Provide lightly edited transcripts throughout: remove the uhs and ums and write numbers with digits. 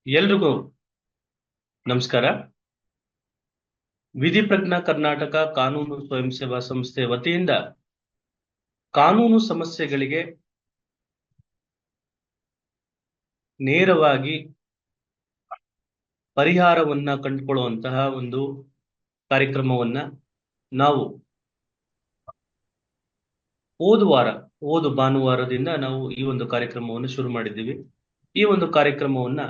ಎಲ್ರಿಗೂ ನಮಸ್ಕಾರ. ವಿಧಿಪ್ರಜ್ಞಾ ಕರ್ನಾಟಕ ಕಾನೂನು ಸ್ವಯಂ ಸೇವಾ ಸಂಸ್ಥೆ ವತಿಯಿಂದ ಕಾನೂನು ಸಮಸ್ಯೆಗಳಿಗೆ ನೇರವಾಗಿ ಪರಿಹಾರವನ್ನ ಕಂಡುಕೊಳ್ಳುವಂತಹ ಒಂದು ಕಾರ್ಯಕ್ರಮವನ್ನ ನಾವು ಹೋದ ಭಾನುವಾರದಿಂದ ನಾವು ಈ ಒಂದು ಕಾರ್ಯಕ್ರಮವನ್ನು ಶುರು ಮಾಡಿದ್ದೀವಿ. ಈ ಒಂದು ಕಾರ್ಯಕ್ರಮವನ್ನ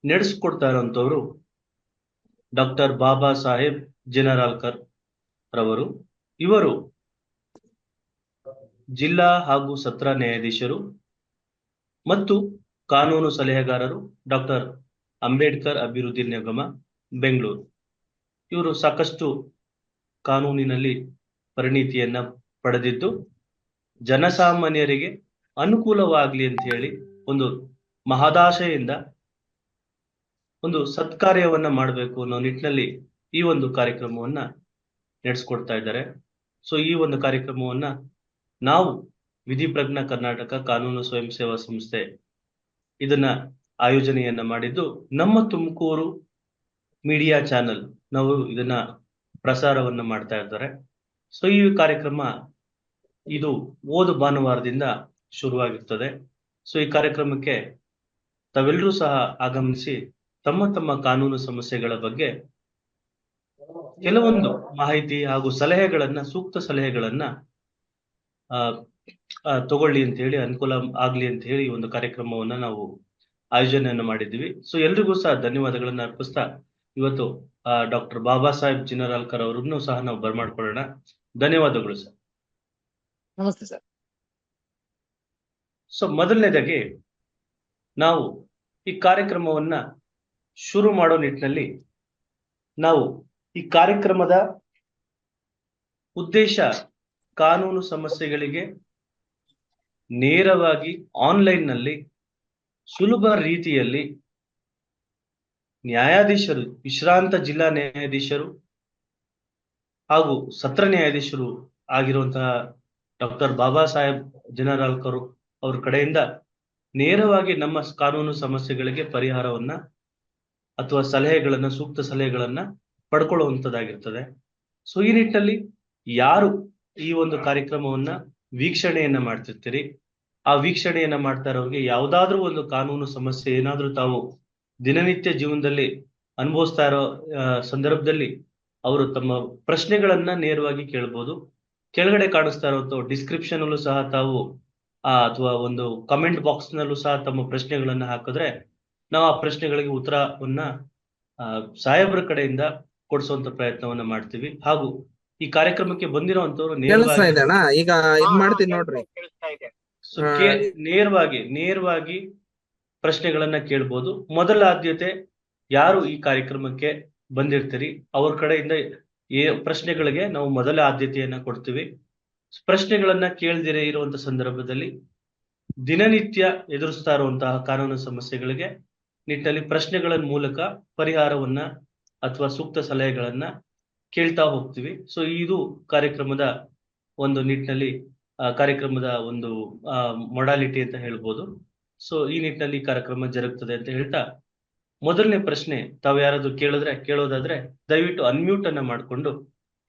ನಡೆಸಿಕೊಡ್ತಾ ಇರುವಂತವರು ಡಾಕ್ಟರ್ ಬಾಬಾ ಸಾಹೇಬ್ ಜಿನರಾಲ್ಕರ್ ರವರು. ಇವರು ಜಿಲ್ಲಾ ಹಾಗೂ ಸತ್ರ ನ್ಯಾಯಾಧೀಶರು ಮತ್ತು ಕಾನೂನು ಸಲಹೆಗಾರರು, ಡಾಕ್ಟರ್ ಅಂಬೇಡ್ಕರ್ ಅಭಿವೃದ್ಧಿ ನಿಗಮ, ಬೆಂಗಳೂರು. ಇವರು ಸಾಕಷ್ಟು ಕಾನೂನಿನಲ್ಲಿ ಪರಿಣಿತಿಯನ್ನ ಪಡೆದಿದ್ದು ಜನಸಾಮಾನ್ಯರಿಗೆ ಅನುಕೂಲವಾಗಲಿ ಅಂತ ಹೇಳಿ ಒಂದು ಮಹದಾಶೆಯಿಂದ ಒಂದು ಸತ್ಕಾರ್ಯವನ್ನ ಮಾಡಬೇಕು ಅನ್ನೋ ನಿಟ್ಟಿನಲ್ಲಿ ಈ ಒಂದು ಕಾರ್ಯಕ್ರಮವನ್ನ ನಡೆಸ್ಕೊಡ್ತಾ ಇದ್ದಾರೆ. ಸೊ ಈ ಒಂದು ಕಾರ್ಯಕ್ರಮವನ್ನ ನಾವು ವಿಧಿಪ್ರಜ್ಞಾ ಕರ್ನಾಟಕ ಕಾನೂನು ಸ್ವಯಂ ಸೇವಾ ಸಂಸ್ಥೆ ಇದನ್ನ ಆಯೋಜನೆಯನ್ನ ಮಾಡಿದ್ದು ನಮ್ಮ ತುಮಕೂರು ಮೀಡಿಯಾ ಚಾನೆಲ್ ನಾವು ಇದನ್ನ ಪ್ರಸಾರವನ್ನ ಮಾಡ್ತಾ ಇದ್ದಾರೆ. ಸೊ ಈ ಕಾರ್ಯಕ್ರಮ ಇದು ಹೋದ ಭಾನುವಾರದಿಂದ ಶುರುವಾಗಿರ್ತದೆ. ಸೊ ಈ ಕಾರ್ಯಕ್ರಮಕ್ಕೆ ತಾವೆಲ್ಲರೂ ಸಹ ಆಗಮಿಸಿ ತಮ್ಮ ತಮ್ಮ ಕಾನೂನು ಸಮಸ್ಯೆಗಳ ಬಗ್ಗೆ ಕೆಲವೊಂದು ಮಾಹಿತಿ ಹಾಗೂ ಸಲಹೆಗಳನ್ನ, ಸೂಕ್ತ ಸಲಹೆಗಳನ್ನ ತಗೊಳ್ಳಿ ಅಂತ ಹೇಳಿ, ಅನುಕೂಲ ಆಗ್ಲಿ ಅಂತ ಹೇಳಿ ಒಂದು ಕಾರ್ಯಕ್ರಮವನ್ನ ನಾವು ಆಯೋಜನೆಯನ್ನು ಮಾಡಿದ್ವಿ. ಸೊ ಎಲ್ರಿಗೂ ಸಹ ಧನ್ಯವಾದಗಳನ್ನ ಅರ್ಪಿಸ್ತಾ ಇವತ್ತು ಡಾಕ್ಟರ್ ಬಾಬಾ ಸಾಹೇಬ್ ಜಿನರಾಲ್ಕರ್ ಅವರನ್ನು ಸಹ ನಾವು ಬರಮಾಡ್ಕೊಳ್ಳೋಣ. ಧನ್ಯವಾದಗಳು ಸರ್. ನಮಸ್ತೆ ಸರ್. ಸೊ ಮೊದಲನೇದಾಗಿ ನಾವು ಈ ಕಾರ್ಯಕ್ರಮವನ್ನ ಶುರು ಮಾಡೋ ನಿಟ್ಟಿನಲ್ಲಿ ನಾವು ಈ ಕಾರ್ಯಕ್ರಮದ ಉದ್ದೇಶ ಕಾನೂನು ಸಮಸ್ಯೆಗಳಿಗೆ ನೇರವಾಗಿ ಆನ್ಲೈನ್ ನಲ್ಲಿ ಸುಲಭ ರೀತಿಯಲ್ಲಿ ನ್ಯಾಯಾಧೀಶರು, ವಿಶ್ರಾಂತ ಜಿಲ್ಲಾ ನ್ಯಾಯಾಧೀಶರು ಹಾಗೂ ಸತ್ರ ನ್ಯಾಯಾಧೀಶರು ಆಗಿರುವಂತಹ ಡಾಕ್ಟರ್ ಬಾಬಾ ಸಾಹೇಬ್ ಜಿನರಾಲ್ಕರ್ ಅವ್ರ ಕಡೆಯಿಂದ ನೇರವಾಗಿ ನಮ್ಮ ಕಾನೂನು ಸಮಸ್ಯೆಗಳಿಗೆ ಪರಿಹಾರವನ್ನ ಅಥವಾ ಸಲಹೆಗಳನ್ನ, ಸೂಕ್ತ ಸಲಹೆಗಳನ್ನ ಪಡ್ಕೊಳ್ಳುವಂಥದ್ದಾಗಿರ್ತದೆ. ಸೊ ಈ ನಿಟ್ಟಿನಲ್ಲಿ ಯಾರು ಈ ಒಂದು ಕಾರ್ಯಕ್ರಮವನ್ನ ವೀಕ್ಷಣೆಯನ್ನ ಮಾಡ್ತಿರ್ತೀರಿ, ಆ ವೀಕ್ಷಣೆಯನ್ನ ಮಾಡ್ತಾ ಇರೋರಿಗೆ ಯಾವ್ದಾದ್ರೂ ಒಂದು ಕಾನೂನು ಸಮಸ್ಯೆ ಏನಾದ್ರೂ ತಾವು ದಿನನಿತ್ಯ ಜೀವನದಲ್ಲಿ ಅನುಭವಿಸ್ತಾ ಇರೋ ಸಂದರ್ಭದಲ್ಲಿ ಅವರು ತಮ್ಮ ಪ್ರಶ್ನೆಗಳನ್ನ ನೇರವಾಗಿ ಕೇಳ್ಬೋದು. ಕೆಳಗಡೆ ಕಾಣಿಸ್ತಾ ಇರೋ ಡಿಸ್ಕ್ರಿಪ್ಷನ್ ಅಲ್ಲೂ ಸಹ ತಾವು ಅಥವಾ ಒಂದು ಕಮೆಂಟ್ ಬಾಕ್ಸ್ ನಲ್ಲೂ ಸಹ ತಮ್ಮ ಪ್ರಶ್ನೆಗಳನ್ನ ಹಾಕಿದ್ರೆ ನಾವು ಆ ಪ್ರಶ್ನೆಗಳಿಗೆ ಉತ್ತರವನ್ನ ಸಾಹೇಬ್ರ ಕಡೆಯಿಂದ ಕೊಡಿಸುವಂತ ಪ್ರಯತ್ನವನ್ನ ಮಾಡ್ತೀವಿ. ಹಾಗೂ ಈ ಕಾರ್ಯಕ್ರಮಕ್ಕೆ ಬಂದಿರುವಂತವ್ರು ನೇರವಾಗಿ ಪ್ರಶ್ನೆಗಳನ್ನ ಕೇಳ್ಬೋದು. ಮೊದಲ ಆದ್ಯತೆ ಯಾರು ಈ ಕಾರ್ಯಕ್ರಮಕ್ಕೆ ಬಂದಿರ್ತೀರಿ ಅವ್ರ ಕಡೆಯಿಂದ ಪ್ರಶ್ನೆಗಳಿಗೆ ನಾವು ಮೊದಲ ಆದ್ಯತೆಯನ್ನ ಕೊಡ್ತೀವಿ. ಪ್ರಶ್ನೆಗಳನ್ನ ಕೇಳ್ದಿರೇ ಇರುವಂತ ಸಂದರ್ಭದಲ್ಲಿ ದಿನನಿತ್ಯ ಎದುರಿಸ್ತಾ ಇರುವಂತಹ ಕಾನೂನು ಸಮಸ್ಯೆಗಳಿಗೆ ನಿಟ್ಟಿನಲ್ಲಿ ಪ್ರಶ್ನೆಗಳ ಮೂಲಕ ಪರಿಹಾರವನ್ನ ಅಥವಾ ಸೂಕ್ತ ಸಲಹೆಗಳನ್ನ ಕೇಳ್ತಾ ಹೋಗ್ತೀವಿ. ಸೊ ಇದು ಕಾರ್ಯಕ್ರಮದ ಒಂದು ನಿಟ್ಟಿನಲ್ಲಿ ಕಾರ್ಯಕ್ರಮದ ಒಂದು ಮೊಡಾಲಿಟಿ ಅಂತ ಹೇಳ್ಬೋದು. ಸೊ ಈ ನಿಟ್ಟಿನಲ್ಲಿ ಕಾರ್ಯಕ್ರಮ ಜರುಗ್ತದೆ ಅಂತ ಹೇಳ್ತಾ, ಮೊದಲನೇ ಪ್ರಶ್ನೆ ತಾವು ಯಾರಾದ್ರೂ ಕೇಳೋದಾದ್ರೆ ದಯವಿಟ್ಟು ಅನ್ಮ್ಯೂಟ್ ಅನ್ನ ಮಾಡಿಕೊಂಡು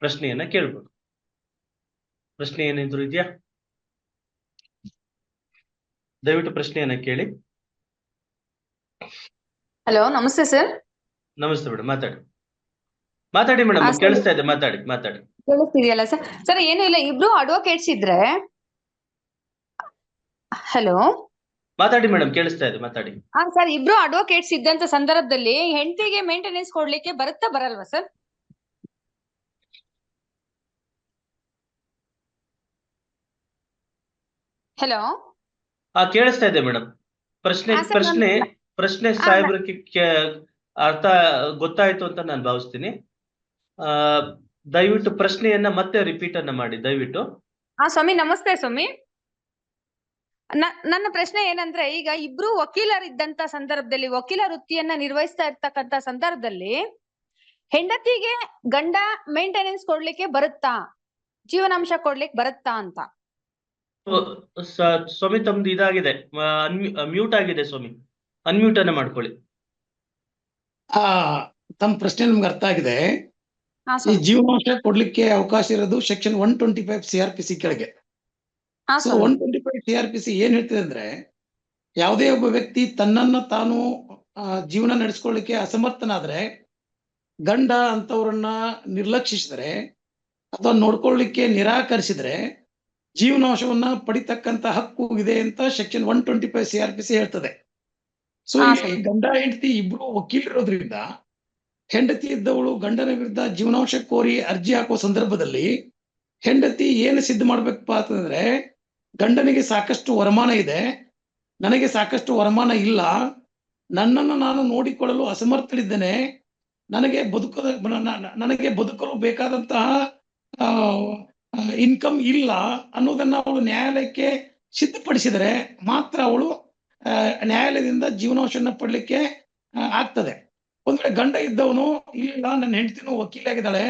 ಪ್ರಶ್ನೆಯನ್ನ ಕೇಳ್ಬೋದು. ಪ್ರಶ್ನೆ ಏನಾದ್ರು ಇದೆಯಾ? ದಯವಿಟ್ಟು ಪ್ರಶ್ನೆಯನ್ನ ಕೇಳಿ. ಹಲೋ, ನಮಸ್ತೆ ಸರ್. ನಮಸ್ತೆ ಮೇಡಮ್, ಮಾತಾಡಿ ಮೇಡಮ್. ಕೇಳಿಸ್ತಾ ಇದೆ, ಮಾತಾಡಿ. ಕೇಳಿಸ್ತಿದೆಯಲ್ಲ ಸರ್? ಸರ್ ಏನು ಇಲ್ಲ, ಇಬ್ರು ಅಡ್ವೊಕೇಟ್ಸ್ ಇದ್ರೆ. ಹಲೋ, ಮಾತಾಡಿ ಮೇಡಮ್, ಕೇಳಿಸ್ತಾ ಇದೆ, ಮಾತಾಡಿ. ಸರ್, ಇಬ್ರು ಅಡ್ವೊಕೇಟ್ಸ್ ಇದ್ದಂತ ಸಂದರ್ಭದಲ್ಲಿ ಹೆಂಡತಿಗೆ ಮೇಂಟೆನೆನ್ಸ್ ಕೊಡ್ಲಿಕ್ಕೆ ಬರುತ್ತಾ ಬರಲ್ವಾ ಸರ್? ಹಲೋ, ಕೇಳಿಸ್ತಾ ಇದೆ ಮೇಡಮ್. ಪ್ರಶ್ನೆ ಸಾಹೇಬ್ರಿಗೆ ಅರ್ಥ ಗೊತ್ತಾಯ್ತು ಅಂತ ನಾನು ಭಾವಿಸ್ತೀನಿ. ದಯವಿಟ್ಟು ಪ್ರಶ್ನೆಯನ್ನ ಮತ್ತೆ ರಿಪೀಟ್ ಅನ್ನ ಮಾಡಿ ದಯವಿಟ್ಟು. ಸ್ವಾಮಿ ನಮಸ್ತೆ ಸ್ವಾಮಿ. ನನ್ನ ಪ್ರಶ್ನೆ ಏನಂದ್ರೆ, ಈಗ ಇಬ್ರು ವಕೀಲರಿದ್ದಂತ ಸಂದರ್ಭದಲ್ಲಿ, ವಕೀಲ ವೃತ್ತಿಯನ್ನ ನಿರ್ವಹಿಸ್ತಾ ಇರ್ತಕ್ಕಂತ ಸಂದರ್ಭದಲ್ಲಿ ಹೆಂಡತಿಗೆ ಗಂಡ ಮೇಂಟೆನೆನ್ಸ್ ಕೊಡ್ಲಿಕ್ಕೆ ಬರುತ್ತಾ, ಜೀವನಾಂಶ ಕೊಡ್ಲಿಕ್ಕೆ ಬರುತ್ತಾ ಅಂತ. ಸ್ವಾಮಿ ತಮ್ದು ಇದಾಗಿದೆ, ಮ್ಯೂಟ್ ಆಗಿದೆ ಸ್ವಾಮಿ. ಅನ್ಮ್ಯೂಟ್ ಅನ್ನ ಮಾಡ್ಕೊಳ್ಳಿ. ಆ ತಮ್ಮ ಪ್ರಶ್ನೆ ನಮ್ಗೆ ಅರ್ಥ ಆಗಿದೆ. ಹಾ ಈ ಸ್ವಾಮಿ. ಜೀವನಾಂಶ ಕೊಡ್ಲಿಕ್ಕೆ ಅವಕಾಶ ಇರೋದು ಸೆಕ್ಷನ್ 125 CRPC ಕೆಳಗೆ. ಹಾ ಸೊ ಸ್ವಾಮಿ. 125 CRPC ಏನ್ ಹೇಳ್ತದೆ ಅಂದ್ರೆ, ಯಾವುದೇ ಒಬ್ಬ ವ್ಯಕ್ತಿ ತನ್ನನ್ನ ತಾನು ಜೀವನ ನಡೆಸ್ಕೊಳ್ಳಿಕ್ಕೆ ಅಸಮರ್ಥನಾದ್ರೆ, ಗಂಡ ಅಂತವ್ರನ್ನ ನಿರ್ಲಕ್ಷಿಸಿದ್ರೆ ಅಥವಾ ನೋಡ್ಕೊಳ್ಳಿಕ್ಕೆ ನಿರಾಕರಿಸಿದ್ರೆ ಜೀವನಾಂಶವನ್ನ ಪಡಿತಕ್ಕಂತ ಹಕ್ಕು ಇದೆ ಅಂತ ಸೆಕ್ಷನ್ 125 CRPC ಹೇಳ್ತದೆ. ಸೊ ಹಾ ಇಲ್ಲಿ ಗಂಡ ಹೆಂಡತಿ ಇಬ್ರು ವಕೀಲರಿರೋದ್ರಿಂದ, ಹೆಂಡತಿ ಇದ್ದವಳು ಗಂಡನ ವಿರುದ್ಧ ಜೀವನಾಂಶ ಕೋರಿ ಅರ್ಜಿ ಹಾಕುವ ಸಂದರ್ಭದಲ್ಲಿ ಹೆಂಡತಿ ಏನು ಸಿದ್ಧ ಮಾಡ್ಬೇಕಪ್ಪ ಅಂತಂದ್ರೆ, ಗಂಡನಿಗೆ ಸಾಕಷ್ಟು ವರಮಾನ ಇದೆ, ನನಗೆ ಸಾಕಷ್ಟು ವರಮಾನ ಇಲ್ಲ, ನನ್ನನ್ನು ನಾನು ನೋಡಿಕೊಳ್ಳಲು ಅಸಮರ್ಥಳಿದ್ದೇನೆ, ನನಗೆ ಬದುಕಲು ಬೇಕಾದಂತಹ ಇನ್ಕಮ್ ಇಲ್ಲ ಅನ್ನೋದನ್ನ ಅವಳು ನ್ಯಾಯಾಲಯಕ್ಕೆ ಸಿದ್ಧಪಡಿಸಿದರೆ ಮಾತ್ರ ಅವಳು ನ್ಯಾಯಾಲಯದಿಂದ ಜೀವನಾಂಶವನ್ನ ಪಡ್ಲಿಕ್ಕೆ ಆಗ್ತದೆ. ಒಂದ್ ವೇಳೆ ಗಂಡ ಇದ್ದವನು ಇಲ್ಲ, ನನ್ನ ಹೆಂಡತಿನೂ ವಕೀಲಾಗಿದ್ದಾಳೆ,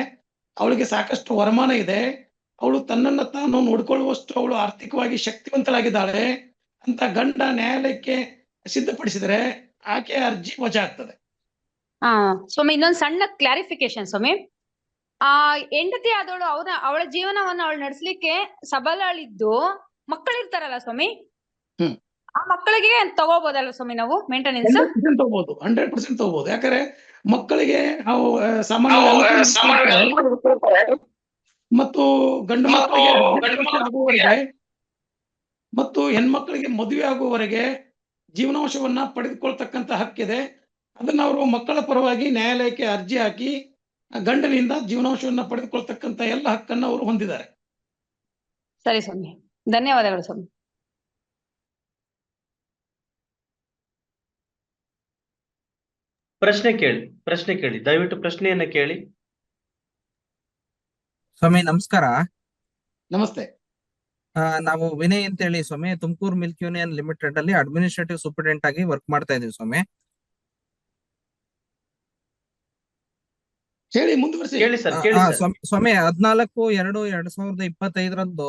ಅವಳಿಗೆ ಸಾಕಷ್ಟು ವರಮಾನ ಇದೆ, ಅವಳು ತನ್ನನ್ನ ತಾನು ನೋಡ್ಕೊಳ್ಳುವಷ್ಟು ಅವಳು ಆರ್ಥಿಕವಾಗಿ ಶಕ್ತಿವಂತಳಾಗಿದ್ದಾಳೆ ಅಂತ ಗಂಡ ನ್ಯಾಯಾಲಯಕ್ಕೆ ಸಿದ್ಧಪಡಿಸಿದರೆ ಆಕೆ ಅರ್ಜಿ ವಜಾ ಆಗ್ತದೆ. ಹಾ ಸ್ವಾಮಿ, ಇನ್ನೊಂದು ಸಣ್ಣ ಕ್ಲಾರಿಫಿಕೇಶನ್ ಸ್ವಾಮಿ. ಆ ಹೆಂಡತಿ ಆದವಳು ಅವಳ ಜೀವನವನ್ನು ಅವಳು ನಡೆಸಲಿಕ್ಕೆ ಸಬಲಳಿದ್ದು ಮಕ್ಕಳಿರ್ತಾರಲ್ಲ ಸ್ವಾಮಿ, ಆ ಮಕ್ಕಳಿಗೆ ತಗೋಬಹುದಲ್ಲ ಸ್ವಾಮಿ ನಾವು ಮೇಂಟೆನೆನ್ಸ್? 100% ತಗೋಬಹುದು. ಯಾಕಂದ್ರೆ ಮಕ್ಕಳಿಗೆ ನಾವು ಸಾಮಾನ್ಯ ಮತ್ತು ಗಂಡು ಮಕ್ಕಳಿಗೆ ಮತ್ತು ಹೆಣ್ಮಕ್ಳಿಗೆ ಮದುವೆ ಆಗುವವರೆಗೆ ಜೀವನಾಂಶವನ್ನ ಪಡೆದುಕೊಳ್ತಕ್ಕಂತ ಹಕ್ಕಿದೆ. ಅದನ್ನ ಅವರು ಮಕ್ಕಳ ಪರವಾಗಿ ನ್ಯಾಯಾಲಯಕ್ಕೆ ಅರ್ಜಿ ಹಾಕಿ ಗಂಡನಿಂದ ಜೀವನಾಂಶವನ್ನ ಪಡೆದುಕೊಳ್ತಕ್ಕಂತ ಎಲ್ಲ ಹಕ್ಕನ್ನು ಅವರು ಹೊಂದಿದ್ದಾರೆ. ಸರಿ ಸ್ವಾಮಿ, ಧನ್ಯವಾದಗಳು ಸ್ವಾಮಿ. ಪ್ರಶ್ನೆ ಕೇಳಿ, ದಯವಿಟ್ಟು ಪ್ರಶ್ನೆಯನ್ನ ಕೇಳಿ. ಸ್ವಾಮಿ ನಮಸ್ಕಾರ. ನಮಸ್ತೆ. ನಾವು ವಿನಯ್ ಅಂತ ಹೇಳಿ ಸ್ವಾಮಿ, ತುಮಕೂರು ಮಿಲ್ಕ್ ಯೂನಿಯನ್ ಲಿಮಿಟೆಡ್ ಅಲ್ಲಿ ಅಡ್ಮಿನಿಸ್ಟ್ರೇಟಿವ್ ಸೂಪರಿಂಟೆಂಡೆಂಟ್ ಆಗಿ ವರ್ಕ್ ಮಾಡ್ತಾ ಇದೀವಿ ಸ್ವಾಮಿ. ಹೇಳಿ, ಮುಂದುವರಿಸಿ. ಕೇಳಿ ಸರ್, ಕೇಳಿ ಸರ್. ಸ್ವಾಮಿ 14/2/2025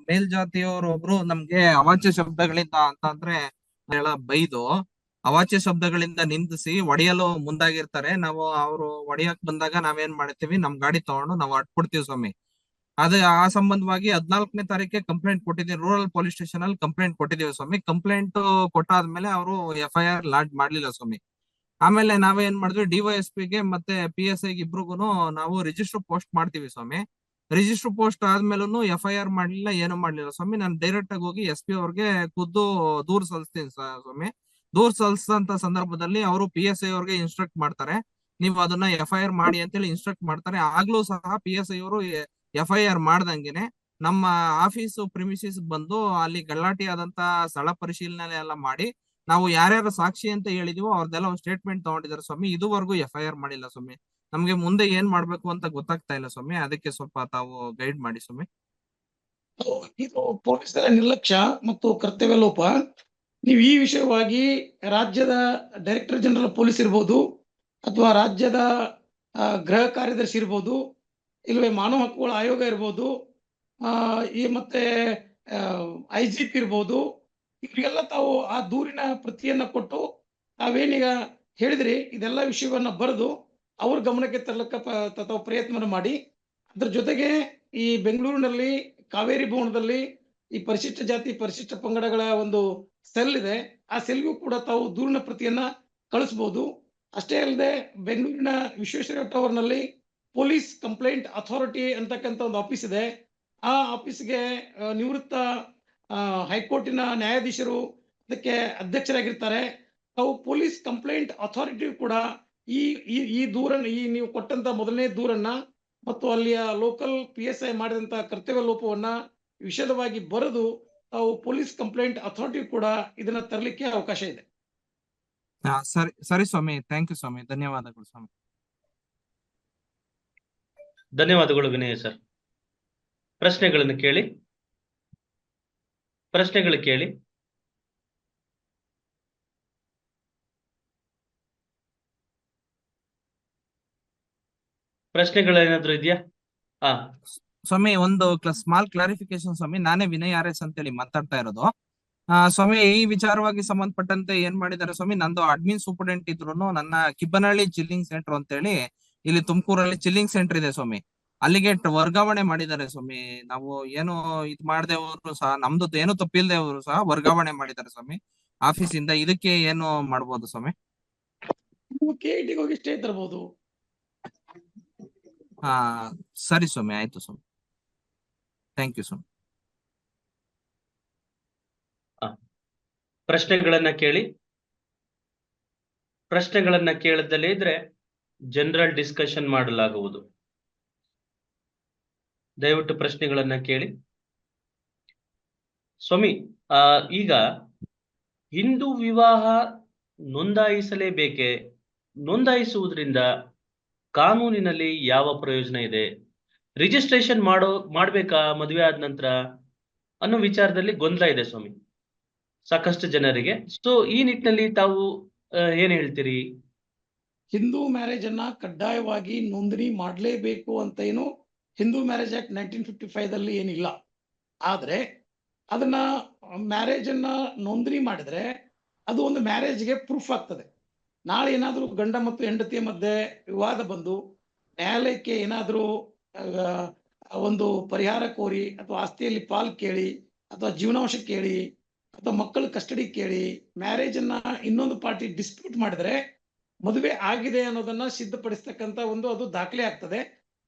ಮೇಲ್ಜಾತಿಯವರು ಒಬ್ರು ನಮ್ಗೆ ಅವಾಚ್ಯ ಶಬ್ದಗಳಿಂದ ಅಂತಂದ್ರೆ ಬೈದು ಅವಾಚ್ಯ ಶಬ್ದಗಳಿಂದ ನಿಂದಿಸಿ ಒಡೆಯಲು ಮುಂದಾಗಿರ್ತಾರೆ. ನಾವು ಅವರು ಒಡೆಯಕ್ ಬಂದಾಗ ನಾವೇನ್ ಮಾಡ್ತೀವಿ, ನಮ್ ಗಾಡಿ ತಗೊಂಡು ನಾವು ಅಟ್ಬಿಡ್ತೀವಿ ಸ್ವಾಮಿ. ಅದೇ ಆ ಸಂಬಂಧವಾಗಿ 14ನೇ ತಾರೀಕಿಗೆ ಕಂಪ್ಲೇಂಟ್ ಕೊಟ್ಟಿದ್ದೀವಿ, ರೂರಲ್ ಪೊಲೀಸ್ ಸ್ಟೇಷನ್ ಅಲ್ಲಿ ಕಂಪ್ಲೇಂಟ್ ಕೊಟ್ಟಿದ್ದೀವಿ ಸ್ವಾಮಿ. ಕಂಪ್ಲೇಂಟ್ ಕೊಟ್ಟಾದ್ಮೇಲೆ ಅವರು FIR ಲಾಡ್ಜ್ ಮಾಡ್ಲಿಲ್ಲ ಸ್ವಾಮಿ. ಆಮೇಲೆ ನಾವೇನ್ ಮಾಡಿದ್ವಿ, DYSP ಗೆ ಮತ್ತೆ PSI ಇಬ್ರಿಗೂ ನಾವು ರಿಜಿಸ್ಟರ್ ಪೋಸ್ಟ್ ಮಾಡ್ತೀವಿ ಸ್ವಾಮಿ. ರಿಜಿಸ್ಟರ್ ಪೋಸ್ಟ್ ಆದ್ಮೇಲೂ FIR ಮಾಡ್ಲಿಲ್ಲ, ಏನು ಮಾಡ್ಲಿಲ್ಲ ಸ್ವಾಮಿ. ನಾನು ಡೈರೆಕ್ಟ್ ಆಗಿ ಹೋಗಿ SP ಅವ್ರಿಗೆ ಖುದ್ದು ದೂರ್ ಸಲ್ಲಿಸ್ತೀನಿ ಸ್ವಾಮಿ. ದೂರ್ ಸಲ್ಲಿಸಂತ ಸಂದರ್ಭದಲ್ಲಿ ಅವರು PSI ಅವ್ರಿಗೆ ಇನ್ಸ್ಟ್ರಕ್ಟ್ ಮಾಡ್ತಾರೆ, ನೀವು ಅದನ್ನ FIR ಮಾಡಿ ಅಂತೇಳಿ ಇನ್ಸ್ಟ್ರಕ್ಟ್ ಮಾಡ್ತಾರೆ. ಆಗ್ಲೂ ಸಹ PSI ಅವರು FIR ಮಾಡ್ದಂಗೆನೆ ನಮ್ಮ ಆಫೀಸು ಪ್ರಿಮಿಸಿಸ್ ಬಂದು ಅಲ್ಲಿ ಗಲಾಟೆ ಆದಂತ ಸ್ಥಳ ಪರಿಶೀಲನೆ ಎಲ್ಲ ಮಾಡಿ ನಾವು ಯಾರ್ಯಾರು ಸಾಕ್ಷಿ ಅಂತ ಹೇಳಿದೀವೋ ಅವ್ರದೆಲ್ಲ ಸ್ಟೇಟ್ಮೆಂಟ್ ತಗೊಂಡಿದ್ದಾರೆ ಸ್ವಾಮಿ. ಇದುವರೆಗೂ FIR ಮಾಡಿಲ್ಲ ಸ್ವಾಮಿ. ನಮ್ಗೆ ಮುಂದೆ ಏನ್ ಮಾಡ್ಬೇಕು ಅಂತ ಗೊತ್ತಾಗ್ತಾ ಇಲ್ಲ ಸ್ವಾಮಿ, ಅದಕ್ಕೆ ಸ್ವಲ್ಪ ತಾವು ಗೈಡ್ ಮಾಡಿ ಸ್ವಾಮಿ. ಇದು ಪೊಲೀಸರ ನಿರ್ಲಕ್ಷ್ಯ ಮತ್ತು ಕರ್ತವ್ಯ ಲೋಪ. ನೀವು ಈ ವಿಷಯವಾಗಿ ರಾಜ್ಯದ ಡೈರೆಕ್ಟರ್ ಜನರಲ್ ಪೊಲೀಸ್ ಇರ್ಬೋದು, ಅಥವಾ ರಾಜ್ಯದ ಗೃಹ ಕಾರ್ಯದರ್ಶಿ ಇರ್ಬೋದು, ಇಲ್ಲವೇ ಮಾನವ ಹಕ್ಕುಗಳ ಆಯೋಗ ಇರ್ಬೋದು, ಈ ಮತ್ತೆ IGP ಇರ್ಬೋದು, ಇವರಿಗೆಲ್ಲ ತಾವು ಆ ದೂರಿನ ಪ್ರತಿಯನ್ನ ಕೊಟ್ಟು ತಾವೇನೀಗ ಹೇಳಿದ್ರಿ ಇದೆಲ್ಲ ವಿಷಯವನ್ನ ಬರೆದು ಅವ್ರ ಗಮನಕ್ಕೆ ತರಲಿಕ್ಕೆ ತಾವು ಪ್ರಯತ್ನ ಮಾಡಿ. ಅದ್ರ ಜೊತೆಗೆ ಈ ಬೆಂಗಳೂರಿನಲ್ಲಿ ಕಾವೇರಿ ಭವನದಲ್ಲಿ ಈ ಪರಿಶಿಷ್ಟ ಜಾತಿ ಪರಿಶಿಷ್ಟ ಪಂಗಡಗಳ ಒಂದು ಸೆಲ್ ಇದೆ, ಆ ಸೆಲ್ಗೂ ಕೂಡ ತಾವು ದೂರಿನ ಪ್ರತಿಯನ್ನ ಕಳಿಸಬಹುದು. ಅಷ್ಟೇ ಅಲ್ಲದೆ ಬೆಂಗಳೂರಿನ ವಿಶ್ವೇಶ್ವರಯ್ಯ ಟವರ್ನಲ್ಲಿ ಪೊಲೀಸ್ ಕಂಪ್ಲೇಂಟ್ ಅಥಾರಿಟಿ ಅಂತಕ್ಕಂಥ ಒಂದು ಆಫೀಸ್ ಇದೆ. ಆ ಆಫೀಸ್ಗೆ ನಿವೃತ್ತ ಹೈಕೋರ್ಟಿನ ನ್ಯಾಯಾಧೀಶರು ಅದಕ್ಕೆ ಅಧ್ಯಕ್ಷರಾಗಿರ್ತಾರೆ. ತಾವು ಪೊಲೀಸ್ ಕಂಪ್ಲೇಂಟ್ ಅಥಾರಿಟಿ ಕೂಡ ಈ ದೂರನ್ನ, ಈ ನೀವು ಕೊಟ್ಟಂತ ಮೊದಲನೇ ದೂರನ್ನ ಮತ್ತು ಅಲ್ಲಿಯ ಲೋಕಲ್ PSI ಮಾಡಿದಂತ ಕರ್ತವ್ಯ ಲೋಪವನ್ನ ವಿಶದವಾಗಿ ಬರೆದು ತಾವು ಪೊಲೀಸ್ ಕಂಪ್ಲೇಂಟ್ ಅಥಾರಿಟಿ ಕೂಡ ಇದನ್ನ ತರಲಿಕ್ಕೆ ಅವಕಾಶ ಇದೆ. ಸರಿ ಸ್ವಾಮಿ, ಥ್ಯಾಂಕ್ ಯು ಸ್ವಾಮಿ, ಧನ್ಯವಾದಗಳು ಸ್ವಾಮಿ. ಧನ್ಯವಾದಗಳು ವಿನಯ್ ಸರ್. ಪ್ರಶ್ನೆಗಳನ್ನು ಕೇಳಿ. ಪ್ರಶ್ನೆಗಳೇನಾದ್ರೂ ಇದೆಯಾ? ಸ್ವಾಮಿ ಒಂದು ಸ್ಮಾಲ್ ಕ್ಲಾರಿಫಿಕೇಶನ್ ಸ್ವಾಮಿ. ನಾನೇ ವಿನಯ್ RS ಅಂತೇಳಿ ಮಾತಾಡ್ತಾ ಇರೋದು. ಸ್ವಾಮಿ, ಈ ವಿಚಾರವಾಗಿ ಸಂಬಂಧಪಟ್ಟಂತೆ ಏನ್ ಮಾಡಿದ್ದಾರೆ ಸ್ವಾಮಿ, ನಂದು ಅಡ್ಮಿನ್ ಸೂಪರ್ಡೆಂಟ್ ಇದ್ರು ನನ್ನ ಕಿಬ್ಬನಹಳ್ಳಿ ಚಿಲ್ಲಿಂಗ್ ಸೆಂಟರ್ ಅಂತ ಹೇಳಿ ಇಲ್ಲಿ ತುಮಕೂರಲ್ಲಿ ಚಿಲ್ಲಿಂಗ್ ಸೆಂಟರ್ ಇದೆ ಸ್ವಾಮಿ, ಅಲ್ಲಿಗೆ ವರ್ಗಾವಣೆ ಮಾಡಿದ್ದಾರೆ ಸ್ವಾಮಿ. ನಾವು ಏನು ಇದ್ ಮಾಡ್ದೇವರು ಸಹ, ನಮ್ದು ಏನು ತಪ್ಪಿಲ್ದೇವರು ಸಹ ವರ್ಗಾವಣೆ ಮಾಡಿದ್ದಾರೆ ಸ್ವಾಮಿ ಆಫೀಸಿಂದ. ಇದಕ್ಕೆ ಏನು ಮಾಡ್ಬೋದು ಸ್ವಾಮಿ? ನೀವು KIT ಹೋಗಿ ಸ್ಟೇ ತರಬಹುದು. ಹಾ, ಸರಿ ಸ್ವಾಮಿ, ಆಯ್ತು ಸ್ವಾಮಿ. ಥ್ಯಾಂಕ್ ಯು ಸ್ವಾಮಿ. ಪ್ರಶ್ನೆಗಳನ್ನ ಕೇಳಿ. ಪ್ರಶ್ನೆಗಳನ್ನ ಕೇಳದಲ್ಲೇ ಇದ್ರೆ ಜನರಲ್ ಡಿಸ್ಕಷನ್ ಮಾಡಲಾಗುವುದು. ದಯವಿಟ್ಟು ಪ್ರಶ್ನೆಗಳನ್ನ ಕೇಳಿ. ಸ್ವಾಮಿ, ಈಗ ಹಿಂದೂ ವಿವಾಹ ನೋಂದಾಯಿಸಲೇಬೇಕೆ? ನೋಂದಾಯಿಸುವುದರಿಂದ ಕಾನೂನಿನಲ್ಲಿ ಯಾವ ಪ್ರಯೋಜನ ಇದೆ? ರಿಜಿಸ್ಟ್ರೇಷನ್ ಮಾಡ್ಬೇಕಾ ಮದುವೆ ಆದ ನಂತರ ಅನ್ನೋ ವಿಚಾರದಲ್ಲಿ ಗೊಂದಲ ಇದೆ ಸ್ವಾಮಿ ಸಾಕಷ್ಟು ಜನರಿಗೆ. ಸೊ ಈ ನಿಟ್ಟಿನಲ್ಲಿ ತಾವು ಏನ್ ಹೇಳ್ತೀರಿ? ಹಿಂದೂ ಮ್ಯಾರೇಜ್ ಅನ್ನ ಕಡ್ಡಾಯವಾಗಿ ನೋಂದಣಿ ಮಾಡಲೇಬೇಕು ಅಂತ ಏನು ಹಿಂದೂ ಮ್ಯಾರೇಜ್ ಆಕ್ಟ್ 1955 ಏನಿಲ್ಲ. ಆದ್ರೆ ಅದನ್ನ ಮ್ಯಾರೇಜ್ ಅನ್ನ ನೋಂದಣಿ ಮಾಡಿದ್ರೆ ಅದು ಒಂದು ಮ್ಯಾರೇಜ್ಗೆ ಪ್ರೂಫ್ ಆಗ್ತದೆ. ನಾಳೆ ಏನಾದರೂ ಗಂಡ ಮತ್ತು ಹೆಂಡತಿಯ ಮಧ್ಯೆ ವಿವಾದ ಬಂದು ನ್ಯಾಯಾಲಯಕ್ಕೆ ಏನಾದರೂ ಒಂದು ಪರಿಹಾರ ಕೋರಿ ಅಥವಾ ಆಸ್ತಿಯಲ್ಲಿ ಪಾಲ್ ಕೇಳಿ ಅಥವಾ ಜೀವನಾಂಶ ಕೇಳಿ ಅಥವಾ ಮಕ್ಕಳ ಕಸ್ಟಡಿ ಕೇಳಿ ಮ್ಯಾರೇಜ್ ಅನ್ನ ಇನ್ನೊಂದು ಪಾರ್ಟಿ ಡಿಸ್ಪ್ಯೂಟ್ ಮಾಡಿದ್ರೆ ಮದುವೆ ಆಗಿದೆ ಅನ್ನೋದನ್ನ ಸಿದ್ಧಪಡಿಸ್ತಕ್ಕಂತ ಅದು ದಾಖಲೆ ಆಗ್ತದೆ.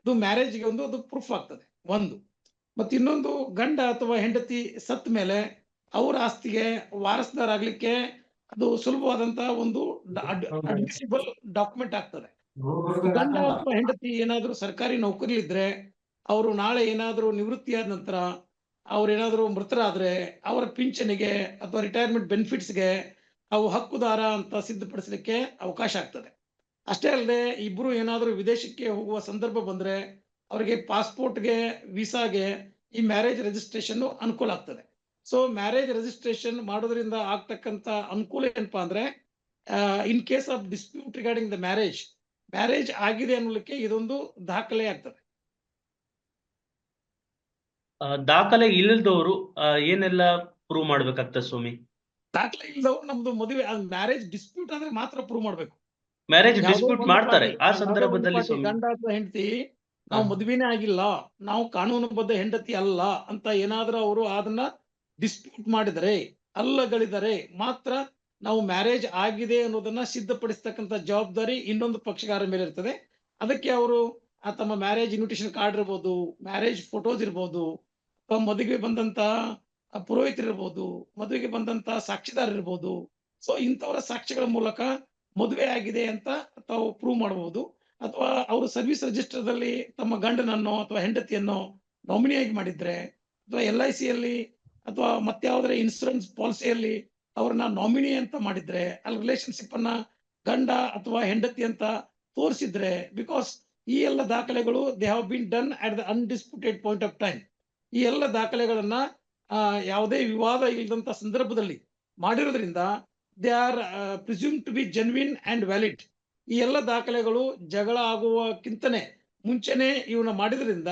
ಅದು ಮ್ಯಾರೇಜ್ಗೆ ಅದು ಪ್ರೂಫ್ ಆಗ್ತದೆ ಒಂದು. ಮತ್ತೆ ಇನ್ನೊಂದು, ಗಂಡ ಅಥವಾ ಹೆಂಡತಿ ಸತ್ ಮೇಲೆ ಅವರ ಆಸ್ತಿಗೆ ವಾರಸ್ದಾರ ಆಗ್ಲಿಕ್ಕೆ ಅದು ಸುಲಭವಾದಂತಹ ಒಂದು ಅಡ್ಮಿಸಿಬಲ್ ಡಾಕ್ಯುಮೆಂಟ್ ಆಗ್ತದೆ. ಗಂಡ ಅಥವಾ ಹೆಂಡತಿ ಏನಾದ್ರೂ ಸರ್ಕಾರಿ ನೌಕರಿ ಇದ್ರೆ ಅವರು ನಾಳೆ ಏನಾದ್ರೂ ನಿವೃತ್ತಿಯಾದ ನಂತರ ಅವ್ರೇನಾದ್ರೂ ಮೃತರಾದ್ರೆ ಅವರ ಪಿಂಚಣಿಗೆ ಅಥವಾ ರಿಟೈರ್ಮೆಂಟ್ ಬೆನಿಫಿಟ್ಸ್ಗೆ ಅವು ಹಕ್ಕುದಾರ ಅಂತ ಸಿದ್ಧಪಡಿಸಲಿಕ್ಕೆ ಅವಕಾಶ ಆಗ್ತದೆ. ಅಷ್ಟೇ ಅಲ್ಲದೆ ಇಬ್ರು ಏನಾದ್ರೂ ವಿದೇಶಕ್ಕೆ ಹೋಗುವ ಸಂದರ್ಭ ಬಂದ್ರೆ ಅವರಿಗೆ ಪಾಸ್ಪೋರ್ಟ್ಗೆ, ವೀಸಾಗೆ ಈ ಮ್ಯಾರೇಜ್ ರಿಜಿಸ್ಟ್ರೇಷನ್ ಅನುಕೂಲ ಆಗ್ತದೆ. ಸೊ ಮ್ಯಾರೇಜ್ ರಿಜಿಸ್ಟ್ರೇಷನ್ ಮಾಡೋದ್ರಿಂದ ಆಗ್ತಕ್ಕಂತ ಅನುಕೂಲ ಏನಪ್ಪಾ ಅಂದ್ರೆ, in case of dispute regarding the marriage ಆಗಿದೆ ಅನ್ನಲಿಕ್ಕೆ ಇದೊಂದು ದಾಖಲೆ ಆಗ್ತದೆ. ದಾಖಲೆ ಇಲ್ಲದವರು ಏನೆಲ್ಲ ಪ್ರೂವ್ ಮಾಡ್ಬೇಕಾಗ್ತದೆ ಸ್ವಾಮಿ? ದಾಖಲೆ ಇಲ್ಲದವ್ರು ನಮ್ದು ಮದುವೆ ಮ್ಯಾರೇಜ್ ಡಿಸ್ಪ್ಯೂಟ್ ಆದ್ರೆ ಮಾತ್ರ ಪ್ರೂವ್ ಮಾಡ್ಬೇಕು. ಮ್ಯಾರೇಜ್ ಯಾವುದೋ ಡಿಸ್ಪ್ಯೂಟ್ ಒಂದು ಮಾಡ್ತಾರೆ ಪಾರ್ಟಿ, ಆ ಯಾವುದೋ ಒಂದು ಸಂದರ್ಭದಲ್ಲಿ ಪಾರ್ಟಿ ಸ್ವಾಮಿ. ಗಂಡ ಅಥವಾ ಹೆಂಡತಿ ನಾವು ಮದುವೆನೇ ಆಗಿಲ್ಲ, ನಾವು ಕಾನೂನುಬದ್ಧ ಹೆಂಡತಿ ಅಲ್ಲ ಅಂತ ಏನಾದ್ರೂ ಅವರು ಅದನ್ನ ಡಿಸ್ಪ್ಯೂಟ್ ಮಾಡಿದರೆ, ಅಲ್ಲಗಳಿದರೆ ಮಾತ್ರ ನಾವು ಮ್ಯಾರೇಜ್ ಆಗಿದೆ ಅನ್ನೋದನ್ನ ಸಿದ್ಧಪಡಿಸ್ತಕ್ಕಂಥ ಜವಾಬ್ದಾರಿ ಇನ್ನೊಂದು ಪಕ್ಷಗಾರ ಮೇಲೆ ಇರ್ತದೆ. ಅದಕ್ಕೆ ಅವರು ತಮ್ಮ ಮ್ಯಾರೇಜ್ ಇನ್ವಿಟೇಷನ್ ಕಾರ್ಡ್ ಇರ್ಬೋದು, ಮ್ಯಾರೇಜ್ ಫೋಟೋಸ್ ಇರ್ಬೋದು, ಅಥವಾ ಮದುವೆಗೆ ಬಂದಂತ ಪುರೋಹಿತರು ಇರ್ಬೋದು, ಮದುವೆಗೆ ಬಂದಂತ ಸಾಕ್ಷಿದಾರ ಇರ್ಬೋದು. ಸೊ ಇಂಥವರ ಸಾಕ್ಷ್ಯಗಳ ಮೂಲಕ ಮದುವೆ ಆಗಿದೆ ಅಂತ ತಾವು ಪ್ರೂವ್ ಮಾಡಬಹುದು. ಅಥವಾ ಅವರು ಸರ್ವಿಸ್ ರಿಜಿಸ್ಟರ್ದಲ್ಲಿ ತಮ್ಮ ಗಂಡನನ್ನೋ ಅಥವಾ ಹೆಂಡತಿಯನ್ನೋ ನಾಮಿನಿಯಾಗಿ ಮಾಡಿದ್ರೆ, ಅಥವಾ LIC ಯಲ್ಲಿ ಅಥವಾ ಮತ್ತಾವುದೇ ಇನ್ಶೂರೆನ್ಸ್ ಪಾಲಿಸಿಯಲ್ಲಿ ಅವ್ರನ್ನ ನಾಮಿನಿ ಅಂತ ಮಾಡಿದ್ರೆ, ಅಲ್ಲಿ ರಿಲೇಶನ್ಶಿಪ್ ಅನ್ನ ಗಂಡ ಅಥವಾ ಹೆಂಡತಿ ಅಂತ ತೋರಿಸಿದ್ರೆ, ಬಿಕಾಸ್ ಈ ಎಲ್ಲ ದಾಖಲೆಗಳು they have been done at the undisputed point of time. ಈ ಎಲ್ಲ ದಾಖಲೆಗಳನ್ನ ಯಾವುದೇ ವಿವಾದ ಇಲ್ಲದಂತ ಸಂದರ್ಭದಲ್ಲಿ ಮಾಡಿರೋದ್ರಿಂದ they are presume to be genuine and valid. ಈ ಎಲ್ಲ ದಾಖಲೆಗಳು ಜಗಳ ಆಗುವಕ್ಕಿಂತನೇ ಮುಂಚೆನೆ ಇವನ್ನ ಮಾಡಿದ್ರಿಂದ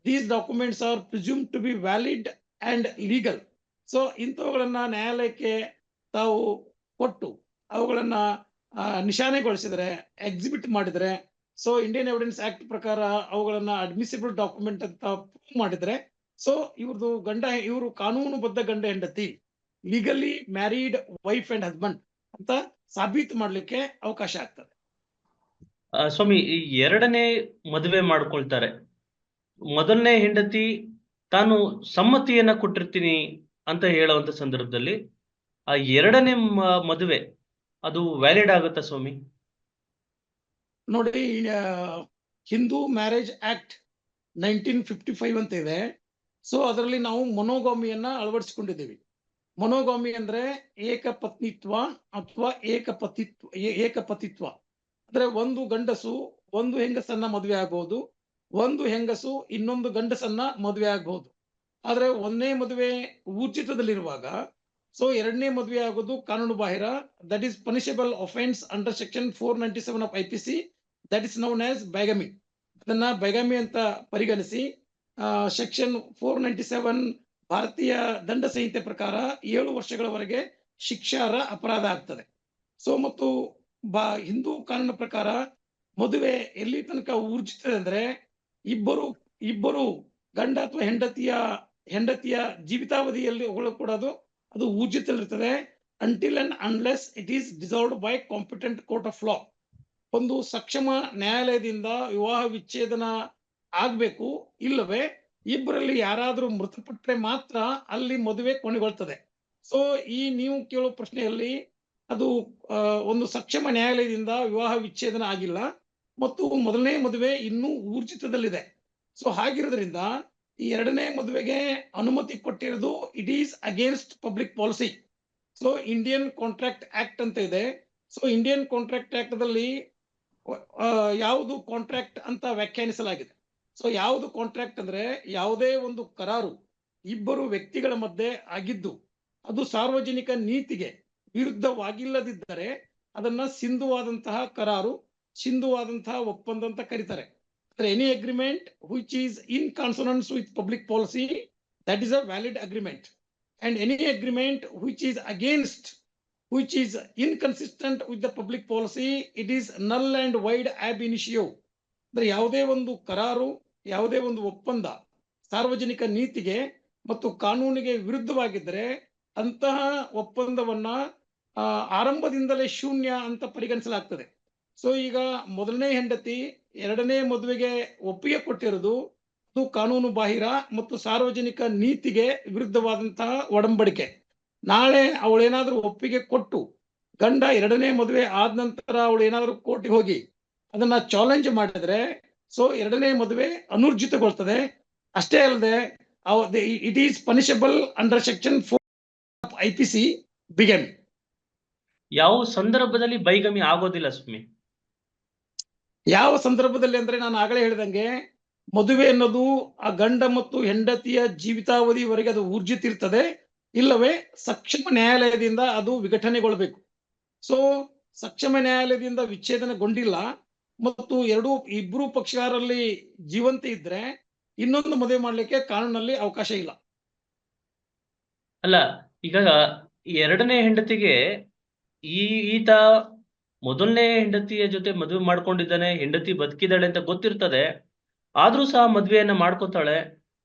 these documents are presume to be valid and legal. So ಇಂಥವುಗಳನ್ನ ನ್ಯಾಯಾಲಯಕ್ಕೆ ತಾವು ಕೊಟ್ಟು ಅವುಗಳನ್ನ ನಿಶಾನೆಗೊಳಿಸಿದ್ರೆ, ಎಕ್ಸಿಬಿಟ್ ಮಾಡಿದ್ರೆ, ಸೊ ಇಂಡಿಯನ್ ಎವಿಡೆನ್ಸ್ ಆಕ್ಟ್ ಪ್ರಕಾರ ಅವುಗಳನ್ನ ಅಡ್ಮಿಸಿಬಲ್ ಡಾಕ್ಯುಮೆಂಟ್ ಅಂತ ಪ್ರೂವ್ ಮಾಡಿದ್ರೆ, ಸೊ ಇವರು ಕಾನೂನುಬದ್ಧ ಗಂಡ ಹೆಂಡತಿ, legally married wife and husband ಅಂತ ಸಾಬೀತು ಮಾಡ್ಲಿಕ್ಕೆ ಅವಕಾಶ ಆಗ್ತದೆ. ಸ್ವಾಮಿ, ಈ ಎರಡನೇ ಮದುವೆ ಮಾಡ್ಕೊಳ್ತಾರೆ, ಮೊದಲನೇ ಹೆಂಡತಿ ತಾನು ಸಮ್ಮತಿಯನ್ನ ಕೊಟ್ಟಿರ್ತೀನಿ ಅಂತ ಹೇಳುವಂತ ಸಂದರ್ಭದಲ್ಲಿ ಆ ಎರಡನೇ ಮದುವೆ ಅದು ವ್ಯಾಲಿಡ್ ಆಗುತ್ತಾ ಸ್ವಾಮಿ? ನೋಡಿ, ಹಿಂದೂ ಮ್ಯಾರೇಜ್ ಆಕ್ಟ್ 1955 ಅಂತ ಇದೆ. ಸೊ ಅದರಲ್ಲಿ ನಾವು ಮೊನೋಗಾಮಿಯನ್ನ ಅಳವಡಿಸಿಕೊಂಡಿದ್ದೀವಿ. ಮೊನೋಗಾಮಿ ಅಂದ್ರೆ ಏಕಪತ್ನಿತ್ವ ಅಥವಾ ಏಕಪತಿತ್ವ. ಅಂದ್ರೆ ಒಂದು ಗಂಡಸು ಒಂದು ಹೆಂಗಸನ್ನ ಮದುವೆ ಆಗಬಹುದು, ಒಂದು ಹೆಂಗಸು ಇನ್ನೊಂದು ಗಂಡಸನ್ನ ಮದುವೆ ಆಗಬಹುದು. ಆದ್ರೆ ಒಂದನೇ ಮದುವೆ ಊರ್ಜಿತದಲ್ಲಿರುವಾಗ ಸೊ ಎರಡನೇ ಮದುವೆ ಆಗೋದು ಕಾನೂನು ಬಾಹಿರ. That is punishable offence under section 497 of IPC, that is known as bigamy. ಅದನ್ನ ಬೈಗಮಿ ಅಂತ ಪರಿಗಣಿಸಿ ಸೆಕ್ಷನ್ 497 ಭಾರತೀಯ ದಂಡ ಸಂಹಿತೆ ಪ್ರಕಾರ 7 ವರ್ಷಗಳವರೆಗೆ ಶಿಕ್ಷಾರ್ಹ ಅಪರಾಧ ಆಗ್ತದೆ. ಸೊ ಮತ್ತು ಹಿಂದೂ ಕಾನೂನಿನ ಪ್ರಕಾರ ಮದುವೆ ಎಲ್ಲಿ ತನಕ ಊರ್ಜಿತದೆ ಅಂದ್ರೆ ಇಬ್ಬರು ಗಂಡ ಅಥವಾ ಹೆಂಡತಿಯ ಜೀವಿತಾವಧಿಯಲ್ಲಿ ಕೂಡ ಅದು ಊರ್ಜಿತದಲ್ಲಿರ್ತದೆ until and unless it is dissolved by competent court of law. ಒಂದು ಸಕ್ಷಮ ನ್ಯಾಯಾಲಯದಿಂದ ವಿವಾಹ ವಿಚ್ಛೇದನ ಆಗ್ಬೇಕು, ಇಲ್ಲವೇ ಇಬ್ಬರಲ್ಲಿ ಯಾರಾದ್ರೂ ಮೃತಪಟ್ಟರೆ ಮಾತ್ರ ಅಲ್ಲಿ ಮದುವೆ ಕೊನೆಗೊಳ್ತದೆ. ಸೊ ಈ ನೀವು ಕೇಳೋ ಪ್ರಶ್ನೆಯಲ್ಲಿ ಅದು ಒಂದು ಸಕ್ಷಮ ನ್ಯಾಯಾಲಯದಿಂದ ವಿವಾಹ ವಿಚ್ಛೇದನ ಆಗಿಲ್ಲ ಮತ್ತು ಮೊದಲನೇ ಮದುವೆ ಇನ್ನೂ ಊರ್ಜಿತದಲ್ಲಿದೆ. ಸೊ ಹಾಗಿರೋದ್ರಿಂದ ಈ ಎರಡನೇ ಮದುವೆಗೆ ಅನುಮತಿ ಕೊಟ್ಟಿರೋದು it is against public policy. So Indian contract act ಅಂತ ಇದೆ. ಸೊ ಇಂಡಿಯನ್ ಕಾಂಟ್ರಾಕ್ಟ್ ಆಕ್ಟ್ ದಲ್ಲಿ ಯಾವುದು ಕಾಂಟ್ರಾಕ್ಟ್ ಅಂತ ವ್ಯಾಖ್ಯಾನಿಸಲಾಗಿದೆ. ಸೊ ಯಾವುದು ಕಾಂಟ್ರಾಕ್ಟ್ ಅಂದ್ರೆ ಯಾವುದೇ ಒಂದು ಕರಾರು ಇಬ್ಬರು ವ್ಯಕ್ತಿಗಳ ಮಧ್ಯೆ ಆಗಿದ್ದು ಅದು ಸಾರ್ವಜನಿಕ ನೀತಿಗೆ ವಿರುದ್ಧವಾಗಿಲ್ಲದಿದ್ದರೆ ಅದನ್ನ ಸಿಂಧುವಾದಂತಹ ಕರಾರು, ಸಿಂಧುವಾದಂತಹ ಒಪ್ಪಂದ ಅಂತ ಕರೀತಾರೆ. Any agreement which is in consonance with public policy, that is a valid agreement. And any agreement which is against, which is inconsistent with the public policy, it is null and void ab initio. ಅಂದ್ರೆ ಯಾವುದೇ ಒಂದು ಕರಾರು, ಯಾವುದೇ ಒಂದು ಒಪ್ಪಂದ ಸಾರ್ವಜನಿಕ ನೀತಿಗೆ ಮತ್ತು ಕಾನೂನಿಗೆ ವಿರುದ್ಧವಾಗಿದ್ದರೆ ಅಂತಹ ಒಪ್ಪಂದವನ್ನ ಆರಂಭದಿಂದಲೇ ಶೂನ್ಯ ಅಂತ ಪರಿಗಣಿಸಲಾಗ್ತದೆ. ಸೊ ಈಗ ಮೊದಲನೇ ಹೆಂಡತಿ ಎರಡನೇ ಮದುವೆಗೆ ಒಪ್ಪಿಗೆ ಕೊಟ್ಟಿರೋದು ಅದು ಕಾನೂನು ಬಾಹಿರ ಮತ್ತು ಸಾರ್ವಜನಿಕ ನೀತಿಗೆ ವಿರುದ್ಧವಾದಂತಹ ಒಡಂಬಡಿಕೆ. ನಾಳೆ ಅವಳೇನಾದ್ರೂ ಒಪ್ಪಿಗೆ ಕೊಟ್ಟು ಗಂಡ ಎರಡನೇ ಮದುವೆ ಆದ ನಂತರ ಅವಳು ಏನಾದ್ರೂ ಕೋರ್ಟಿಗೆ ಹೋಗಿ ಅದನ್ನ ಚಾಲೆಂಜ್ ಮಾಡಿದ್ರೆ ಸೊ ಎರಡನೇ ಮದುವೆ ಅನೂರ್ಜಿತಗೊಳ್ತದೆ. ಅಷ್ಟೇ ಅಲ್ಲದೆ it is punishable under section 4 IPC ಬಿಗಮಿ. ಯಾವ ಸಂದರ್ಭದಲ್ಲಿ ಬೈಗಮಿ ಆಗೋದಿಲ್ಲ ಸ್ವಾಮಿ? ಯಾವ ಸಂದರ್ಭದಲ್ಲಿ ಅಂದ್ರೆ ನಾನು ಆಗಲೇ ಹೇಳಿದಂಗೆ ಮದುವೆ ಅನ್ನೋದು ಆ ಗಂಡ ಮತ್ತು ಹೆಂಡತಿಯ ಜೀವಿತಾವಧಿವರೆಗೆ ಅದು ಊರ್ಜಿತಿರ್ತದೆ, ಇಲ್ಲವೇ ಸಕ್ಷಮ ನ್ಯಾಯಾಲಯದಿಂದ ಅದು ವಿಘಟನೆಗೊಳ್ಳಬೇಕು. ಸೊ ಸಕ್ಷಮ ನ್ಯಾಯಾಲಯದಿಂದ ವಿಚ್ಛೇದನಗೊಂಡಿಲ್ಲ ಮತ್ತು ಇಬ್ಬರು ಪಕ್ಷಗಾರರಲ್ಲಿ ಜೀವಂತ ಇದ್ರೆ ಇನ್ನೊಂದು ಮದುವೆ ಮಾಡ್ಲಿಕ್ಕೆ ಕಾನೂನಲ್ಲಿ ಅವಕಾಶ ಇಲ್ಲ. ಅಲ್ಲ, ಈಗ ಎರಡನೇ ಹೆಂಡತಿಗೆ ಈತ ಮೊದಲನೇ ಹೆಂಡತಿಯ ಜೊತೆ ಮದುವೆ ಮಾಡ್ಕೊಂಡಿದ್ದಾನೆ, ಹೆಂಡತಿ ಬದುಕಿದ್ದಾಳೆ ಅಂತ ಗೊತ್ತಿರ್ತದೆ, ಆದ್ರೂ ಸಹ ಮದ್ವೆಯನ್ನ ಮಾಡ್ಕೋತಾಳೆ.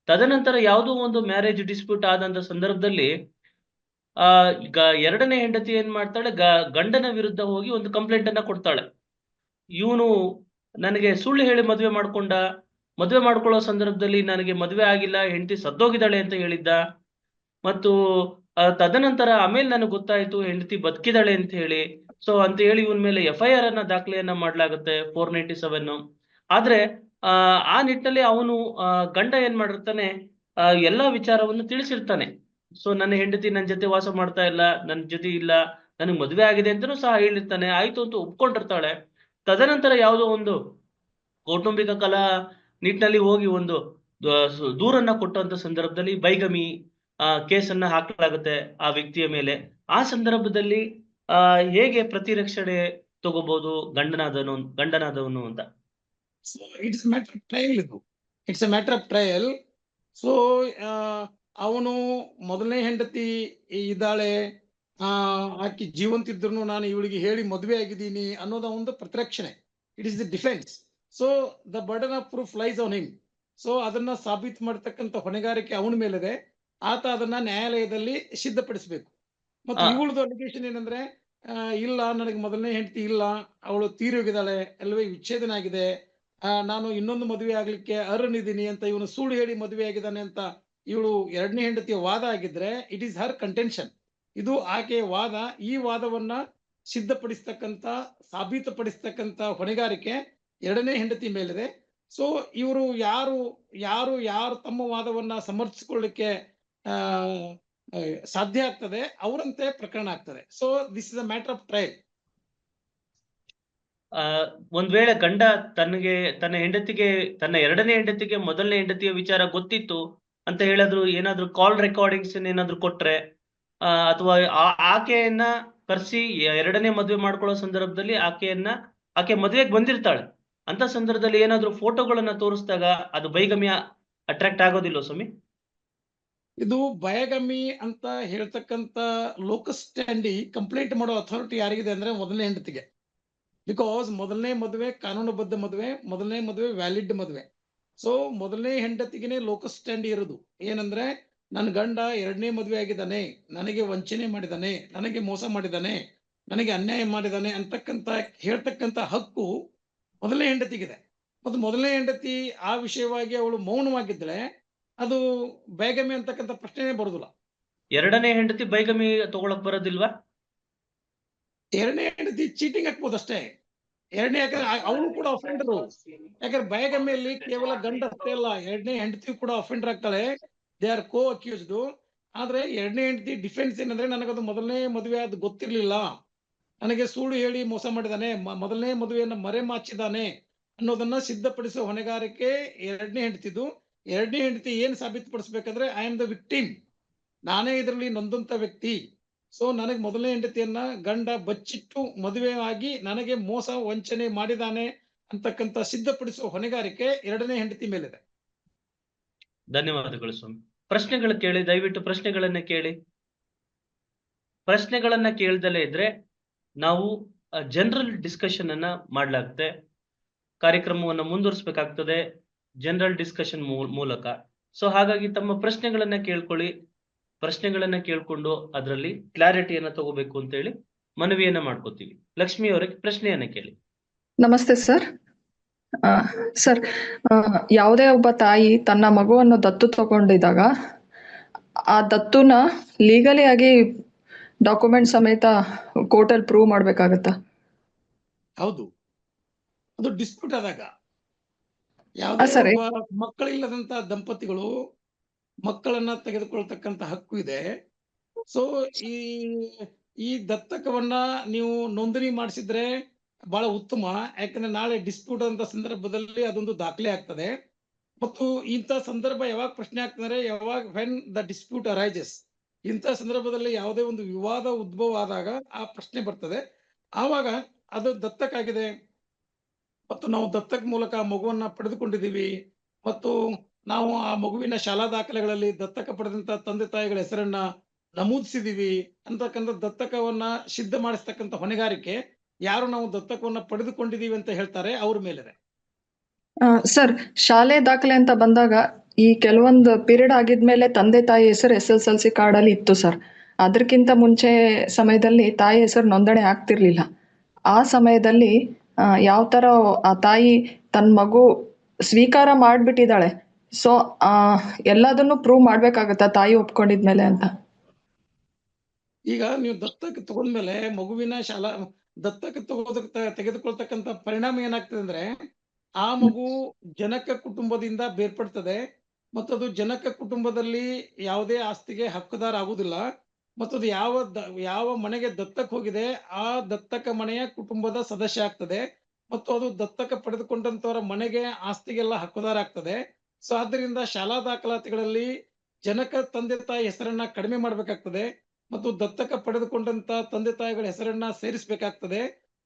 ತದನಂತರ ಯಾವುದೋ ಒಂದು ಮ್ಯಾರೇಜ್ ಡಿಸ್ಪ್ಯೂಟ್ ಆದಂತ ಸಂದರ್ಭದಲ್ಲಿ ಈಗ ಎರಡನೇ ಹೆಂಡತಿ ಏನ್ ಮಾಡ್ತಾಳೆ, ಗಂಡನ ವಿರುದ್ಧ ಹೋಗಿ ಒಂದು ಕಂಪ್ಲೇಂಟ್ ಅನ್ನ ಕೊಡ್ತಾಳೆ. ಇವನು ನನಗೆ ಸುಳ್ಳು ಹೇಳಿ ಮದುವೆ ಮಾಡ್ಕೊಳ್ಳೋ ಸಂದರ್ಭದಲ್ಲಿ ನನಗೆ ಮದುವೆ ಆಗಿಲ್ಲ, ಹೆಂಡತಿ ಸತ್ತೋಗಿದ್ದಾಳೆ ಅಂತ ಹೇಳಿದ್ದ, ಮತ್ತು ತದನಂತರ ಆಮೇಲೆ ನನಗೆ ಗೊತ್ತಾಯ್ತು ಹೆಂಡತಿ ಬದುಕಿದಾಳೆ ಅಂತ ಹೇಳಿ. ಸೊ ಅಂತ ಹೇಳಿ ಇವನ್ ಮೇಲೆ FIR ಅನ್ನ ದಾಖಲೆಯನ್ನ ಮಾಡ್ಲಾಗುತ್ತೆ 497. ಆದ್ರೆ ಆ ನಿಟ್ಟಿನಲ್ಲಿ ಅವನು ಗಂಡ ಏನ್ ಮಾಡಿರ್ತಾನೆ, ಎಲ್ಲಾ ವಿಚಾರವನ್ನು ತಿಳಿಸಿರ್ತಾನೆ. ಸೊ ನನ್ನ ಹೆಂಡತಿ ನನ್ನ ಜೊತೆ ವಾಸ ಮಾಡ್ತಾ ಇಲ್ಲ, ನನ್ನ ಜೊತೆ ಇಲ್ಲ, ನನಗೆ ಮದುವೆ ಆಗಿದೆ ಅಂತನೂ ಸಹ ಹೇಳಿರ್ತಾನೆ. ಆಯ್ತು ಅಂತ ಒಪ್ಕೊಂಡಿರ್ತಾಳೆ. ತದನಂತರ ಯಾವುದೋ ಒಂದು ಕೌಟುಂಬಿಕ ಕಲಾ ನಿಟ್ಟಿನಲ್ಲಿ ಹೋಗಿ ಒಂದು ದೂರನ್ನ ಕೊಟ್ಟಂತ ಸಂದರ್ಭದಲ್ಲಿ ಬೈಗಮಿ ಕೇಸನ್ನ ಹಾಕಲಾಗುತ್ತೆ ಆ ವ್ಯಕ್ತಿಯ ಮೇಲೆ. ಆ ಸಂದರ್ಭದಲ್ಲಿ ಹೇಗೆ ಪ್ರತಿರಕ್ಷಣೆ ತಗೋಬಹುದು ಗಂಡನಾದವನು ಅಂತ? It's matter of trial. It's A matter of trial. So ಅವನು ಮೊದಲನೇ ಹೆಂಡತಿ ಇದ್ದಾಳೆ, ಆಕಿ ಜೀವಂತ ಇದ್ರು ನಾನು ಇವಳಿಗೆ ಹೇಳಿ ಮದುವೆ ಆಗಿದ್ದೀನಿ ಅನ್ನೋದ ಒಂದು ಪ್ರತಿರಕ್ಷಣೆ. It is the defence. So the burden of proof lies on him. So ಅದನ್ನ ಸಾಬೀತು ಮಾಡತಕ್ಕಂತ ಹೊಣೆಗಾರಿಕೆ ಅವನ ಮೇಲಿದೆ. ಆತ ಅದನ್ನ ನ್ಯಾಯಾಲಯದಲ್ಲಿ ಸಿದ್ಧಪಡಿಸಬೇಕು. ಮತ್ತು ಇವಳದು ಅಲಿಗೇಷನ್ ಏನಂದ್ರೆ, ಇಲ್ಲ ನನಗೆ ಮೊದಲನೇ ಹೆಂಡತಿ ಇಲ್ಲ, ಅವಳು ತೀರೋಗಿದ್ದಾಳೆ, ಅಲ್ವೇ ವಿಚ್ಛೇದನ ಆಗಿದೆ, ನಾನು ಇನ್ನೊಂದು ಮದುವೆ ಆಗ್ಲಿಕ್ಕೆ ಅರ್ಹನಿದ್ದೀನಿ ಅಂತ ಇವನು ಸುಳ್ಳು ಹೇಳಿ ಮದುವೆ ಆಗಿದ್ದಾನೆ ಅಂತ ಇವಳು ಎರಡನೇ ಹೆಂಡತಿಯ ವಾದ ಆಗಿದ್ರೆ ಇಟ್ ಈಸ್ ಹರ್ ಕಂಟೆನ್ಷನ್. ಇದು ಆಕೆಯ ವಾದ. ಈ ವಾದವನ್ನ ಸಿದ್ಧಪಡಿಸ್ತಕ್ಕಂತ ಸಾಬೀತುಪಡಿಸ್ತಕ್ಕಂತ ಹೊಣೆಗಾರಿಕೆ ಎರಡನೇ ಹೆಂಡತಿ ಮೇಲಿದೆ. ಸೊ ಇವರು ಯಾರು ತಮ್ಮ ವಾದವನ್ನ ಸಮರ್ಥಿಸಿಕೊಳ್ಳಿಕ್ಕೆ ಸಾಧ್ಯ ಆಗ್ತದೆ ಅವರಂತೆ ಪ್ರಕರಣ ಆಗ್ತದೆ. So this is a matter of trial. ಒಂದ್ ವೇಳೆ ಗಂಡ ತನ್ನ ಎರಡನೇ ಹೆಂಡತಿಗೆ ಮೊದಲನೇ ಹೆಂಡತಿಯ ವಿಚಾರ ಗೊತ್ತಿತ್ತು ಅಂತ ಹೇಳಿದ್ರು, ಏನಾದ್ರು ಕಾಲ್ ರೆಕಾರ್ಡಿಂಗ್ಸ್ ಏನಾದ್ರು ಕೊಟ್ರೆ, ಅಥವಾ ಆಕೆಯನ್ನ ಕರೆಸಿ ಎರಡನೇ ಮದುವೆ ಮಾಡ್ಕೊಳ್ಳೋ ಸಂದರ್ಭದಲ್ಲಿ ಆಕೆ ಮದುವೆಗೆ ಬಂದಿರ್ತಾಳೆ ಅಂತ ಸಂದರ್ಭದಲ್ಲಿ ಏನಾದ್ರು ಫೋಟೋಗಳನ್ನ ತೋರಿಸಿದಾಗ ಅದು ಬೈಗಮ್ಯ ಅಟ್ರಾಕ್ಟ್ ಆಗೋದಿಲ್ಲ ಸ್ವಾಮಿ? ಇದು ಬಯಗಮಿ ಅಂತ ಹೇಳ್ತಕ್ಕಂತ ಲೋಕಸ್ ಸ್ಟ್ಯಾಂಡಿ ಕಂಪ್ಲೇಂಟ್ ಮಾಡೋ ಅಥಾರಿಟಿ ಯಾರಿಗಿದೆ ಅಂದ್ರೆ ಮೊದಲನೇ ಹೆಂಡತಿಗೆ. ಬಿಕಾಸ್ ಮೊದಲನೇ ಮದುವೆ ಕಾನೂನುಬದ್ಧ ಮದುವೆ, ಮೊದಲನೇ ಮದುವೆ ವ್ಯಾಲಿಡ್ ಮದುವೆ. ಸೊ ಮೊದಲನೇ ಹೆಂಡತಿಗೆನೆ ಲೋಕಸ್ ಸ್ಟ್ಯಾಂಡಿ ಇರೋದು. ಏನಂದ್ರೆ ನನ್ನ ಗಂಡ ಎರಡನೇ ಮದುವೆ ಆಗಿದ್ದಾನೆ, ನನಗೆ ವಂಚನೆ ಮಾಡಿದ್ದಾನೆ, ನನಗೆ ಮೋಸ ಮಾಡಿದ್ದಾನೆ, ನನಗೆ ಅನ್ಯಾಯ ಮಾಡಿದ್ದಾನೆ ಅಂತಕ್ಕಂತ ಹೇಳ್ತಕ್ಕಂತ ಹಕ್ಕು ಮೊದಲನೇ ಹೆಂಡತಿಗಿದೆ. ಮತ್ತು ಮೊದಲನೇ ಹೆಂಡತಿ ಆ ವಿಷಯವಾಗಿ ಅವಳು ಮೌನವಾಗಿದ್ರೆ ಅದು ಬೈಗಮಿ ಅಂತಕ್ಕಂಥ ಪ್ರಶ್ನೆನೇ ಬರುದಿಲ್ಲ. ಎರಡನೇ ಹೆಂಡತಿ ಬೈಗಮಿ ತಗೊಳಕ್ ಬರೋದಿಲ್ವಾ? ಎರಡನೇ ಹೆಂಡತಿ ಚೀಟಿಂಗ್ ಹಾಕ್ಬೋದು ಅಷ್ಟೇ. ಎರಡನೇ ಯಾಕಂದ್ರೆ ಅವಳು ಕೂಡ ಅಫೆಂಡರು. ಯಾಕಂದ್ರೆ ಬೈಗಮಿಯಲ್ಲಿ ಕೇವಲ ಗಂಡ ಅಷ್ಟೇ ಅಲ್ಲ, ಎರಡನೇ ಹೆಂಡತಿ ಕೂಡ ಅಫೆಂಡರ್ ಆಗ್ತಾಳೆ. They are co accused. ಆದ್ರೆ ಎರಡನೇ ಹೆಂಡತಿ ಡಿಫೆನ್ಸ್ ಏನಂದ್ರೆ ನನಗದು ಮೊದಲನೇ ಮದುವೆ ಅದು ಗೊತ್ತಿರ್ಲಿಲ್ಲ, ನನಗೆ ಸುಳ್ಳು ಹೇಳಿ ಮೋಸ ಮಾಡಿದಾನೆ, ಮೊದಲನೇ ಮದುವೆಯನ್ನ ಮರೆಮಾಚಿದಾನೆ ಅನ್ನೋದನ್ನ ಸಿದ್ಧಪಡಿಸುವ ಹೊಣೆಗಾರಿಕೆ ಎರಡನೇ ಹೆಂಡತಿದು. ಎರಡನೇ ಹೆಂಡತಿ ಏನ್ ಸಾಬೀತುಪಡಿಸ್ಬೇಕಂದ್ರೆ ಐ ಆಮ್ ದ ವಿಕ್ಟಿಮ್, ನಾನೇ ಇದರಲ್ಲಿ ನೊಂದಂತ ವ್ಯಕ್ತಿ. ಸೊ ನನಗೆ ಮೊದಲನೇ ಹೆಂಡತಿಯನ್ನ ಗಂಡ ಬಚ್ಚಿಟ್ಟು ಮದುವೆ ಆಗಿ ನನಗೆ ಮೋಸ ವಂಚನೆ ಮಾಡಿದಾನೆ ಅಂತಕ್ಕಂತ ಸಿದ್ಧಪಡಿಸುವ ಹೊಣೆಗಾರಿಕೆ ಎರಡನೇ ಹೆಂಡತಿ ಮೇಲಿದೆ. ಧನ್ಯವಾದಗಳು ಸ್ವಾಮಿ. ಪ್ರಶ್ನೆಗಳು ಕೇಳಿ, ದಯವಿಟ್ಟು ಪ್ರಶ್ನೆಗಳನ್ನ ಕೇಳಿ. ಪ್ರಶ್ನೆಗಳನ್ನ ಕೇಳ್ದಲೇ ಇದ್ರೆ ನಾವು ಜನರಲ್ ಡಿಸ್ಕಷನ್ ಅನ್ನ ಮಾಡ್ಲಾಗುತ್ತೆ. ಕಾರ್ಯಕ್ರಮವನ್ನು ಮುಂದುವರಿಸಬೇಕಾಗ್ತದೆ ಜನರಲ್ ಡಿಸ್ಕಷನ್ ಮೂಲಕ. ಸೊ ಹಾಗಾಗಿ ತಮ್ಮ ಪ್ರಶ್ನೆಗಳನ್ನ ಕೇಳ್ಕೊಳ್ಳಿ. ಪ್ರಶ್ನೆಗಳನ್ನ ಕೇಳ್ಕೊಂಡು ಅದರಲ್ಲಿ ಕ್ಲಾರಿಟಿಯನ್ನ ತಗೋಬೇಕು ಅಂತ ಹೇಳಿ ಮನವಿಯನ್ನ ಮಾಡ್ಕೋತೀವಿ. ಲಕ್ಷ್ಮಿ ಅವರಿಗೆ ಪ್ರಶ್ನೆಯನ್ನ ಕೇಳಿ. ನಮಸ್ತೆ ಸರ್. ಸರ್, ಯಾವುದೇ ಒಬ್ಬ ತಾಯಿ ತನ್ನ ಮಗುವನ್ನು ದತ್ತು ತಗೊಂಡಿದ್ದಾಗ ಆ ದತ್ತುನ ಲೀಗಲಿ ಆಗಿ ಡಾಕ್ಯುಮೆಂಟ್ ಸಮೇತ ಕೋರ್ಟಲ್ಲಿ ಪ್ರೂವ್ ಮಾಡ್ಬೇಕಾಗತ್ತಾ? ಹೌದು, ಅದು ಡಿಸ್ಪ್ಯೂಟ್ ಆದಾಗ ಯಾವುದೇ ಸರಿ. ಒಬ್ಬ ಮಕ್ಕಳಿಲ್ಲದಂತ ದಂಪತಿಗಳು ಮಕ್ಕಳನ್ನ ತೆಗೆದುಕೊಳ್ತಕ್ಕಂತ ಹಕ್ಕು ಇದೆ. ಸೊ ಈ ದತ್ತಕವನ್ನ ನೀವು ನೋಂದಣಿ ಮಾಡಿಸಿದ್ರೆ ಬಹಳ ಉತ್ತಮ. ಯಾಕಂದ್ರೆ ನಾಳೆ ಡಿಸ್ಪ್ಯೂಟ್ ಅಂತ ಸಂದರ್ಭದಲ್ಲಿ ಅದೊಂದು ದಾಖಲೆ ಆಗ್ತದೆ. ಮತ್ತು ಇಂಥ ಸಂದರ್ಭ ಯಾವಾಗ ಪ್ರಶ್ನೆ ಆಗ್ತದೆ, ಯಾವಾಗ ವೆನ್ ದ ಡಿಸ್ಪ್ಯೂಟ್ ಅರೈಸಸ್, ಇಂಥ ಸಂದರ್ಭದಲ್ಲಿ ಯಾವುದೇ ಒಂದು ವಿವಾದ ಉದ್ಭವ ಆದಾಗ ಆ ಪ್ರಶ್ನೆ ಬರ್ತದೆ. ಆವಾಗ ಅದು ದತ್ತಕ್ಕಾಗಿದೆ ಮತ್ತು ನಾವು ದತ್ತಕ ಮೂಲಕ ಮಗುವನ್ನ ಪಡೆದುಕೊಂಡಿದ್ದೀವಿ ಮತ್ತು ನಾವು ಆ ಮಗುವಿನ ಶಾಲಾ ದಾಖಲೆಗಳಲ್ಲಿ ದತ್ತಕ ಪಡೆದಂತ ತಂದೆ ತಾಯಿಗಳ ಹೆಸರನ್ನ ನಮೂದಿಸಿದೀವಿ ಅಂತಕ್ಕಂಥ ದತ್ತಕವನ್ನ ಸಿದ್ಧ ಮಾಡಿಸ್ತಕ್ಕಂಥ ಹೊಣೆಗಾರಿಕೆ ಯಾರು ನಾವು ದತ್ತಕವನ್ನ ಪಡೆದುಕೊಂಡಿದೀವಿ ಅಂತ ಹೇಳ್ತಾರೆ ಅವ್ರ ಮೇಲಿದೆ. ಸರ್, ಶಾಲೆ ದಾಖಲೆ ಅಂತ ಬಂದಾಗ ಈ ಕೆಲವೊಂದು ಪೀರಿಯಡ್ ಆಗಿದ್ಮೇಲೆ ತಂದೆ ತಾಯಿ ಹೆಸರು SSLC ಕಾರ್ಡಲ್ಲಿ ಇತ್ತು ಸರ್. ಅದಕ್ಕಿಂತ ಮುಂಚೆ ಸಮಯದಲ್ಲಿ ತಾಯಿ ಹೆಸರು ನೋಂದಣಿ ಆಗ್ತಿರ್ಲಿಲ್ಲ. ಆ ಸಮಯದಲ್ಲಿ ಯಾವ ಥರ ಆ ತಾಯಿ ತನ್ನ ಮಗು ಸ್ವೀಕಾರ ಮಾಡಿಬಿಟ್ಟಿದ್ದಾಳೆ, ಸೊ ಎಲ್ಲದನ್ನು ಪ್ರೂವ್ ಮಾಡ್ಬೇಕಾಗತ್ತಾ ತಾಯಿ ಒಪ್ಕೊಂಡಿದ್ಮೇಲೆ ಅಂತ? ಈಗ ನೀವು ದತ್ತಕ ತಗೊಂಡ್ಮೇಲೆ ಮಗುವಿನ ಶಾಲಾ ದತ್ತಕ ತೆಗೆದುಕೊಳ್ತಕ್ಕಂಥ ಪರಿಣಾಮ ಏನಾಗ್ತದೆ ಅಂದ್ರೆ ಆ ಮಗು ಜನಕ ಕುಟುಂಬದಿಂದ ಬೇರ್ಪಡ್ತದೆ ಮತ್ತು ಅದು ಜನಕ ಕುಟುಂಬದಲ್ಲಿ ಯಾವುದೇ ಆಸ್ತಿಗೆ ಹಕ್ಕುದಾರ ಆಗುದಿಲ್ಲ. ಮತ್ತು ಅದು ಯಾವ ಮನೆಗೆ ದತ್ತಕ್ ಹೋಗಿದೆ ಆ ದತ್ತಕ ಮನೆಯ ಕುಟುಂಬದ ಸದಸ್ಯ ಆಗ್ತದೆ ಮತ್ತು ಅದು ದತ್ತಕ ಪಡೆದುಕೊಂಡಂತವರ ಮನೆಗೆ ಆಸ್ತಿಗೆಲ್ಲ ಹಕ್ಕುದಾರ ಆಗ್ತದೆ. ಸೊ ಆದ್ದರಿಂದ ಶಾಲಾ ದಾಖಲಾತಿಗಳಲ್ಲಿ ಜನಕ ತಂದೆ ತಾಯಿ ಹೆಸರನ್ನ ಕಡಿಮೆ ಮಾಡ್ಬೇಕಾಗ್ತದೆ ಮತ್ತು ದತ್ತಕ ಪಡೆದುಕೊಂಡಂತ ತಂದೆ ತಾಯಿಗಳ ಹೆಸರನ್ನ ಸೇರಿಸಬೇಕಾಗ್ತದೆ.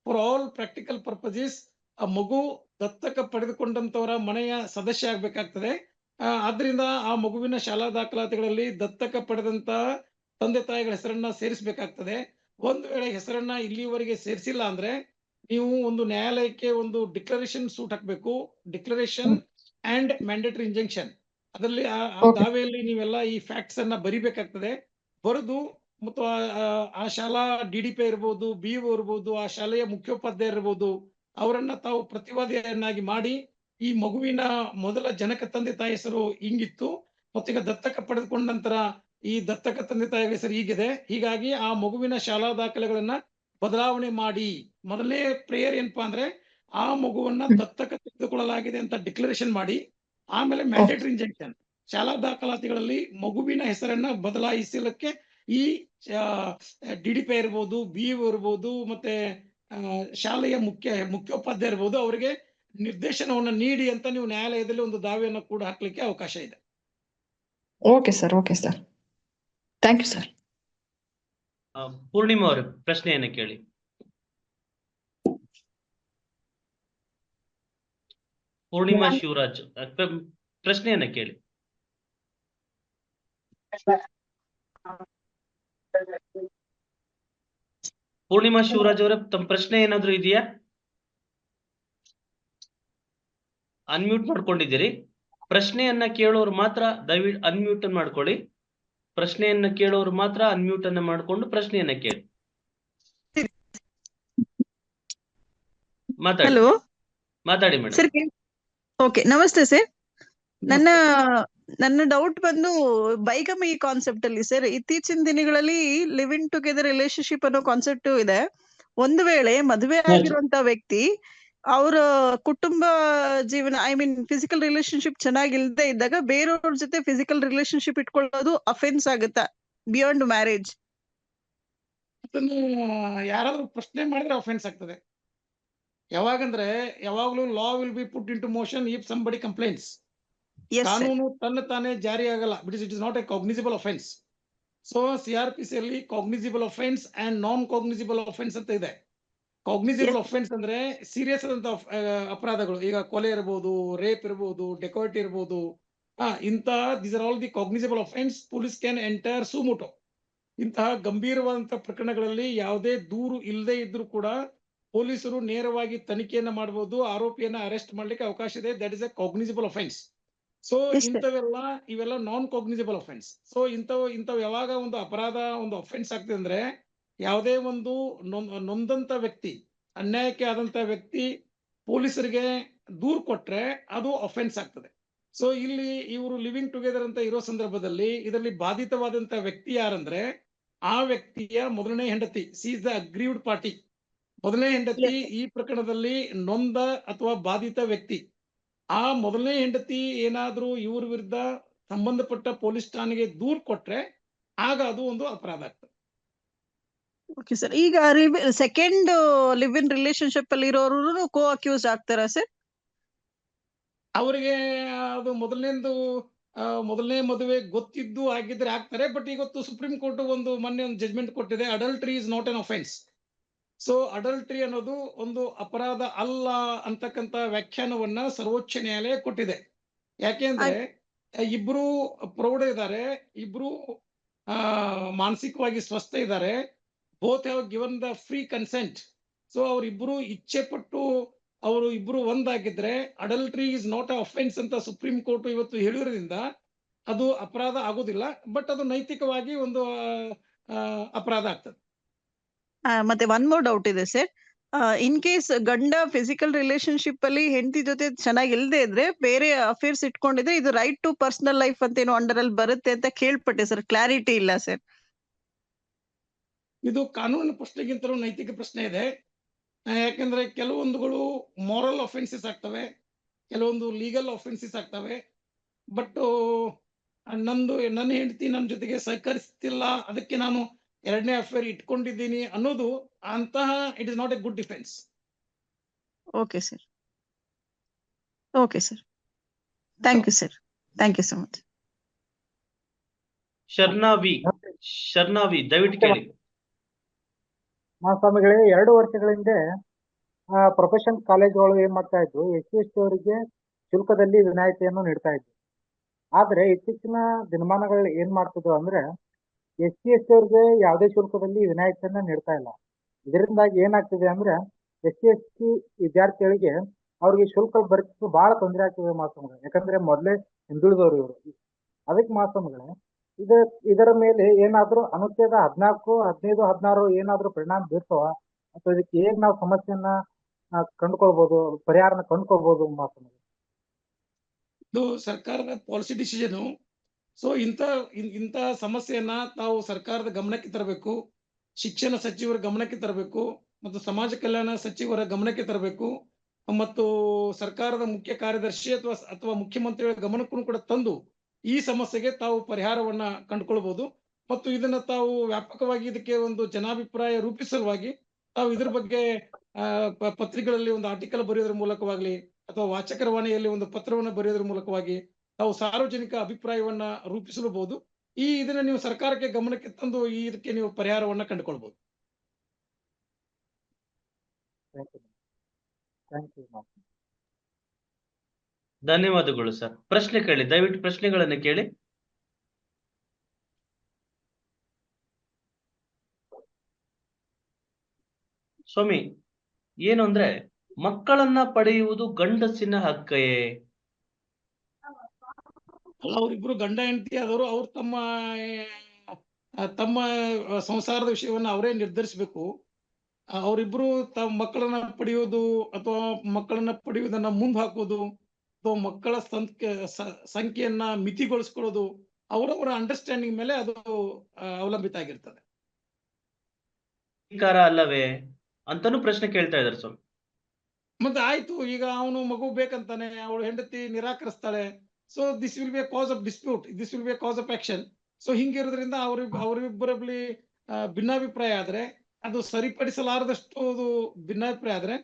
ಫಾರ್ ಆಲ್ ಪ್ರಾಕ್ಟಿಕಲ್ ಪರ್ಪಸಸ್ ಆ ಮಗು ದತ್ತಕ ಪಡೆದುಕೊಂಡಂತವರ ಮನೆಯ ಸದಸ್ಯ ಆಗ್ಬೇಕಾಗ್ತದೆ. ಆದ್ರಿಂದ ಆ ಮಗುವಿನ ಶಾಲಾ ದಾಖಲಾತಿಗಳಲ್ಲಿ ದತ್ತಕ ಪಡೆದಂತ ತಂದೆ ತಾಯಿಗಳ ಹೆಸರನ್ನ ಸೇರಿಸಬೇಕಾಗ್ತದೆ. ಒಂದು ವೇಳೆ ಹೆಸರನ್ನ ಇಲ್ಲಿವರೆಗೆ ಸೇರಿಸಿಲ್ಲ ಅಂದ್ರೆ ನೀವು ಒಂದು ನ್ಯಾಯಾಲಯಕ್ಕೆ ಒಂದು ಡಿಕ್ಲರೇಷನ್ ಸೂಟ್ ಹಾಕ್ಬೇಕು. ಡಿಕ್ಲರೇಷನ್ ಅಂಡ್ ಮ್ಯಾಂಡೇಟರಿ ಇಂಜಂಕ್ಷನ್, ಅದರಲ್ಲಿ ಆ ದಾವೆಯಲ್ಲಿ ನೀವೆಲ್ಲ ಈ ಫ್ಯಾಕ್ಟ್ಸ್ ಅನ್ನ ಬರಿಬೇಕಾಗ್ತದೆ. ಬರೆದು ಮತ್ತು ಆ ಶಾಲಾ DDP ಇರ್ಬೋದು, BO ಇರ್ಬೋದು, ಆ ಶಾಲೆಯ ಮುಖ್ಯೋಪಾಧ್ಯಾಯ ಇರ್ಬೋದು, ಅವರನ್ನ ತಾವು ಪ್ರತಿವಾದಿಯನ್ನಾಗಿ ಮಾಡಿ ಈ ಮಗುವಿನ ಮೊದಲ ಜನಕ ತಂದೆ ತಾಯಿ ಹೆಸರು ಹಿಂಗಿತ್ತು ಮತ್ತು ಈಗ ದತ್ತಕ ಪಡೆದುಕೊಂಡ ನಂತರ ಈ ದತ್ತಕ ತಂದೆ ತಾಯಿ ಹೆಸರು ಹೀಗಿದೆ, ಹೀಗಾಗಿ ಆ ಮಗುವಿನ ಶಾಲಾ ದಾಖಲೆಗಳನ್ನ ಬದಲಾವಣೆ ಮಾಡಿ. ಮೊದಲನೇ ಪ್ರೇಯರ್ ಏನಪ್ಪಾ ಅಂದ್ರೆ ಆ ಮಗುವನ್ನ ದತ್ತಕ ತೆಗೆದುಕೊಳ್ಳಲಾಗಿದೆ ಅಂತ ಡಿಕ್ಲರೇಷನ್ ಮಾಡಿ, ಆಮೇಲೆ ಮ್ಯಾಂಡೇಟರಿ ಇಂಜೆಕ್ಷನ್ ಶಾಲಾ ದಾಖಲಾತಿಗಳಲ್ಲಿ ಮಗುವಿನ ಹೆಸರನ್ನ ಬದಲಾಯಿಸಲಿಕ್ಕೆ ಈ DDP ಇರ್ಬೋದು, BO ಇರ್ಬೋದು, ಮತ್ತೆ ಶಾಲೆಯ ಮುಖ್ಯೋಪಾಧ್ಯಾಯ ಇರ್ಬೋದು, ಅವರಿಗೆ ನಿರ್ದೇಶನವನ್ನ ನೀಡಿ ಅಂತ ನೀವು ನ್ಯಾಯಾಲಯದಲ್ಲಿ ಒಂದು ದಾವೆಯನ್ನು ಕೂಡ ಹಾಕ್ಲಿಕ್ಕೆ ಅವಕಾಶ ಇದೆ. Okay sir, okay sir, thank you sir. Purnima ಅವರ ಪ್ರಶ್ನೆಯನ್ನ ಕೇಳಿ. ಪೂರ್ಣಿಮಾ ಶಿವರಾಜ್ ಪ್ರಶ್ನೆಯನ್ನ ಕೇಳಿ. ಪೂರ್ಣಿಮಾ ಶಿವರಾಜ್ ಅವರೇ, ತಮ್ಮ ಪ್ರಶ್ನೆ ಏನಾದ್ರು ಇದೆಯಾ? ಅನ್ಮ್ಯೂಟ್ ಮಾಡ್ಕೊಂಡಿದ್ದೀರಿ. ಪ್ರಶ್ನೆಯನ್ನ ಕೇಳೋರು ಮಾತ್ರ ದಯವಿಟ್ಟು ಅನ್ಮ್ಯೂಟ್ ಮಾಡ್ಕೊಳ್ಳಿ. ಪ್ರಶ್ನೆಯನ್ನ ಕೇಳೋರು ಮಾತ್ರ ಅನ್ಮ್ಯೂಟ್ ಅನ್ನ ಮಾಡ್ಕೊಂಡು ಪ್ರಶ್ನೆಯನ್ನ ಕೇಳಿ. ಮಾತಾಡಿ ಹಲೋ ಮಾತಾಡಿ ಮೇಡಮ್. ಸರ್. ಓಕೆ, ನಮಸ್ತೆ ಸರ್. ನನ್ನ ಡೌಟ್ ಬಂದು ಬೈಗಮಿ ಕಾನ್ಸೆಪ್ಟ್ ಅಲ್ಲಿ ಸರ್. ಇತ್ತೀಚಿನ ದಿನಗಳಲ್ಲಿ ಲಿವ್ ಇನ್ ಟುಗೆದರ್ ರಿಲೇಶನ್ಶಿಪ್ ಅನ್ನೋ ಕಾನ್ಸೆಪ್ಟ್ ಇದೆ. ಒಂದು ವೇಳೆ ಮದುವೆ ಆಗಿರುವಂತ ವ್ಯಕ್ತಿ ಅವರ ಕುಟುಂಬ ಜೀವನ, ಐ ಮೀನ್ ಫಿಸಿಕಲ್ ರಿಲೇಶನ್ಶಿಪ್ ಚೆನ್ನಾಗಿಲ್ದೇ ಇದ್ದಾಗ ಬೇರೆಯವ್ರ ಜೊತೆ ಫಿಸಿಕಲ್ ರಿಲೇಶನ್ಶಿಪ್ ಇಟ್ಕೊಳ್ಳೋದು ಅಫೆನ್ಸ್ ಆಗುತ್ತಾ ಬಿಯಾಂಡ್ ಮ್ಯಾರೇಜ್? ಅದನ್ನು ಯಾರಾದ್ರೂ ಪ್ರಶ್ನೆ ಮಾಡಿದ್ರೆ ಅಫೆನ್ಸ್ ಆಗ್ತದೆ. ಯಾವಾಗಂದ್ರೆ ಯಾವಾಗ್ಲೂ law will be put into motion if somebody complaints. Yes sir. ಕಾನೂನು ತನ್ನ ತಾನೇ ಜಾರಿ ಆಗಲ್ಲ, because it is not A cognisable offence. So CRPC ಅಲ್ಲಿ cognisable offence and non cognisable offence ಅಂತ ಇದೆ. ಕಾಗ್ನಿಸಿಬಲ್ ಅಫೆನ್ಸ್ ಅಂದ್ರೆ ಸೀರಿಯಸ್ ಆದಂತ ಅಪರಾಧಗಳು, ಈಗ ಕೊಲೆ ಇರಬಹುದು, ರೇಪ್ ಇರಬಹುದು, ಡೆಕಾಯಿಟಿ ಇರಬಹುದು. These are all the cognisable offence. Police can enter suo motu. ಇಂತಹ ಗಂಭೀರವಾದಂತಹ ಪ್ರಕರಣಗಳಲ್ಲಿ ಯಾವುದೇ ದೂರು ಇಲ್ಲದೆ ಇದ್ರೂ ಕೂಡ ಪೊಲೀಸರು ನೇರವಾಗಿ ತನಿಖೆಯನ್ನ ಮಾಡಬಹುದು, ಆರೋಪಿಯನ್ನ ಅರೆಸ್ಟ್ ಮಾಡ್ಲಿಕ್ಕೆ ಅವಕಾಶ ಇದೆ. That is A cognisable offence. So Yes, sir. ಇವೆಲ್ಲ ನಾನ್ ಕಾಗ್ನಿಸಿಬಲ್ ಅಫೆನ್ಸ್. ಸೊ ಇಂಥವು ಯಾವಾಗ ಒಂದು ಅಪರಾಧ, ಒಂದು ಅಫೆನ್ಸ್ ಆಗ್ತದೆ ಅಂದ್ರೆ ಯಾವುದೇ ಒಂದು ನೊಂದಂತ ವ್ಯಕ್ತಿ, ಅನ್ಯಾಯಕ್ಕೆ ಆದಂತ ವ್ಯಕ್ತಿ ಪೊಲೀಸರಿಗೆ ದೂರು ಕೊಟ್ರೆ ಅದು ಅಫೆನ್ಸ್ ಆಗ್ತದೆ. ಸೊ ಇಲ್ಲಿ ಇವರು ಲಿವಿಂಗ್ ಟುಗೆದರ್ ಅಂತ ಇರೋ ಸಂದರ್ಭದಲ್ಲಿ ಇದರಲ್ಲಿ ಬಾಧಿತವಾದಂತ ವ್ಯಕ್ತಿ ಯಾರಂದ್ರೆ ಆ ವ್ಯಕ್ತಿಯ ಮೊದಲನೇ ಹೆಂಡತಿ. C is the aggrieved party. ಮೊದಲನೇ ಹೆಂಡತಿ ಈ ಪ್ರಕರಣದಲ್ಲಿ ನೊಂದ ಅಥವಾ ಬಾಧಿತ ವ್ಯಕ್ತಿ. ಆ ಮೊದಲನೇ ಹೆಂಡತಿ ಏನಾದ್ರೂ ಇವ್ರ ವಿರುದ್ಧ ಸಂಬಂಧಪಟ್ಟ ಪೊಲೀಸ್ ಠಾಣೆಗೆ ದೂರು ಕೊಟ್ರೆ ಆಗ ಅದು ಒಂದು ಅಪರಾಧ ಆಗ್ತದೆ. Okay sir. ಈಗ ಸೆಕೆಂಡ್ ಲಿವ್ ಇನ್ ರಿಲೇಶನ್ಶಿಪ್ ಅಲ್ಲಿ ಇರೋರು ಕೋ ಅಕ್ಯೂಸ್ ಆಗ್ತಾರಾ ಸರ್? ಅವರಿಗೆ ಅದು ಮೊದಲನೇ ಮದುವೆ ಗೊತ್ತಿದ್ದು ಆಗಿದ್ರೆ ಆಗ್ತಾರೆ. ಬಟ್ ಇವತ್ತು ಸುಪ್ರೀಂ ಕೋರ್ಟ್ ಮೊನ್ನೆ ಒಂದು ಜಜ್ಮೆಂಟ್ ಕೊಟ್ಟಿದೆ, adultery is not an offence. So adultery ಅನ್ನೋದು ಒಂದು ಅಪರಾಧ ಅಲ್ಲ ಅಂತಕ್ಕಂತ ವ್ಯಾಖ್ಯಾನವನ್ನ ಸರ್ವೋಚ್ಚ ನ್ಯಾಯಾಲಯ ಕೊಟ್ಟಿದೆ. ಯಾಕೆಂದ್ರೆ ಇಬ್ರು ಪ್ರೌಢ ಇದ್ದಾರೆ, ಇಬ್ರು ಮಾನಸಿಕವಾಗಿ ಸ್ವಸ್ಥ ಇದ್ದಾರೆ, both have given the free consent. So ಅವರಿಬ್ರು ಇಚ್ಛೆ ಪಟ್ಟು ಅವರು ಇಬ್ರು ಒಂದಾಗಿದ್ರೆ adultery is not a offence ಅಂತ ಸುಪ್ರೀಂ ಕೋರ್ಟ್ ಇವತ್ತು ಹೇಳಿರೋದ್ರಿಂದ ಅದು ಅಪರಾಧ ಆಗೋದಿಲ್ಲ. ಬಟ್ ಅದು ನೈತಿಕವಾಗಿ ಒಂದು ಅಪರಾಧ ಆಗ್ತದೆ. ಮತ್ತೆ ಒನ್ ಮೋರ್ ಡೌಟ್ ಇದೆ ಸರ್. ಇನ್ ಕೇಸ್ ಗಂಡ ಫಿಸಿಕಲ್ ರಿಲೇಶನ್ಶಿಪ್ ಅಲ್ಲಿ ಹೆಂಡತಿ ಜೊತೆ ಚೆನ್ನಾಗಿ ಇಲ್ದೇ ಇದ್ರೆ ಬೇರೆ ಅಫೇರ್ಸ್ ಇಟ್ಕೊಂಡಿದ್ರೆ ಇದು ರೈಟ್ ಟು ಪರ್ಸನಲ್ ಲೈಫ್ ಅಂತ ಏನೋ ಅಂಡರ್ ಅಲ್ಲಿ ಬರುತ್ತೆ ಅಂತ ಕೇಳ್ಪಟ್ಟೆ ಸರ್. ಕ್ಲಾರಿಟಿ ಇಲ್ಲ ಸರ್. ಇದು ಕಾನೂನಿನ ಪ್ರಶ್ನೆಗಿಂತಲೂ ನೈತಿಕ ಪ್ರಶ್ನೆ ಇದೆ. ಯಾಕಂದ್ರೆ ಕೆಲವೊಂದುಗಳು ಮಾರಲ್ ಅಫೆನ್ಸಸ್ ಆಗ್ತವೆ, ಕೆಲವೊಂದು ಲೀಗಲ್ ಅಫೆನ್ಸಸ್ ಆಗ್ತವೆ. ಬಟ್ ನನ್ನ ಹೆಂಡತಿ ನನ್ನ ಜೊತೆಗೆ ಸಹಕರಿಸ್ತಿಲ್ಲ, ಅದಕ್ಕೆ ನಾನು ಎರಡನೇ ಅಫೇರ್ ಇಟ್ಕೊಂಡಿದ್ದೀನಿ ಅನ್ನೋದು ಅಂತಹ it is not a good defence. Okay sir. Okay sir. Thank you sir. Thank you so much. ಶರ್ನಾವಿ ದಯವಿಟ್ಟು ಕೇಳಿ. ಸ್ವಾಮಿಗಳೇ, 2 ವರ್ಷಗಳ ಹಿಂದೆ ಪ್ರೊಫೆಷನ್ ಕಾಲೇಜುಗಳು ಏನ್ ಮಾಡ್ತಾ ಇದ್ರು, SC/ST ಅವರಿಗೆ ಶುಲ್ಕದಲ್ಲಿ ವಿನಾಯಿತಿಯನ್ನು ನೀಡ್ತಾ ಇದ್ರು. ಆದ್ರೆ ಇತ್ತೀಚಿನ ದಿನಮಾನಗಳಲ್ಲಿ ಏನ್ ಮಾಡ್ತಿದ್ರು ಅಂದ್ರೆ SC/ST ಅವರಿಗೆ ಯಾವುದೇ ಶುಲ್ಕದಲ್ಲಿ ವಿನಾಯಿತಿಯನ್ನ ನೀಡ್ತಾ ಇಲ್ಲ. ಇದರಿಂದಾಗಿ ಏನಾಗ್ತಿದೆ ಅಂದ್ರೆ SC/ST ವಿದ್ಯಾರ್ಥಿಗಳಿಗೆ ಅವ್ರಿಗೆ ಶುಲ್ಕ ಭರಿಸಲು ಬಹಳ ತೊಂದರೆ ಆಗ್ತದೆ ಮಾಸ್ವಾಮಿಗಳೇ. ಯಾಕಂದ್ರೆ ಮೊದಲೇ ಹಿಂದುಳಿದವರು ಇವರು. ಅದಕ್ಕೆ ಮಾಸ್ವಾಮಿಗಳೇ, ಇದರ ಮೇಲೆ ಏನಾದ್ರೂ ಅನುಚ್ಛೇದ 14, 15, 16 ಏನಾದ್ರೂ ಪರಿಣಾಮ ಬೀರ್ತವ ಅಥವಾ ಇದಕ್ಕೆ ಹೇಗ್ ನಾವು ಸಮಸ್ಯೆಯನ್ನ ಕಂಡುಕೊಳ್ಬಹುದು, ಪರಿಹಾರನ ಕಂಡುಕೊಳ್ಬಹುದು ಮಾಸ್ವಾಮಿಗಳೇ? ಇದು ಸರ್ಕಾರದ ಪಾಲಿಸಿ ಡಿಸಿಷನ್. ಸೊ ಇಂಥ ಸಮಸ್ಯೆಯನ್ನ ತಾವು ಸರ್ಕಾರದ ಗಮನಕ್ಕೆ ತರಬೇಕು, ಶಿಕ್ಷಣ ಸಚಿವರ ಗಮನಕ್ಕೆ ತರಬೇಕು, ಮತ್ತು ಸಮಾಜ ಕಲ್ಯಾಣ ಸಚಿವರ ಗಮನಕ್ಕೆ ತರಬೇಕು, ಮತ್ತು ಸರ್ಕಾರದ ಮುಖ್ಯ ಕಾರ್ಯದರ್ಶಿ ಅಥವಾ ಮುಖ್ಯಮಂತ್ರಿಗಳ ಗಮನಕ್ಕೂ ಕೂಡ ತಂದು ಈ ಸಮಸ್ಯೆಗೆ ತಾವು ಪರಿಹಾರವನ್ನ ಕಂಡುಕೊಳ್ಬಹುದು. ಮತ್ತು ಇದನ್ನ ತಾವು ವ್ಯಾಪಕವಾಗಿ ಇದಕ್ಕೆ ಒಂದು ಜನಾಭಿಪ್ರಾಯ ರೂಪಿಸಲುವಾಗಿ ತಾವು ಇದ್ರ ಬಗ್ಗೆ ಪತ್ರಿಕೆಗಳಲ್ಲಿ ಒಂದು ಆರ್ಟಿಕಲ್ ಬರೆಯೋದ್ರ ಮೂಲಕವಾಗ್ಲಿ ಅಥವಾ ವಾಚಕರವಾಣಿಯಲ್ಲಿ ಒಂದು ಪತ್ರವನ್ನು ಬರೆಯೋದ್ರ ಮೂಲಕವಾಗಿ ತಾವು ಸಾರ್ವಜನಿಕ ಅಭಿಪ್ರಾಯವನ್ನ ರೂಪಿಸಲೂಬಹುದು. ಇದನ್ನ ನೀವು ಸರ್ಕಾರಕ್ಕೆ ಗಮನಕ್ಕೆ ತಂದು ಇದಕ್ಕೆ ನೀವು ಪರಿಹಾರವನ್ನ ಕಂಡುಕೊಳ್ಬಹುದು. ಧನ್ಯವಾದಗಳು ಸರ್. ಪ್ರಶ್ನೆ ಕೇಳಿ, ದಯವಿಟ್ಟು ಪ್ರಶ್ನೆಗಳನ್ನ ಕೇಳಿ. ಸ್ವಾಮಿ, ಏನು ಅಂದ್ರೆ ಮಕ್ಕಳನ್ನ ಪಡೆಯುವುದು ಗಂಡಸಿನ ಹಕ್ಕೇ? ಅಲ್ಲ, ಅವರಿಬ್ರು ಗಂಡ ಹೆಂಡತಿ ಆದವರು ಅವ್ರು ತಮ್ಮ ಸಂಸಾರದ ವಿಷಯವನ್ನ ಅವರೇ ನಿರ್ಧರಿಸಬೇಕು. ಅವರಿಬ್ರು ತಮ್ಮ ಮಕ್ಕಳನ್ನ ಪಡೆಯೋದು ಅಥವಾ ಮಕ್ಕಳನ್ನ ಪಡೆಯುವುದನ್ನ ಮುಂದೆ ಹಾಕೋದು ಅಥವಾ ಮಕ್ಕಳ ಸಂಖ್ಯೆಯನ್ನ ಮಿತಿಗೊಳಿಸ್ಕೊಳ್ಳೋದು ಅವರವರ ಅಂಡರ್ಸ್ಟ್ಯಾಂಡಿಂಗ್ ಮೇಲೆ ಅದು ಅವಲಂಬಿತ ಆಗಿರ್ತದೆ. ಅಧಿಕಾರ ಅಲ್ಲವೇ ಅಂತಾನು ಪ್ರಶ್ನೆ ಕೇಳ್ತಾ ಇದ್ದಾರೆ ಸ್ವಾಮಿ. ಮತ್ತೆ ಆಯ್ತು, ಈಗ ಅವನು ಮಗು ಬೇಕಂತಾನೆ, ಅವಳು ಹೆಂಡತಿ ನಿರಾಕರಿಸ್ತಾಳೆ. So this will be a cause of dispute, this will be a cause of action. So ಹಿಂಗಿರೋದ್ರಿಂದ ಅವರಿಬ್ಬರಲ್ಲಿ ಭಿನ್ನಾಭಿಪ್ರಾಯ ಆದ್ರೆ, ಅದು ಸರಿಪಡಿಸಲಾರದಷ್ಟು ಅದು ಭಿನ್ನಾಭಿಪ್ರಾಯ ಆದ್ರೆ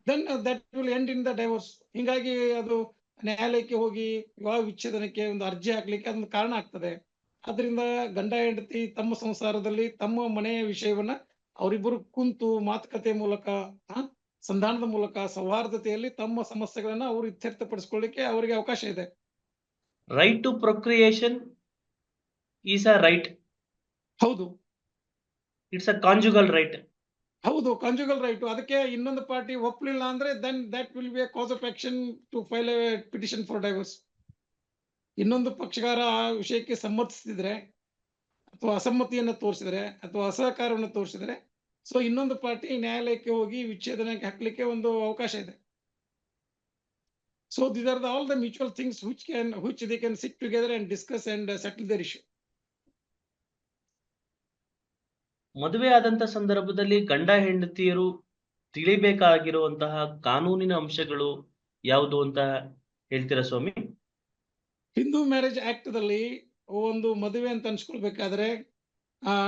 then that will end in the divorce. ಹಿಂಗಾಗಿ ಅದು ನ್ಯಾಯಾಲಯಕ್ಕೆ ಹೋಗಿ ವಿವಾಹ ವಿಚ್ಛೇದನಕ್ಕೆ ಒಂದು ಅರ್ಜಿ ಹಾಕ್ಲಿಕ್ಕೆ ಅದೊಂದು ಕಾರಣ ಆಗ್ತದೆ. ಆದ್ರಿಂದ ಗಂಡ ಹೆಂಡತಿ ತಮ್ಮ ಸಂಸಾರದಲ್ಲಿ ತಮ್ಮ ಮನೆಯ ವಿಷಯವನ್ನ ಅವರಿಬ್ಬರು ಕುಂತು ಮಾತುಕತೆ ಮೂಲಕ, ಸಂಧಾನದ ಮೂಲಕ, ಸೌಹಾರ್ದತೆಯಲ್ಲಿ ತಮ್ಮ ಸಮಸ್ಯೆಗಳನ್ನ ಅವರು ಇತ್ಯರ್ಥಪಡಿಸ್ಕೊಳ್ಳಿಕ್ಕೆ ಅವರಿಗೆ ಅವಕಾಶ ಇದೆ. Right to procreation is a right. ಹೌದು, ಇಟ್ಸ್ ಅ ಕಾಂಜುಗಲ್ ರೈಟ್. ಹೌದು, ಕಾಂಜುಗಲ್ ರೈಟ್. ಅದಕ್ಕೆ ಇನ್ನೊಂದು ಪಾರ್ಟಿ ಒಪ್ಪಲಿಲ್ಲ ಅಂದ್ರೆ then that will be a cause of action to file a petition for divorce. ಇನ್ನೊಂದು ಪಕ್ಷಗಾರ ಆ ವಿಷಯಕ್ಕೆ ಸಮ್ಮತಿಸಿದ್ರೆ ಅಥವಾ ಅಸಮ್ಮತಿಯನ್ನು ತೋರಿಸಿದ್ರೆ ಅಥವಾ ಅಸಹಕಾರವನ್ನು ತೋರಿಸಿದ್ರೆ, ಸೊ ಇನ್ನೊಂದು ಪಾರ್ಟಿ ನ್ಯಾಯಾಲಯಕ್ಕೆ ಹೋಗಿ ವಿಚ್ಛೇದನಕ್ಕೆ ಹಾಕ್ಲಿಕ್ಕೆ ಒಂದು ಅವಕಾಶ ಇದೆ. So these are all the mutual things which they can sit together and discuss and settle their issue. ಮದುವೆ ಆದಂತ ಸಂದರ್ಭದಲ್ಲಿ ಗಂಡ ಹೆಂಡತಿಯರು ತಿಳಿಬೇಕಾಗಿರುವಂತಹ ಕಾನೂನಿನ ಅಂಶಗಳು ಯಾವುದು ಅಂತ ಹೇಳ್ತೀರಾ ಸ್ವಾಮಿ? ಹಿಂದೂ ಮ್ಯಾರೇಜ್ ಆಕ್ಟ್ ದಲ್ಲಿ ಒಂದು ಮದುವೆ ಅಂತ ಅನ್ಸ್ಕೊಳ್ಬೇಕಾದ್ರೆ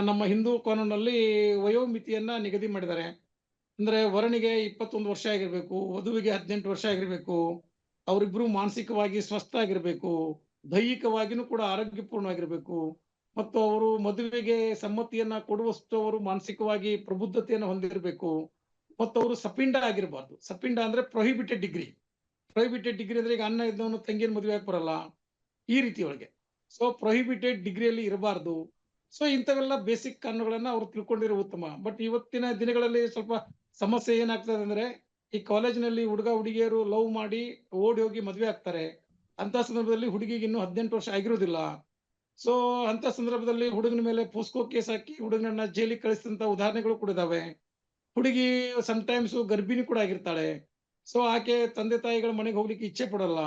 ನಮ್ಮ ಹಿಂದೂ ಕಾನೂನಲ್ಲಿ ವಯೋಮಿತಿಯನ್ನ ನಿಗದಿ ಮಾಡಿದ್ದಾರೆ. ಅಂದ್ರೆ ವರನಿಗೆ 21 ವರ್ಷ ಆಗಿರ್ಬೇಕು, ವಧುವಿಗೆ 18 ವರ್ಷ ಆಗಿರ್ಬೇಕು, ಅವರಿಬ್ರು ಮಾನಸಿಕವಾಗಿ ಸ್ವಸ್ಥ ಆಗಿರ್ಬೇಕು, ದೈಹಿಕವಾಗಿನೂ ಕೂಡ ಆರೋಗ್ಯಪೂರ್ಣವಾಗಿರ್ಬೇಕು, ಮತ್ತು ಅವರು ಮದುವೆಗೆ ಸಮ್ಮತಿಯನ್ನ ಕೊಡುವಷ್ಟು ಅವರು ಮಾನಸಿಕವಾಗಿ ಪ್ರಬುದ್ಧತೆಯನ್ನು ಹೊಂದಿರಬೇಕು, ಮತ್ತು ಅವರು ಸಪಿಂಡ ಆಗಿರಬಾರ್ದು. ಸಪಿಂಡ ಅಂದ್ರೆ ಪ್ರೊಹಿಬಿಟೆಡ್ ಡಿಗ್ರಿ. ಪ್ರೊಹಿಬಿಟೆಡ್ ಡಿಗ್ರಿ ಅಂದ್ರೆ ಈಗ ಅಣ್ಣ ಇದ್ದವನು ತಂಗಿನ ಮದುವೆ ಆಗಿ ಬರಲ್ಲ, ಈ ರೀತಿ ಒಳಗೆ. ಸೊ ಪ್ರೊಹಿಬಿಟೆಡ್ ಡಿಗ್ರಿಯಲ್ಲಿ ಇರಬಾರ್ದು. ಸೊ ಇಂಥವೆಲ್ಲ ಬೇಸಿಕ್ ಕಾನೂನುಗಳನ್ನ ಅವ್ರು ತಿಳ್ಕೊಂಡಿರೋ ಉತ್ತಮ. ಬಟ್ ಇವತ್ತಿನ ದಿನಗಳಲ್ಲಿ ಸ್ವಲ್ಪ ಸಮಸ್ಯೆ ಏನಾಗ್ತದೆ ಅಂದ್ರೆ, ಈ ಕಾಲೇಜಿನಲ್ಲಿ ಹುಡುಗ ಹುಡುಗಿಯರು ಲವ್ ಮಾಡಿ ಓಡಿ ಹೋಗಿ ಮದುವೆ ಆಗ್ತಾರೆ. ಅಂತ ಸಂದರ್ಭದಲ್ಲಿ ಹುಡುಗಿಗೆ ಇನ್ನೂ 18 ವರ್ಷ ಆಗಿರೋದಿಲ್ಲ. ಸೊ ಅಂತ ಸಂದರ್ಭದಲ್ಲಿ ಹುಡುಗನ ಮೇಲೆ ಪೋಸ್ಕೋ ಕೇಸ್ ಹಾಕಿ ಹುಡುಗನನ್ನ ಜೈಲಿಗೆ ಕಳಿಸಿದಂತ ಉದಾಹರಣೆಗಳು ಕೂಡ ಇದಾವೆ. ಹುಡುಗಿ ಸಮಟೈಮ್ಸ್ ಗರ್ಭಿಣಿ ಕೂಡ ಆಗಿರ್ತಾಳೆ. ಸೊ ಆಕೆ ತಂದೆ ತಾಯಿಗಳ ಮನೆಗೆ ಹೋಗ್ಲಿಕ್ಕೆ ಇಚ್ಛೆ ಪಡಲ್ಲ.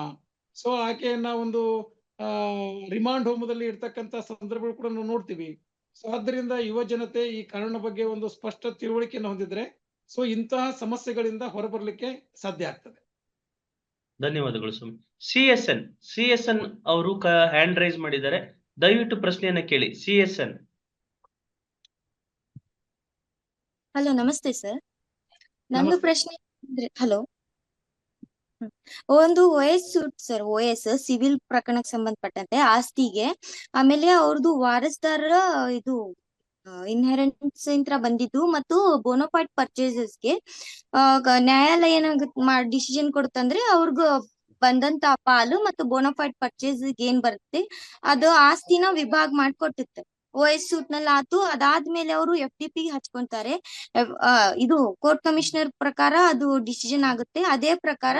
ಸೊ ಆಕೆಯನ್ನ ಒಂದು ರಿಮಾಂಡ್ ಹೋಮದಲ್ಲಿ ಇರ್ತಕ್ಕಂಥ ಸಂದರ್ಭಗಳು ಕೂಡ ನಾವು ನೋಡ್ತೀವಿ. ಸೊ ಆದ್ದರಿಂದ ಯುವ ಜನತೆ ಈ ಕಾನೂನಿನ ಬಗ್ಗೆ ಒಂದು ಸ್ಪಷ್ಟ ತಿಳುವಳಿಕೆಯನ್ನು ಹೊಂದಿದ್ರೆ ಸೊ ಇಂತಹ ಸಮಸ್ಯೆಗಳಿಂದ ಹೊರಬರ್ಲಿಕ್ಕೆ ಸಾಧ್ಯ ಆಗ್ತದೆ. ಧನ್ಯವಾದಗಳು ಸ್ವಾಮಿ. ಸಿಎಸ್ಎನ್ ಅವರು ಹ್ಯಾಂಡ್ ರೈಸ್ ಮಾಡಿದ್ದಾರೆ, ದಯವಿಟ್ಟು ಪ್ರಶ್ನೆಯನ್ನ ಕೇಳಿ. ಸಿಎಸ್ಎನ್. ಹಲೋ, ನಮಸ್ತೆ ಸರ್. ನಂದು ಪ್ರಶ್ನೆ ಹಲೋ, ಒಂದು OS suit sir, OS civil ಪ್ರಕರಣಕ್ಕೆ ಸಂಬಂಧಪಟ್ಟಂತೆ ಆಸ್ತಿಗೆ, ಆಮೇಲೆ ಅವ್ರದ್ದು ವಾರಸ್ದಾರರ ಇದು ಇನ್ಹೆರಿಟೆನ್ಸ್ ಇಂತ್ರ ಬಂದಿದ್ದು ಮತ್ತು ಬೋನೋಫೈಡ್ ಪರ್ಚೇಸಸ್ಗೆ ನ್ಯಾಯಾಲಯ ಡಿಸಿಷನ್ ಕೊಡುತ್ತಂದ್ರೆ ಅವ್ರಿಗೂ ಬಂದಂತ ಪಾಲು ಮತ್ತು ಬೋನೋಫೈಡ್ ಪರ್ಚೇಸ್ ಏನ್ ಬರುತ್ತೆ ಅದು ಆಸ್ತಿನ ವಿಭಾಗ ಮಾಡ್ಕೊಟ್ಟಿತ್ತೆ. OS ಸೂಟ್ ನಲ್ಲಿ ಆತು. ಅದಾದ್ಮೇಲೆ ಅವರು FDP ಹಚ್ಕೊಂತಾರೆ. ಇದು ಕೋರ್ಟ್ ಕಮಿಷನರ್ ಪ್ರಕಾರ ಅದು ಡಿಸಿಷನ್ ಆಗುತ್ತೆ. ಅದೇ ಪ್ರಕಾರ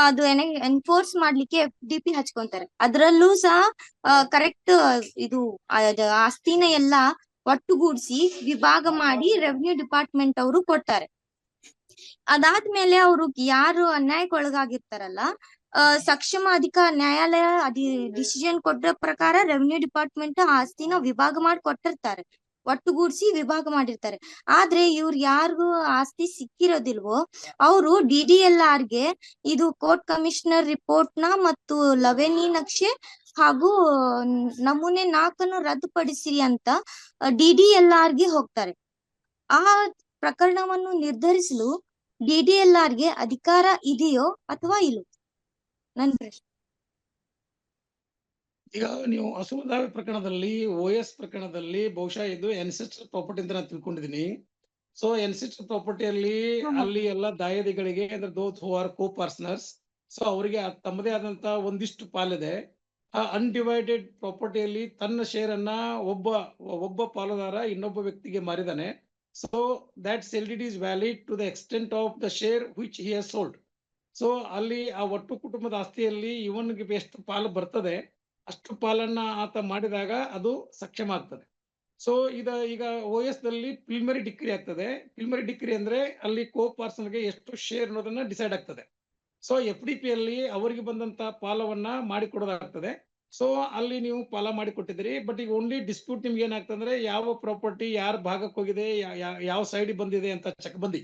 ಅದು ಎನ್ಫೋರ್ಸ್ ಮಾಡ್ಲಿಕ್ಕೆ FDP ಹಚ್ಕೊಂತಾರೆ. ಅದ್ರಲ್ಲೂ ಸಹ ಕರೆಕ್ಟ್ ಇದು ಆಸ್ತಿನ ಎಲ್ಲಾ ಒಟ್ಟುಗೂಡಿಸಿ ವಿಭಾಗ ಮಾಡಿ ರೆವಿನ್ಯೂ ಡಿಪಾರ್ಟ್ಮೆಂಟ್ ಅವರು ಕೊಡ್ತಾರೆ. ಅದಾದ್ಮೇಲೆ ಅವರು ಯಾರು ಅನ್ಯಾಯಕ್ಕೆ ಒಳಗಾಗಿರ್ತಾರಲ್ಲ, ಸಕ್ಷಮ ನ್ಯಾಯಾಲಯ ಡಿಸಿಷನ್ ಕೊಟ್ಟ ಪ್ರಕಾರ ರೆವಿನ್ಯೂ ಡಿಪಾರ್ಟ್ಮೆಂಟ್ ಆಸ್ತಿನ ವಿಭಾಗ ಮಾಡಿ ಕೊಟ್ಟಿರ್ತಾರೆ, ಒಟ್ಟುಗೂಡಿಸಿ ವಿಭಾಗ ಮಾಡಿರ್ತಾರೆ. ಆದ್ರೆ ಇವ್ರು ಯಾರಿಗೂ ಆಸ್ತಿ ಸಿಕ್ಕಿರೋದಿಲ್ವೋ ಅವರು DDLRಗೆ ಇದು ಕೋರ್ಟ್ ಕಮಿಷನರ್ ರಿಪೋರ್ಟ್ ನ ಮತ್ತು ಲವೆನಿ ನಕ್ಷೆ ಹಾಗೂ ನಮೂನೆ 4 ರದ್ದುಪಡಿಸಿರಿ ಅಂತ DDLRಗೆ ಹೋಗ್ತಾರೆ. ಆ ಪ್ರಕರಣವನ್ನು ನಿರ್ಧರಿಸಲು DDLRಗೆ ಅಧಿಕಾರ ಇದೆಯೋ ಅಥವಾ ಇಲ್ಲೋ? ನನ್ ಪ್ರಶ್ನೆ. ಈಗ ನೀವು ಅಸುದಾವೆ ಪ್ರಕರಣದಲ್ಲಿ OS ಪ್ರಕರಣದಲ್ಲಿ ಬಹುಶಃ ಇದು ಎನ್ಸೆಸ್ಟರ್ ಪ್ರಾಪರ್ಟಿ ಅಂತ ನಾನು ತಿಳ್ಕೊಂಡಿದ್ದೀನಿ. ಸೊ ಎನ್ಸೆಸ್ಟರ್ ಪ್ರಾಪರ್ಟಿಯಲ್ಲಿ ಅಲ್ಲಿ ಎಲ್ಲ ದಾಯಾದಿಗಳಿಗೆ ಅಂದ್ರೆ those who are co partners, so ಅವರಿಗೆ ತಮ್ಮದೇ ಆದಂತ ಒಂದಿಷ್ಟು ಪಾಲಿದೆ. ಆ ಅನ್ಡಿವೈಡೆಡ್ ಪ್ರಾಪರ್ಟಿಯಲ್ಲಿ ತನ್ನ ಶೇರ್ ಅನ್ನ ಒಬ್ಬ ಪಾಲುದಾರ ಇನ್ನೊಬ್ಬ ವ್ಯಕ್ತಿಗೆ ಮಾರಿದಾನೆ. So that sale deed is valid to the extent of the share which he has sold. So ಅಲ್ಲಿ ಆ ಒಟ್ಟು ಕುಟುಂಬದ ಆಸ್ತಿಯಲ್ಲಿ ಇವನಿಗೆ ಎಷ್ಟು ಪಾಲು ಬರ್ತದೆ ಅಷ್ಟು ಪಾಲನ್ನ ಆತ ಮಾಡಿದಾಗ ಅದು ಸಕ್ಷಮ ಆಗ್ತದೆ. ಸೊ ಈಗ OS ದಲ್ಲಿ ಪ್ರಿಲಿಮಿನರಿ ಡಿಕ್ರಿ ಆಗ್ತದೆ. ಪ್ರಿಲಿಮಿನರಿ ಡಿಕ್ರಿ ಅಂದ್ರೆ ಅಲ್ಲಿ ಕೋ ಪಾರ್ಸನ್ಗೆ ಎಷ್ಟು ಶೇರ್ ಅನ್ನೋದನ್ನ ಡಿಸೈಡ್ ಆಗ್ತದೆ. ಸೊ FDP ಅಲ್ಲಿ ಅವರಿಗೆ ಬಂದಂತ ಪಾಲವನ್ನ ಮಾಡಿಕೊಡೋದಾಗ್ತದೆ. ಸೊ ಅಲ್ಲಿ ನೀವು ಪಾಲ ಮಾಡಿಕೊಟ್ಟಿದ್ದೀರಿ, ಬಟ್ ಈಗ ಓನ್ಲಿ ಡಿಸ್ಪ್ಯೂಟ್ ನಿಮ್ಗೆ ಏನಾಗ್ತದೆ ಅಂದ್ರೆ ಯಾವ ಪ್ರಾಪರ್ಟಿ ಯಾರ ಭಾಗಕ್ಕೆ ಹೋಗಿದೆ, ಯಾವ ಸೈಡ್ ಬಂದಿದೆ ಅಂತ ಚೆಕ್ ಬಂದಿ.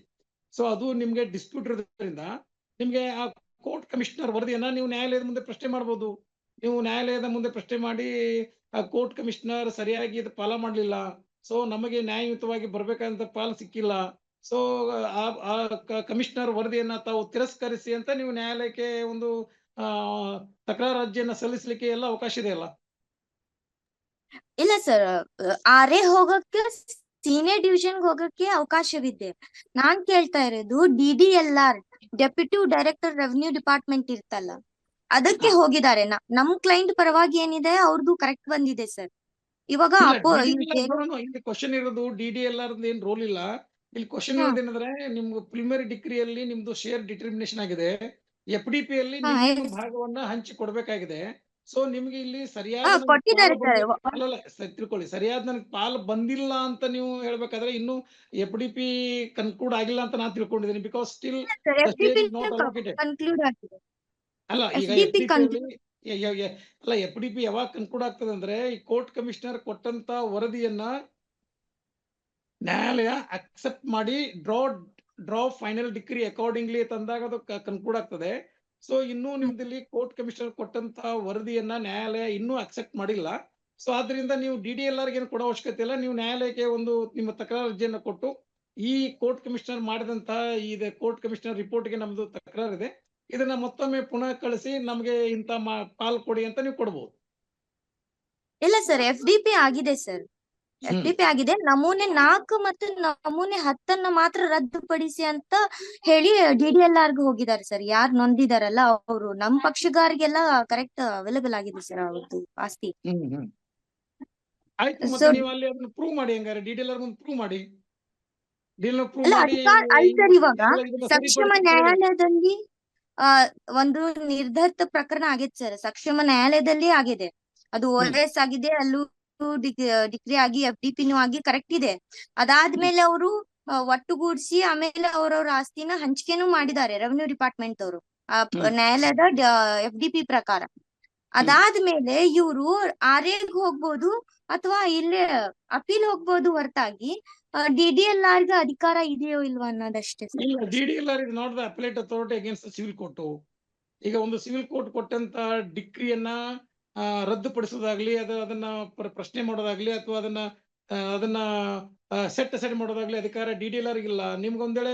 ಸೊ ಅದು ನಿಮ್ಗೆ ಡಿಸ್ಪ್ಯೂಟ್ ಇರೋದ್ರಿಂದ ನಿಮ್ಗೆ ಆ ಕೋರ್ಟ್ ಕಮಿಷನರ್ ವರದಿಯನ್ನ ನೀವು ನ್ಯಾಯಾಲಯದ ಮುಂದೆ ಪ್ರಶ್ನೆ ಮಾಡ್ಬೋದು. ನೀವು ನ್ಯಾಯಾಲಯದ ಮುಂದೆ ಪ್ರಶ್ನೆ ಮಾಡಿ ಆ ಕೋರ್ಟ್ ಕಮಿಷನರ್ ಸರಿಯಾಗಿ ಇದು ಪಾಲ ಮಾಡ್ಲಿಲ್ಲ, ಸೊ ನಮಗೆ ನ್ಯಾಯಯುತವಾಗಿ ಬರ್ಬೇಕಾದಂತ ಪಾಲು ಸಿಕ್ಕಿಲ್ಲ, ಸೊ ಆ ಕಮಿಷನರ್ ವರದಿಯನ್ನ ತಾವು ತಿರಸ್ಕರಿಸಿ ಅಂತ ನೀವು ನ್ಯಾಯಾಲಯಕ್ಕೆ ಒಂದು ತಕರಾರು ಅರ್ಜಿಯನ್ನ ಸಲ್ಲಿಸಲಿಕ್ಕೆ ಎಲ್ಲ ಅವಕಾಶ ಇದೆ ಅಲ್ಲ? ಇಲ್ಲ ಸರ್, ಆರೇ ಹೋಗಕ್ಕೆ ಸೀನಿಯರ್ ಡಿವಿಷನ್ ಹೋಗಕ್ಕೆ ಅವಕಾಶವಿದೆ. ನಾನ್ ಕೇಳ್ತಾ ಇರೋದು DDLR deputy director revenue department ಇರ್ತಲ್ಲ, ಅದಕ್ಕೆ ಹೋಗಿದ್ದಾರೆ. ನಮ್ ಕ್ಲೈಂಟ್ ಪರವಾಗಿ ಏನಿದೆ ಅವ್ರದ್ದು ಕರೆಕ್ಟ್ ಬಂದಿದೆ ಸರ್. ಇವಾಗ ಇಲ್ಲಿ ಕ್ವಶನ್ ಇರೋದು DDLR ಏನ್ ರೋಲ್ ಇಲ್ಲ. ಇಲ್ಲಿ ಕ್ವಶನ್ ಇರೋದೇನಂದ್ರೆ ನಿಮ್ಗೆ ಪ್ರಿಲಿಮಿನರಿ ಡಿಕ್ರಿಯಲ್ಲಿ ನಿಮ್ದು ಶೇರ್ ಡಿಟರ್ಮಿನೇಷನ್ ಆಗಿದೆ, FDP ಅಲ್ಲಿ ನಿಮ್ಮ ಭಾಗವನ್ನ ಹಂಚಿ ಕೊಡ್ಬೇಕಾಗಿದೆ. ಸೊ ನಿಮ್ಗೆ ಇಲ್ಲಿ ಸರಿಯಾದ ತಿಳ್ಕೊಳ್ಳಿ, ಸರಿಯಾದ ನನಗೆ ಪಾಲು ಬಂದಿಲ್ಲ ಅಂತ ನೀವು ಹೇಳ್ಬೇಕಾದ್ರೆ ಇನ್ನು FDP ಕನ್ಕ್ಲೂಡ್ ಆಗಿಲ್ಲ ಅಂತ ನಾನು ತಿಳ್ಕೊಂಡಿದ್ದೀನಿ. ಬಿಕಾಸ್ ಸ್ಟಿಲ್ ಅಲ್ಲ, ಈಗ FDP ಯಾವಾಗ ಕನ್ಕ್ಲೂಡ್ ಆಗ್ತದೆ ಅಂದ್ರೆ ಈ ಕೋರ್ಟ್ ಕಮಿಷನರ್ ಕೊಟ್ಟಂತ ವರದಿಯನ್ನ ನ್ಯಾಯಾಲಯ ಅಕ್ಸೆಪ್ಟ್ ಮಾಡಿ ಡ್ರಾ ಫೈನಲ್ ಡಿಕ್ರಿ ಅಕಾರ್ಡಿಂಗ್ಲಿ ತಂದಾಗ ಅದು ಕನ್ಕ್ಲೂಡ್ ಆಗ್ತದೆ. ಸೊ ಇನ್ನೂ ನಿಮ್ದಲ್ಲಿ ಕೋರ್ಟ್ ಕಮಿಷನರ್ ಕೊಟ್ಟಂತ ವರದಿಯನ್ನ ನ್ಯಾಯಾಲಯ ಇನ್ನೂ ಅಕ್ಸೆಪ್ಟ್ ಮಾಡಿಲ್ಲ. ಸೊ ಆದ್ರಿಂದ ನೀವು DDLR ಏನು ಕೊಡೋ ಅವಶ್ಯಕತೆ ಇಲ್ಲ. ನೀವು ನ್ಯಾಯಾಲಯಕ್ಕೆ ಒಂದು ನಿಮ್ಮ ತಕರಾರು ಅರ್ಜಿಯನ್ನ ಕೊಟ್ಟು ಈ ಕೋರ್ಟ್ ಕಮಿಷನರ್ ಮಾಡಿದಂತ ಕೋರ್ಟ್ ಕಮಿಷನರ್ ರಿಪೋರ್ಟ್ಗೆ ನಮ್ದು ತಕರಾರು ಇದೆ, ಇದನ್ನ ಮತ್ತೊಮ್ಮೆ ಪುನಃ ಕಳಿಸಿ ನಮ್ಗೆ ಇಂತ ಪಾಲ್ ಕೊಡಿ ಅಂತ ನೀವು ಕೊಡ್ಬೋದು. ಇಲ್ಲ ಸರ್, FDP ಆಗಿದೆ ಸರ್, FDP ಆಗಿದೆ. ನಮೂನೆ 4 ಮತ್ತು ನಮೂನೆ 10 ಮಾತ್ರ ರದ್ದುಪಡಿಸಿ ಅಂತ ಹೇಳಿ DDLR ಗೆ ಹೋಗಿದ್ದಾರೆ ಸರ್. ಯಾರು ನೊಂದಿದಾರಲ್ಲ ಅವರು ನಮ್ ಪಕ್ಷಗಾರಿಗೆಲ್ಲ ಕರೆಕ್ಟ್ ಅವೈಲೇಬಲ್ ಆಗಿದೆ ಸರ್ ಅವ್ರದ್ದು ಆಸ್ತಿ. ಆಯ್ತು, ಮತ್ತೆ ನೀವು ಅಲ್ಲಿ ಅದನ್ನ ಪ್ರೂವ್ ಮಾಡಿ, ಹಂಗಾರೆ DDLR ಮುಂದೆ ಪ್ರೂವ್ ಮಾಡಿ. ಸರ್, ಇವಾಗ ಸಕ್ಷಮ ನ್ಯಾಯಾಲಯದಲ್ಲಿ ಒಂದು ನಿರ್ಧರಿತ ಪ್ರಕರಣ ಆಗಿದೆ ಸರ್. ಸಕ್ಷಮ ನ್ಯಾಯಾಲಯದಲ್ಲಿ ಆಗಿದೆ, ಅದು OS ಆಗಿದೆ, ಅಲ್ಲೂ ಡಿಗ್ರಿ ಆಗಿ FDPನೂ ಆಗಿ ಕರೆಕ್ಟ್ ಇದೆ. ಅದಾದ್ಮೇಲೆ ಅವರು ಒಟ್ಟುಗೂಡಿಸಿ ಆಮೇಲೆ ಅವ್ರವ್ರ ಆಸ್ತಿನ ಹಂಚಿಕೆನೂ ಮಾಡಿದ್ದಾರೆ ರೆವಿನ್ಯೂ ಡಿಪಾರ್ಟ್ಮೆಂಟ್ ಅವರು ನ್ಯಾಯಾಲಯದ FDP ಪ್ರಕಾರ. ಅದಾದ್ಮೇಲೆ ಇವರು ಆರ್ಎಗ್ ಹೋಗ್ಬೋದು ಅಥವಾ ಇಲ್ಲೇ ಅಪೀಲ್ ಹೋಗ್ಬೋದು ಹೊರತಾಗಿ DDLR ಗೆ ಅಧಿಕಾರ ಇದೆಯೋ ಇಲ್ವಾ ಅನ್ನೋದಷ್ಟೇ. DDLR is not the appellate authority against the civil court. ಈಗ ಒಂದು ಸಿವಿಲ್ ಕೋರ್ಟ್ ಕೊಟ್ಟಂತ ಡಿಕ್ರಿಯನ್ನ ರದ್ದುಪಡಿಸೋದಾಗ್ಲಿ, ಅದನ್ನ ಪ್ರಶ್ನೆ ಮಾಡೋದಾಗ್ಲಿ ಅಥವಾ ಅದನ್ನ ಸೆಟ್ ಅಸೈಡ್ ಮಾಡೋದಾಗ್ಲಿ ಅಧಿಕಾರ DDLR ಇಲ್ಲ. ನಿಮ್ಗೊಂದೇಳೆ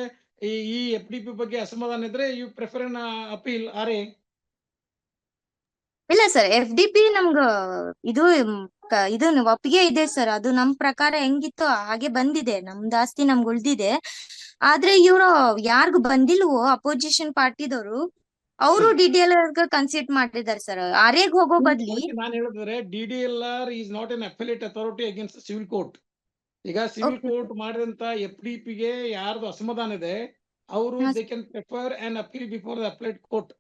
ಈ FDP ಬಗ್ಗೆ ಅಸಮಾಧಾನ ಇದ್ರೆ ಯು ಪ್ರಿಫರ್ ಅನ್ ಅಪೀಲ್ ಆರ್ಎ. ಇಲ್ಲ ಸರ್, FDP ನಮ್ಗ ಇದು ಒಪ್ಪಿಗೆ ಇದೆ ಸರ್. ಅದು ನಮ್ ಪ್ರಕಾರ ಹೆಂಗಿತ್ತು ಹಾಗೆ ಬಂದಿದೆ, ನಮ್ದು ಆಸ್ತಿ ನಮ್ಗೆ ಉಳ್ದಿದೆ. ಆದ್ರೆ ಇವ್ರು ಯಾರಿಗೂ ಬಂದಿಲ್ವೋ ಅಪೋಸಿಷನ್ ಪಾರ್ಟಿದವರು, ಅವರು DDLR ಕನ್ಸಿಡರ್ ಮಾಡಿದ್ದಾರೆ ಸರ್. ಆರ್ಎಗ್ ಹೋಗೋ ಬದ್ಲಿ ನಾನು ಹೇಳಿದ್ರೆ DDLR is not an appellate authority against the civil court. ಈಗ ಸಿವಿಲ್ ಕೋರ್ಟ್ ಮಾಡಿದಂತ FDP ಗೆ ಯಾರ್ದು ಅಸಮಾಧಾನ ಇದೆ ಅವರು they can prefer an appeal before the appellate court.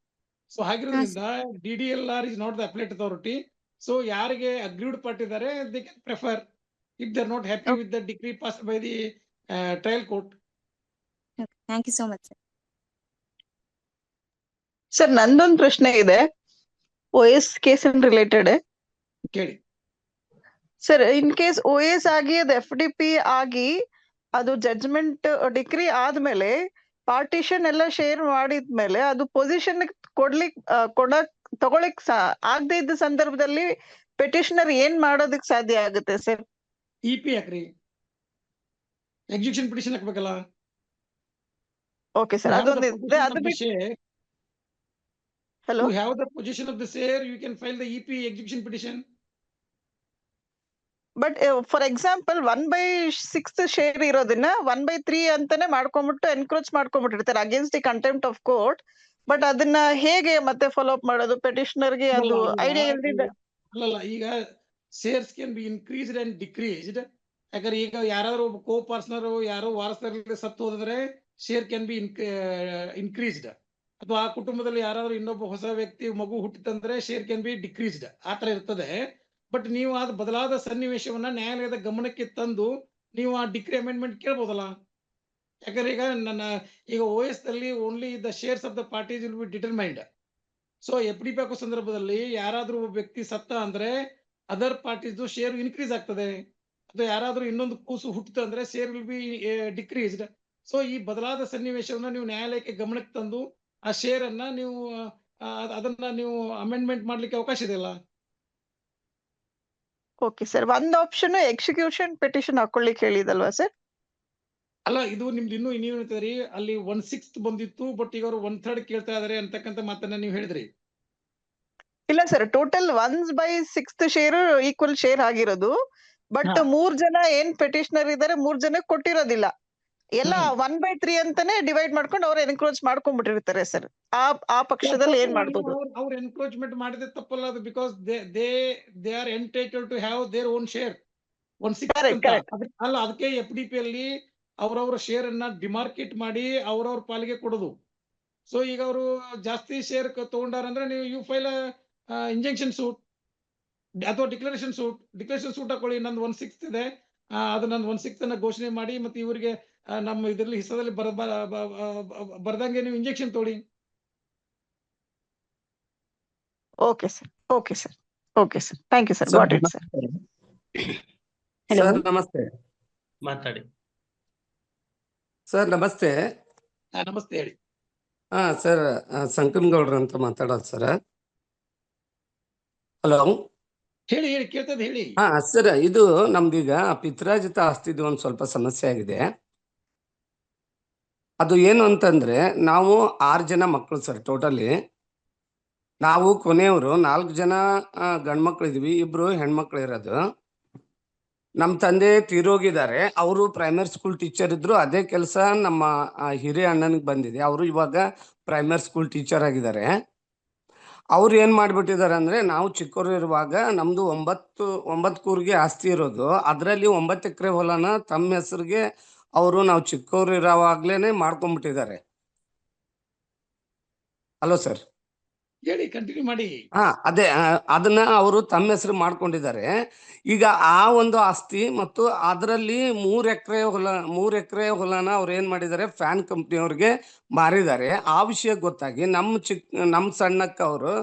So ಹಾಗಿರೋದ್ರಿಂದ DDLR is not the appellate authority. So ಯಾರಿಗೆ ಅಗ್ರೀಡ್ ಪಾರ್ಟಿ ಇದ್ದಾರೆ they can prefer if they are not happy with the decree passed by the trial court. Thank you so much sir. Sir, ನಂದೊಂದು ಪ್ರಶ್ನೆ ಇದೆ OS case related. ಕೇಳಿ sir, in case OS ಆಗಿ ಅದು FDP ಆಗಿ ಅದು judgment decree ಆದ್ಮೇಲೆ partition ಎಲ್ಲ ಶೇರ್ ಮಾಡಿದ್ಮೇಲೆ ಅದು ಪೊಸಿಷನ್ ತಗೊಳಿಕ್ ಆಗದೆ ಇದ್ದ ಸಂದರ್ಭದಲ್ಲಿ ಪೆಟಿಷನರ್ ಏನ್ ಮಾಡೋದಕ್ ಸಾಧ್ಯ ಆಗುತ್ತೆ ಸರ್? EP ಹಾಕ್ರಿ, ಎಕ್ಸಿಕ್ಯೂಷನ್ ಪಿಟಿಷನ್ ಹಾಕ್ಬೇಕಲ್ಲ. ಓಕೆ ಸರ್, ಅದೊಂದು hello, you have the position of the share, you can file the EP execution petition. But for example 1/6 share ಇರೋದನ್ನ 1/3 ಅಂತಾನೆ ಮಾಡ್ಕೊಂಡ್ಬಿಟ್ಟು ಎನ್ಕ್ರೋಚ್ ಮಾಡ್ಕೊಂಡ್ಬಿಟ್ಟಿರ್ತಾರೆ against the contempt of court. But ಅದನ್ನ ಹೇಗೆ ಮತ್ತೆ follow up ಮಾಡೋದು? ಪೆಟಿಷನರ್ಗೆ ಅದು ಐಡಿಯಾ ಇಲ್ದಿದೆ. ಅಲ್ಲಲ್ಲ, ಈಗ shares can be increased and decreased ಯಾಕಂದ್ರೆ ಈಗ ಯಾರಾದ್ರೂ ಕೋ ಪಾರ್ಟ್ನರ್ ಯಾರೋ ವಾರಸದಲ್ಲಿ ಸತ್ತು ಹೋದ್ರೆ ಶೇರ್ ಕ್ಯಾನ್ ಬಿ ಇನ್ಕ್ರೀಸ್ಡ್, ಅಥವಾ ಆ ಕುಟುಂಬದಲ್ಲಿ ಯಾರಾದ್ರೂ ಇನ್ನೊಬ್ಬ ಹೊಸ ವ್ಯಕ್ತಿ ಮಗು ಹುಟ್ಟಿತಂದ್ರೆ ಶೇರ್ ಕ್ಯಾನ್ ಬಿ ಡಿಕ್ರೀಸ್ಡ್, ಆ ತರ ಇರ್ತದೆ. ಬಟ್ ನೀವು ಅದು ಬದಲಾದ ಸನ್ನಿವೇಶವನ್ನ ನ್ಯಾಯಾಲಯದ ಗಮನಕ್ಕೆ ತಂದು ನೀವು ಆ ಡಿಕ್ರಿ ಅಮೆಂಡ್ಮೆಂಟ್ ಕೇಳ್ಬೋದಲ್ಲ. ಯಾಕಂದ್ರೆ ಈಗ OS ದಲ್ಲಿ only the shares of the parties will be determined. So FDP ಹಾಕೋ ಸಂದರ್ಭದಲ್ಲಿ ಯಾರಾದ್ರೂ ಒಬ್ಬ ವ್ಯಕ್ತಿ ಸತ್ತ ಅಂದ್ರೆ ಅದರ್ ಪಾರ್ಟೀಸ್ ಶೇರ್ ಇನ್ಕ್ರೀಸ್ ಆಗ್ತದೆ, ಅಥವಾ ಯಾರಾದ್ರೂ ಇನ್ನೊಂದು ಕೂಸು ಹುಟ್ಟಿತು ಅಂದ್ರೆ share will be decreased. So ಈ ಬದಲಾದ ಸನ್ನಿವೇಶವನ್ನ ನೀವು ನ್ಯಾಯಾಲಯಕ್ಕೆ ಗಮನಕ್ಕೆ ತಂದು ಆ ಶೇರ್ ಅನ್ನ ನೀವು ಅದನ್ನ ನೀವು ಅಮೆಂಡ್ಮೆಂಟ್ ಮಾಡ್ಲಿಕ್ಕೆ ಅವಕಾಶ ಇದೆಯಲ್ಲ. ಓಕೆ ಸರ್, ಒಂದ್ ಆಪ್ಷನ್ ಎಕ್ಸಿಕ್ಯೂಷನ್ ಪಿಟಿಷನ್ ಹಾಕೊಳ್ಳಿಕ್ಕೆ ಹೇಳಿದಲ್ವಾ ಸರ್? ಅಲ್ಲ, ಇದು ನಿಮ್ದು ಇನ್ನೂ ನೀವು ಹೇಳ್ತೀರಿ ಅಲ್ಲಿ 1/6 ಬಂದಿತ್ತು, ಬಟ್ ಈಗ ಅವರು 1/3 ಕೇಳ್ತಾ ಇದಾರೆ ಅಂತಕ್ಕಂಥ ಮಾತನ್ನ ನೀವು ಹೇಳಿದ್ರಿ. ಇಲ್ಲ sir, total 1/6 share equal share ಆಗಿರೋದು. ಬಟ್ 3 ಜನ ಏನ್ ಪೆಟಿಷನರ್ ಇದಾರೆ 3 ಜನ ಕೊಟ್ಟಿರೋದಿಲ್ಲ, ಎಲ್ಲ 1/3 ಅಂತಾನೆ ಡಿವೈಡ್ ಮಾಡ್ಕೊಂಡು ಅವ್ರು ಎನ್ಕ್ರೋಚ್ ಮಾಡ್ಕೊಂಡ್ಬಿಟ್ಟಿರ್ತಾರೆ ಸರ್. ಆ ಪಕ್ಷದಲ್ಲಿ ಏನ್ ಮಾಡ್ಬೋದು? ಅವ್ರು ಎನ್ಕ್ರೋಚ್ಮೆಂಟ್ ಮಾಡಿದ್ರೆ ತಪ್ಪಲ್ಲ ಅದು, because they are entitled to have their own share 1/6 ಅಂತ. ಅಲ್ಲ, ಅದಕ್ಕೆ FDP ಅಲ್ಲಿ ಅವ್ರವ್ರ ಶೇರ್ ಅನ್ನ ಡಿಮಾರ್ಕೆಟ್ ಮಾಡಿ ಅವ್ರವ್ರ ಪಾಲಿಗೆ ಕೊಡೋದು. ಸೊ ಈಗ ಅವರು ಜಾಸ್ತಿ ಶೇರ್ ತಗೊಂಡಾರಂದ್ರೆ ನೀವು ಯು ಫೈಲ್ ಇಂಜೆಕ್ಷನ್ ಸೂಟ್ ಅಥವಾ ಡಿಕ್ಲರೇಷನ್ ಸೂಟ್ ಹಾಕೊಳ್ಳಿ. ನಂದು 1/6 ಇದೆ, ಅದು ನಂದು 1/6 ಅನ್ನ ಘೋಷಣೆ ಮಾಡಿ ಮತ್ತೆ ಇವರಿಗೆ ನಮ್ಮ ಇದರಲ್ಲಿ ಹಿಸ್ಸದಲ್ಲಿ ಬರ್ದಂಗೆ ನೀವು ಇಂಜೆಕ್ಷನ್ ತಗೊಳ್ಳಿ. Okay sir, okay sir, okay sir, thank you sir, got it sir. Sir ನಮಸ್ತೆ. ಮಾತಾಡಿ ಸರ್ ನಮಸ್ತೆ. ನಮಸ್ತೆ, ಹೇಳಿ. ಸರ್ ಸಂಕನಗೌಡ್ರು ಅಂತ ಮಾತಾಡೋದು ಸರ್. ಹಲೋ, ಹೇಳಿ ಹೇಳಿ, ಕೇಳ್ತದೆ ಹೇಳಿ. ಸರ್, ಇದು ನಮ್ದೀಗ ಪಿತ್ರಾರ್ಜಿತ ಆಸ್ತಿದು ಒಂದು ಸ್ವಲ್ಪ ಸಮಸ್ಯೆ ಆಗಿದೆ. ಅದು ಏನು ಅಂತಂದ್ರೆ, ನಾವು 6 ಜನ ಮಕ್ಕಳು ಸರ್ ಟೋಟಲಿ. ನಾವು ಕೊನೆಯವರು 4 ಜನ ಗಂಡ್ಮಕ್ಳು ಇದೀವಿ, 2 ಹೆಣ್ಮಕ್ಳು ಇರೋದು. ನಮ್ಮ ತಂದೆ ತೀರೋಗಿದ್ದಾರೆ. ಅವರು ಪ್ರೈಮರಿ ಸ್ಕೂಲ್ ಟೀಚರ್ ಇದ್ರು. ಅದೇ ಕೆಲಸ ನಮ್ಮ ಹಿರಿಯ ಅಣ್ಣನಿಗೆ ಬಂದಿದೆ. ಅವರು ಇವಾಗ ಪ್ರೈಮರಿ ಸ್ಕೂಲ್ ಟೀಚರ್ ಆಗಿದ್ದಾರೆ. ಅವ್ರು ಏನ್ ಮಾಡ್ಬಿಟ್ಟಿದ್ದಾರೆ ಅಂದ್ರೆ, ನಾವು ಚಿಕ್ಕವರು ಇರುವಾಗ ನಮ್ದು 9 ಕೂರ್ಗೆ ಆಸ್ತಿ ಇರೋದು. ಅದರಲ್ಲಿ 9 ಎಕರೆ ಹೊಲನ ತಮ್ಮ ಹೆಸರಿಗೆ ಅವರು ನಾವು ಚಿಕ್ಕವರು ಇರೋವಾಗ್ಲೇನೆ ಮಾಡ್ಕೊಂಡ್ಬಿಟ್ಟಿದ್ದಾರೆ. ಹಲೋ ಸರ್, ಹೇಳಿ, ಕಂಟಿನ್ಯೂ ಮಾಡಿ. ಅದೇ ಅದನ್ನ ಅವರು ತಮ್ಮ ಹೆಸರು ಮಾಡ್ಕೊಂಡಿದ್ದಾರೆ. ಈಗ ಆ ಒಂದು ಆಸ್ತಿ ಮತ್ತು ಅದರಲ್ಲಿ 3 ಎಕರೆ ಹೊಲನ ಅವ್ರು ಏನ್ ಮಾಡಿದ್ದಾರೆ, ಫ್ಯಾನ್ ಕಂಪ್ನಿಯವ್ರಿಗೆ ಮಾರಿದ್ದಾರೆ. ಆ ವಿಷಯ ಗೊತ್ತಾಗಿ ನಮ್ಮ ಸಣ್ಣಕ್ಕ ಅವರು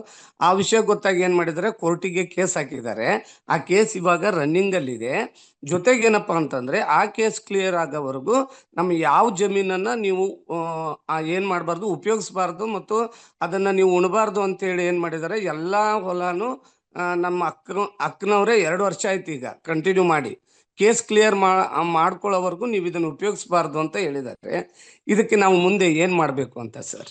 ಆ ವಿಷಯ ಗೊತ್ತಾಗಿ ಏನ್ ಮಾಡಿದ್ದಾರೆ, ಕೋರ್ಟಿಗೆ ಕೇಸ್ ಹಾಕಿದ್ದಾರೆ. ಆ ಕೇಸ್ ಇವಾಗ ರನ್ನಿಂಗ್ ಅಲ್ಲಿ ಇದೆ. ಜೊತೆಗೆ ಏನಪ್ಪಾ ಅಂತಂದ್ರೆ, ಆ ಕೇಸ್ ಕ್ಲಿಯರ್ ಆಗೋವರೆಗೂ ನಮ್ಮ ಯಾವ ಜಮೀನನ್ನ ನೀವು ಏನ್ ಮಾಡಬಾರ್ದು, ಉಪಯೋಗಿಸಬಾರ್ದು ಮತ್ತು ಅದನ್ನ ನೀವು ಉಣಬಾರ್ದು ಅಂತೇಳಿ ಏನ್ ಮಾಡಿದ್ದಾರೆ, ಎಲ್ಲಾ ಹೊಲಾನು ನಮ್ಮ ಅಕ್ಕನವರೇ 2 ವರ್ಷ ಆಯ್ತು ಈಗ ಕಂಟಿನ್ಯೂ ಮಾಡಿ ಕೇಸ್ ಕ್ಲಿಯರ್ ಮಾಡ್ಕೊಳ್ಳೋವರೆಗೂ ನೀವು ಇದನ್ನು ಉಪಯೋಗಿಸಬಾರ್ದು ಅಂತ ಹೇಳಿದ್ದಾರೆ. ಇದಕ್ಕೆ ನಾವು ಮುಂದೆ ಏನ್ ಮಾಡ್ಬೇಕು ಅಂತ ಸರ್?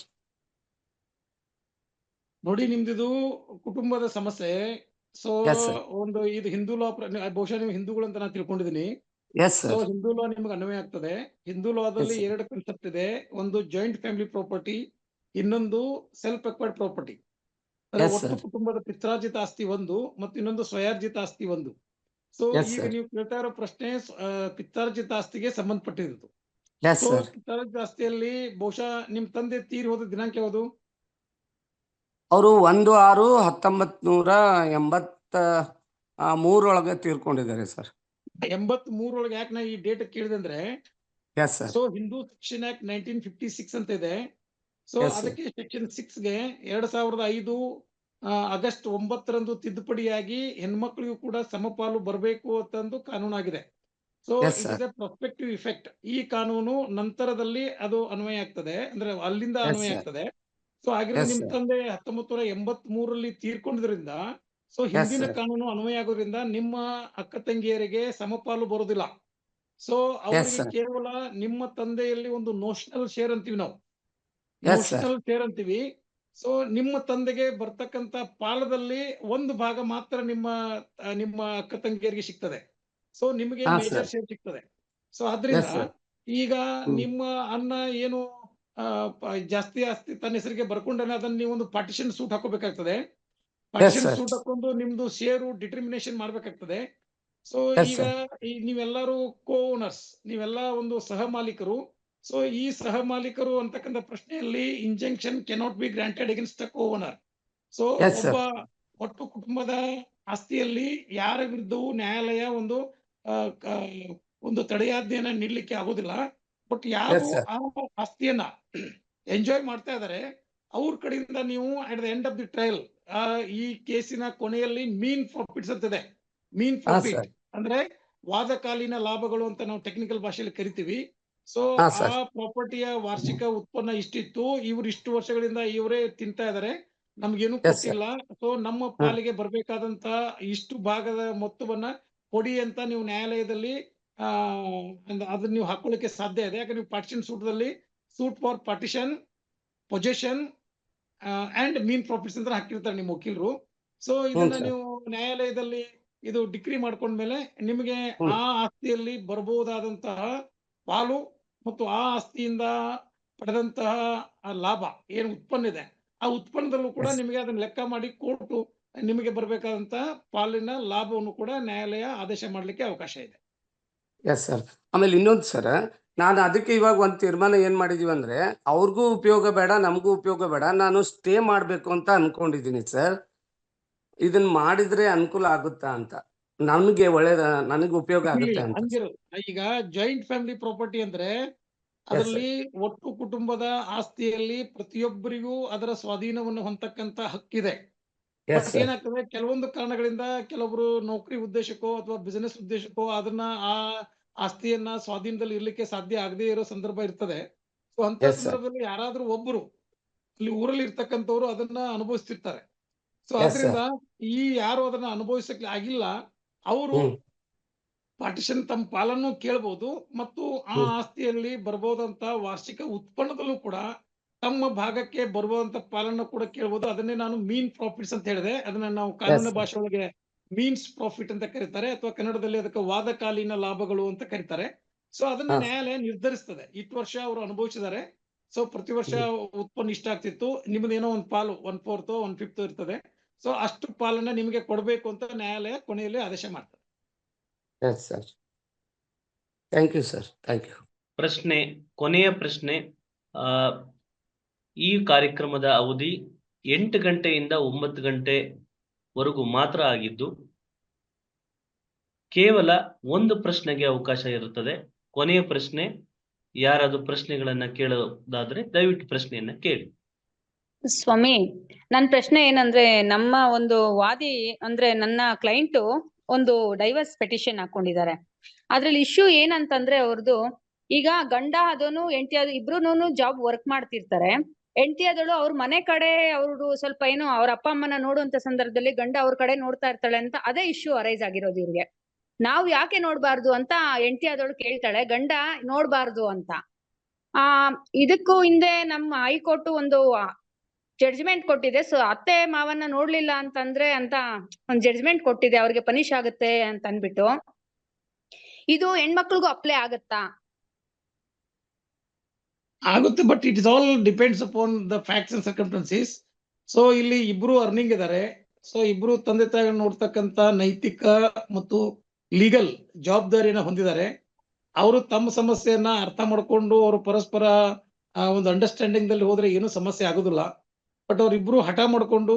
ನೋಡಿ, ನಿಮ್ದಿದು ಕುಟುಂಬದ ಸಮಸ್ಯೆ. ಸೊ ಒಂದು ಇದು ಹಿಂದೂ ಲಾ, ಬಹುಶಃ ನೀವು ಹಿಂದೂಗಳು ಅಂತ ನಾನು ತಿಳ್ಕೊಂಡಿದ್ದೀನಿ. ಸೊ ಹಿಂದೂ ಲಾ ನಿಮ್ಗೆ ಅನ್ವಯ ಆಗ್ತದೆ. ಹಿಂದೂ ಲಾದಲ್ಲಿ 2 ಕಾನ್ಸೆಪ್ಟ್ ಇದೆ. ಒಂದು ಜಾಯಿಂಟ್ ಫ್ಯಾಮಿಲಿ ಪ್ರಾಪರ್ಟಿ, ಇನ್ನೊಂದು ಸೆಲ್ಫ್ ಅಕ್ವೈರ್ಡ್ ಪ್ರಾಪರ್ಟಿ. ಒಟ್ಟು ಕುಟುಂಬದ ಪಿತ್ರಾರ್ಜಿತ ಆಸ್ತಿ ಒಂದು, ಮತ್ತು ಇನ್ನೊಂದು ಸ್ವಯಾರ್ಜಿತ ಆಸ್ತಿ ಒಂದು. ಸೊ ಈಗ ನೀವು ಕೇಳ್ತಾ ಇರೋ ಪ್ರಶ್ನೆ ಪಿತ್ರಾರ್ಜಿತ ಆಸ್ತಿಗೆ ಸಂಬಂಧಪಟ್ಟಿದ್ದು. ಸೊ ಪಿತ್ರಾರ್ಜಿತ ಆಸ್ತಿಯಲ್ಲಿ ಬಹುಶಃ ನಿಮ್ ತಂದೆ ತೀರಿ ಹೋದ ದಿನಾಂಕ ಯಾವುದು? ಅವರು 1/6/1983 ಒಳಗೆ ತೀರ್ಕೊಂಡಿದ್ದಾರೆ ಸರ್. 83 ಒಳಗೆ. ಯಾಕೆ ನಾ ಈ ಡೇಟ್ ಕೇಳಿದೆ ಅಂದ್ರೆ, ಸೊ ಹಿಂದೂ ಸೆಕ್ಷನ್ ಆಕ್ಟ್ 1956 ಅಂತ ಇದೆ. ಸೊ ಅದಕ್ಕೆ ಸೆಕ್ಷನ್ 6ಗೆ 2005 ಆಗಸ್ಟ್ 9ರಂದು ತಿದ್ದುಪಡಿಯಾಗಿ ಹೆಣ್ಮಕ್ಳಿಗೂ ಕೂಡ ಸಮಪಾಲು ಬರಬೇಕು ಅಂತಂದು ಕಾನೂನಾಗಿದೆ. So it is a prospective effect. ಈ ಕಾನೂನು ನಂತರದಲ್ಲಿ ಅದು ಅನ್ವಯ ಆಗ್ತದೆ, ಅಂದ್ರೆ ಅಲ್ಲಿಂದ ಅನ್ವಯ ಆಗ್ತದೆ. ಸೊ ಹಾಗೆ ನಿಮ್ ತಂದೆ 1983ರಲ್ಲಿ ತೀರ್ಕೊಂಡಿದ್ರಿಂದ, ಸೊ ಹಿಂದಿನ ಕಾನೂನು ಅನ್ವಯ ಆಗೋದ್ರಿಂದ ನಿಮ್ಮ ಅಕ್ಕ ತಂಗಿಯರಿಗೆ ಸಮಪಾಲು ಬರೋದಿಲ್ಲ. ಸೊ ಅವರಿಗೆ ಕೇವಲ ನಿಮ್ಮ ತಂದೆಯಲ್ಲಿ ಒಂದು ನೋಷನಲ್ ಶೇರ್ ಅಂತೀವಿ ನಾವು, ನೋಷನಲ್ ಶೇರ್ ಅಂತೀವಿ. ಸೊ ನಿಮ್ಮ ತಂದೆಗೆ ಬರ್ತಕ್ಕಂತ ಪಾಲದಲ್ಲಿ ಒಂದು ಭಾಗ ಮಾತ್ರ ನಿಮ್ಮ ಅಕ್ಕ ತಂಗಿಯರಿಗೆ ಸಿಗ್ತದೆ. ಸೊ ನಿಮಗೆ ಮೇಜರ್ ಶೇರ್ ಸಿಗ್ತದೆ. ಸೊ ಆದ್ರಿಂದ ಈಗ ನಿಮ್ಮ ಅಣ್ಣ ಏನು ಜಾಸ್ತಿ ಆಸ್ತಿ ತನ್ನ ಹೆಸರಿಗೆ ಬರ್ಕೊಂಡಾನೆ, ಅದನ್ನ ನೀವು ಒಂದು ಪಾರ್ಟಿಷನ್ ಸೂಟ್ ಹಾಕೋಬೇಕಾಗ್ತದೆ. ಪಾರ್ಟಿಷನ್ ಸೂಟ್ ಹಾಕೊಂಡು ನಿಮ್ದು ಶೇರು ಡಿಟರ್ಮಿನೇಷನ್ ಮಾಡ್ಬೇಕಾಗ್ತದೆ. ಸೊ Yes, ಈಗ ನೀವೆಲ್ಲರೂ ಕೋ ಓನರ್ಸ್, ನೀವೆಲ್ಲ ಒಂದು ಸಹ ಮಾಲೀಕರು. ಸೊ ಈ ಸಹ ಮಾಲೀಕರು ಅಂತಕ್ಕಂಥ ಪ್ರಶ್ನೆಯಲ್ಲಿ injunction cannot be granted against the co owner. So Yes, sir. ಒಬ್ಬ ಒಟ್ಟು ಕುಟುಂಬದ ಆಸ್ತಿಯಲ್ಲಿ ಯಾರ ವಿರುದ್ಧವೂ ನ್ಯಾಯಾಲಯ ಒಂದು ತಡೆಯಾಜ್ಞೆಯನ್ನ ನೀಡಲಿಕ್ಕೆ ಆಗೋದಿಲ್ಲ. ಬಟ್ ಯಾರು Yes, sir. ಆ ಆಸ್ತಿಯನ್ನ ಎಂಜಾಯ್ ಮಾಡ್ತಾ ಇದ್ದಾರೆ ಅವ್ರ ಕಡೆಯಿಂದ ನೀವು at the end of the trial, ಈ ಕೇಸಿನ ಕೊನೆಯಲ್ಲಿ ಮೀನ್ ಪ್ರಾಫಿಟ್ಸ್ ಅಂತಿದೆ. ಮೀನ್ ಹಾ ಪ್ರಾಫಿಟ್ ಸರ್. ಅಂದ್ರೆ ವಾದಕಾಲೀನ ಲಾಭಗಳು ಅಂತ ನಾವು ಟೆಕ್ನಿಕಲ್ ಭಾಷೆಯಲ್ಲಿ ಕರಿತೀವಿ. ಸೊ ಹಾ ಆ ಸರ್. ಪ್ರಾಪರ್ಟಿಯ ವಾರ್ಷಿಕ ಉತ್ಪನ್ನ ಇಷ್ಟಿತ್ತು, ಇವ್ರು ಇಷ್ಟು ವರ್ಷಗಳಿಂದ ಇವರೇ ತಿಂತಾ ಇದಾರೆ, ನಮ್ಗೇನು Yes, sir. ಕೊಟ್ಟಿಲ್ಲ. ಸೊ ನಮ್ಮ ಪಾಲಿಗೆ ಬರ್ಬೇಕಾದಂತ ಇಷ್ಟು ಭಾಗದ ಮೊತ್ತವನ್ನ ಕೊಡಿ ಅಂತ ನೀವು ನ್ಯಾಯಾಲಯದಲ್ಲಿ ಅದನ್ನ ನೀವು ಹಾಕೊಳ್ಳಿಕ್ಕೆ ಸಾಧ್ಯ ಇದೆ. ಯಾಕಂದ್ರೆ ನೀವು ಪಾರ್ಟಿಷನ್ ಸೂಟದಲ್ಲಿ suit for partition, possession and mean profits ಅಂತ ಹಾಕಿರ್ತಾರೆ ನಿಮ್ಮ ವಕೀಲರು. ಸೊ ಇದನ್ನ sir. ನೀವು ನ್ಯಾಯಾಲಯದಲ್ಲಿ ಇದು ಡಿಕ್ರಿ ಮಾಡ್ಕೊಂಡ್ಮೇಲೆ ನಿಮಗೆ ಆ ಆಸ್ತಿಯಲ್ಲಿ ಬರಬಹುದಾದಂತಹ ಪಾಲು ಮತ್ತು ಆ ಆಸ್ತಿಯಿಂದ ಪಡೆದಂತಹ ಲಾಭ ಏನು ಉತ್ಪನ್ನ ಇದೆ, ಆ ಉತ್ಪನ್ನದಲ್ಲೂ ಕೂಡ Yes. ನಿಮಗೆ ಅದನ್ನ ಲೆಕ್ಕ ಮಾಡಿ ಕೋರ್ಟು ನಿಮಗೆ ಬರಬೇಕಾದಂತಹ ಪಾಲಿನ ಲಾಭವನ್ನು ಕೂಡ ನ್ಯಾಯಾಲಯ ಆದೇಶ ಮಾಡ್ಲಿಕ್ಕೆ ಅವಕಾಶ ಇದೆ. Yes sir. ಆಮೇಲೆ ಇನ್ನೊಂದು ಸರ್, ನಾನು ಅದಕ್ಕೆ ಇವಾಗ ಒಂದು ತೀರ್ಮಾನ ಏನ್ ಮಾಡಿದೀವಿ ಅಂದ್ರೆ, ಅವ್ರಿಗೂ ಉಪಯೋಗ ಬೇಡ, ನಮಗೂ ಉಪಯೋಗ ಬೇಡ, ನಾನು ಸ್ಟೇ ಮಾಡ್ಬೇಕು ಅಂತ ಅನ್ಕೊಂಡಿದ್ದೀನಿ ಸರ್. ಇದನ್ನ ಮಾಡಿದ್ರೆ ಅನುಕೂಲ ಆಗುತ್ತಾ ಅಂತ, ನಮಗೆ ಒಳ್ಳೇದ, ನನಗೆ ಉಪಯೋಗ ಆಗುತ್ತೆ ಅಂತ. ಹಂಗಿರೋದು ಈಗ ಜಾಯಿಂಟ್ ಫ್ಯಾಮಿಲಿ ಪ್ರಾಪರ್ಟಿ ಅಂದ್ರೆ ಅದರಲ್ಲಿ ಒಟ್ಟು ಕುಟುಂಬದ ಆಸ್ತಿಯಲ್ಲಿ ಪ್ರತಿಯೊಬ್ಬರಿಗೂ ಅದರ ಸ್ವಾಧೀನವನ್ನು ಹೊಂದತಕ್ಕಂತ ಹಕ್ಕಿದೆ. Yes but sir. ಏನಾಗ್ತದೆ, ಕೆಲವೊಂದು ಕಾರಣಗಳಿಂದ ಕೆಲವರು ನೌಕರಿ ಉದ್ದೇಶಕ್ಕೋ ಅಥವಾ ಬಿಸಿನೆಸ್ ಉದ್ದೇಶಕ್ಕೋ ಅದನ್ನ ಆ ಆಸ್ತಿಯನ್ನ ಸ್ವಾಧೀನದಲ್ಲಿ ಇರ್ಲಿಕ್ಕೆ ಸಾಧ್ಯ ಆಗದೆ ಇರೋ ಸಂದರ್ಭ ಇರ್ತದೆ. ಸೊ ಅಂತ Yes, sir. ಸಂದರ್ಭದಲ್ಲಿ ಯಾರಾದ್ರೂ ಒಬ್ರು ಅಲ್ಲಿ ಊರಲ್ಲಿ ಇರ್ತಕ್ಕಂಥವ್ರು ಅದನ್ನ ಅನುಭವಿಸ್ತಿರ್ತಾರೆ. ಸೊ Yes, ಆದ್ರಿಂದ ಈ ಯಾರು ಅದನ್ನ ಅನುಭವಿಸಕ್ಕೆ ಆಗಿಲ್ಲ ಅವರು ಪಾರ್ಟಿಷನ್ ತಮ್ಮ ಪಾಲನ್ನು ಕೇಳಬಹುದು ಮತ್ತು ಆ ಆಸ್ತಿಯಲ್ಲಿ ಬರಬಹುದಂತ ವಾರ್ಷಿಕ ಉತ್ಪನ್ನದಲ್ಲೂ ಕೂಡ ತಮ್ಮ ಭಾಗಕ್ಕೆ ಬರುವಂತ ಪಾಲನ್ನು ಕೂಡ ಕೇಳಬಹುದು. ಅದನ್ನೇ ನಾನು ಮೀನ್ ಪ್ರಾಫಿಟ್ಸ್ ಅಂತ ಹೇಳಿದೆ. ಅದನ್ನ ನಾವು ಕಾನೂನು sir. ಭಾಷೆ ಒಳಗೆ ಮೀನ್ಸ್ ಪ್ರಾಫಿಟ್ ಅಂತ ಕರೀತಾರೆ, ಅಥವಾ ಕನ್ನಡದಲ್ಲಿ ಅದಕ್ಕೆ ವಾದಕಾಲೀನ ಲಾಭಗಳು ಅಂತ ಕರೀತಾರೆ. ಸೊ ಅದನ್ನ ಹಾ. ನ್ಯಾಯಾಲಯ ನಿರ್ಧರಿಸ್ತದೆ. ಇಷ್ಟು ವರ್ಷ ಅವರು ಅನುಭವಿಸಿದ್ದಾರೆ, ಸೊ ಪ್ರತಿ ವರ್ಷ ಉತ್ಪನ್ನ ಇಷ್ಟ ಆಗ್ತಿತ್ತು, ನಿಮ್ದೇನೋ ಒಂದು ಪಾಲು 1/4 1/5 ಇರ್ತದೆ. ಸೊ ಅಷ್ಟು ಪಾಲನ್ನ ನಿಮಗೆ ಕೊಡಬೇಕು ಅಂತ ನ್ಯಾಯಾಲಯ ಕೊನೆಯಲ್ಲಿ ಆದೇಶ ಮಾಡ್ತದೆ. Yes sir. Thank you sir. Thank you. ಪ್ರಶ್ನೆ, ಕೊನೆಯ ಪ್ರಶ್ನೆ. ಈ ಕಾರ್ಯಕ್ರಮದ ಅವಧಿ 8 ಗಂಟೆಯಿಂದ 9 ಗಂಟೆವರೆಗೂ ಮಾತ್ರ ಆಗಿದ್ದು ಕೇವಲ ಒಂದು ಪ್ರಶ್ನೆಗೆ ಅವಕಾಶ ಇರುತ್ತದೆ. ಕೊನೆಯ ಪ್ರಶ್ನೆ, ಯಾರಾದ್ರೂ ಪ್ರಶ್ನೆಗಳನ್ನ ಕೇಳೋದಾದ್ರೆ ದಯವಿಟ್ಟು ಪ್ರಶ್ನೆಯನ್ನ ಕೇಳಿ. ಸ್ವಾಮಿ, ನನ್ ಪ್ರಶ್ನೆ ಏನಂದ್ರೆ, ನಮ್ಮ ಒಂದು ವಾದಿ ಅಂದ್ರೆ ನನ್ನ ಕ್ಲೈಂಟ್ ಒಂದು ಡೈವರ್ಸ್ ಪೆಟಿಷನ್ ಹಾಕೊಂಡಿದ್ದಾರೆ. ಅದ್ರಲ್ಲಿ ಇಶ್ಯೂ ಏನಂತಂದ್ರೆ ಅವ್ರದ್ದು, ಈಗ ಗಂಡ ಅದನು ಹೆಂಡತಿ ಅದು ಇಬ್ರುನು ಜಾಬ್ ವರ್ಕ್ ಮಾಡ್ತಿರ್ತಾರೆ. ಹೆಂಡತಿ ಅದಳು ಅವ್ರ ಮನೆ ಕಡೆ ಅವ್ರು ಸ್ವಲ್ಪ ಏನು ಅವ್ರ ಅಪ್ಪ ಅಮ್ಮನ ನೋಡುವಂತ ಸಂದರ್ಭದಲ್ಲಿ ಗಂಡ ಅವ್ರ ಕಡೆ ನೋಡ್ತಾ ಇರ್ತಾಳೆ ಅಂತ ಅದೇ ಇಶ್ಯೂ ಅರೈಸ್ ಆಗಿರೋದು ಇವ್ರಿಗೆ. ನಾವು ಯಾಕೆ ನೋಡ್ಬಾರ್ದು ಅಂತ ಹೆಂಡತಿ ಅದಳು ಕೇಳ್ತಾಳೆ, ಗಂಡ ನೋಡ್ಬಾರ್ದು ಅಂತ. ಇದಕ್ಕೂ ಹಿಂದೆ ನಮ್ಮ ಹೈಕೋರ್ಟ್ ಒಂದು ಜಡ್ಜ್ಮೆಂಟ್ ಕೊಟ್ಟಿದೆ. ಸೊ ಅತ್ತೆ ಮಾವನ್ನ ನೋಡ್ಲಿಲ್ಲ ಅಂತಂದ್ರೆ ಅಂತ ಒಂದ್ ಜಡ್ಜ್ಮೆಂಟ್ ಕೊಟ್ಟಿದೆ, ಅವ್ರಿಗೆ ಪನಿಷ್ ಆಗುತ್ತೆ ಅಂತ ಅನ್ಬಿಟ್ಟು. ಇದು ಹೆಣ್ಮಕ್ಳಿಗೂ ಅಪ್ಲೈ ಆಗತ್ತಾ? ಆಗುತ್ತೆ, but it is all depends upon the facts and circumstances. So ಇಲ್ಲಿ ಇಬ್ರು ಅರ್ನಿಂಗ್ ಇದಾರೆ. ಸೊ ಇಬ್ರು ತಂದೆ ತಾಯಿ ನೋಡ್ತಕ್ಕಂತ ನೈತಿಕ ಮತ್ತು ಲೀಗಲ್ ಜವಾಬ್ದಾರಿಯನ್ನ ಹೊಂದಿದ್ದಾರೆ. ಅವರು ತಮ್ಮ ಸಮಸ್ಯೆಯನ್ನ ಅರ್ಥ ಮಾಡ್ಕೊಂಡು ಅವರು ಪರಸ್ಪರ ಒಂದು ಅಂಡರ್ಸ್ಟ್ಯಾಂಡಿಂಗ್ ದಲ್ಲಿ ಹೋದ್ರೆ ಏನು ಸಮಸ್ಯೆ ಆಗುದಿಲ್ಲ. ಬಟ್ ಅವ್ರಿಬ್ರು ಹಠ ಮಾಡ್ಕೊಂಡು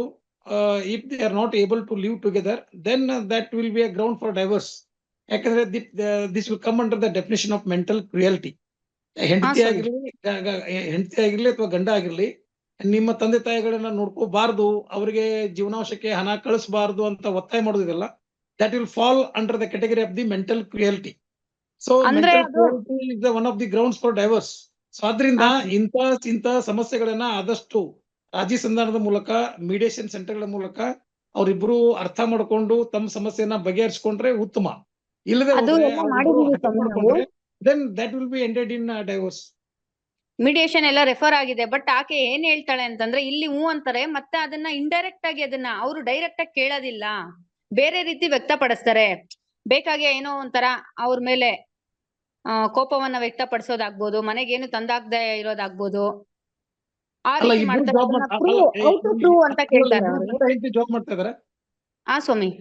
if they are not able to live together, then that will be a ground for divorce. ಯಾಕಂದ್ರೆ this will come under the definition of mental cruelty. ಹೆಂಡತಿ ಆಗಿರ್ಲಿ ಅಥವಾ ಗಂಡ ಆಗಿರ್ಲಿ, ನಿಮ್ಮ ತಂದೆ ತಾಯಿಗಳನ್ನ ನೋಡ್ಕೋಬಾರ್ದು, ಅವರಿಗೆ ಜೀವನಾಂಶಕ್ಕೆ ಹಣ ಕಳಿಸಬಾರ್ದು ಅಂತ ಒತ್ತಾಯ ಮಾಡೋದಿಲ್ಲ. That will fall under the category of the mental cruelty. So mental cruelty is the one of the grounds for divorce. So ಆದ್ರಿಂದ ಇಂಥ ಸಮಸ್ಯೆಗಳನ್ನ ಆದಷ್ಟು ರಾಜಿ ಸಂಧಾನದ ಮೂಲಕ, ಮೀಡಿಯೇಷನ್ ಸೆಂಟರ್ಗಳ ಮೂಲಕ ಅವರಿಬ್ರು ಅರ್ಥ ಮಾಡ್ಕೊಂಡು ತಮ್ಮ ಸಮಸ್ಯೆಯನ್ನ ಬಗೆಹರಿಸಿಕೊಂಡ್ರೆ ಉತ್ತಮ. ಇಲ್ಲದೆ then that will be ended in divorce. Mediation ಎಲ್ಲ ರೆಫರ್ ಆಗಿದೆ. ಬಟ್ ಆಕೆ ಏನ್ ಹೇಳ್ತಾಳೆ ಅಂತಂದ್ರೆ, ಇಲ್ಲಿ ಹೂ ಅಂತಾರೆ, ಮತ್ತೆ ಅದನ್ನ ಇಂಡೈರೆಕ್ಟ್ ಆಗಿ ಅದನ್ನ ಅವರು ಡೈರೆಕ್ಟ್ ಆಗಿ ಕೇಳೋದಿಲ್ಲ, ಬೇರೆ ರೀತಿ ವ್ಯಕ್ತಪಡಿಸ್ತಾರೆ. ಬೇಕಾಗಿ ಏನೋ ಒಂಥರ ಅವ್ರ ಮೇಲೆ ಕೋಪವನ್ನ ವ್ಯಕ್ತಪಡಿಸೋದಾಗ್ಬೋದು, ಮನೆಗೇನು ತಂದಾಗ್ದೆ ಇರೋದಾಗ್ಬೋದು. ಆ ರೀತಿ ಮಾಡ್ತಾರೆ. ಜಾಬ್ ಮಾಡ್ತಾ ಇದಾರೆ. ಸ್ವಾಮಿ,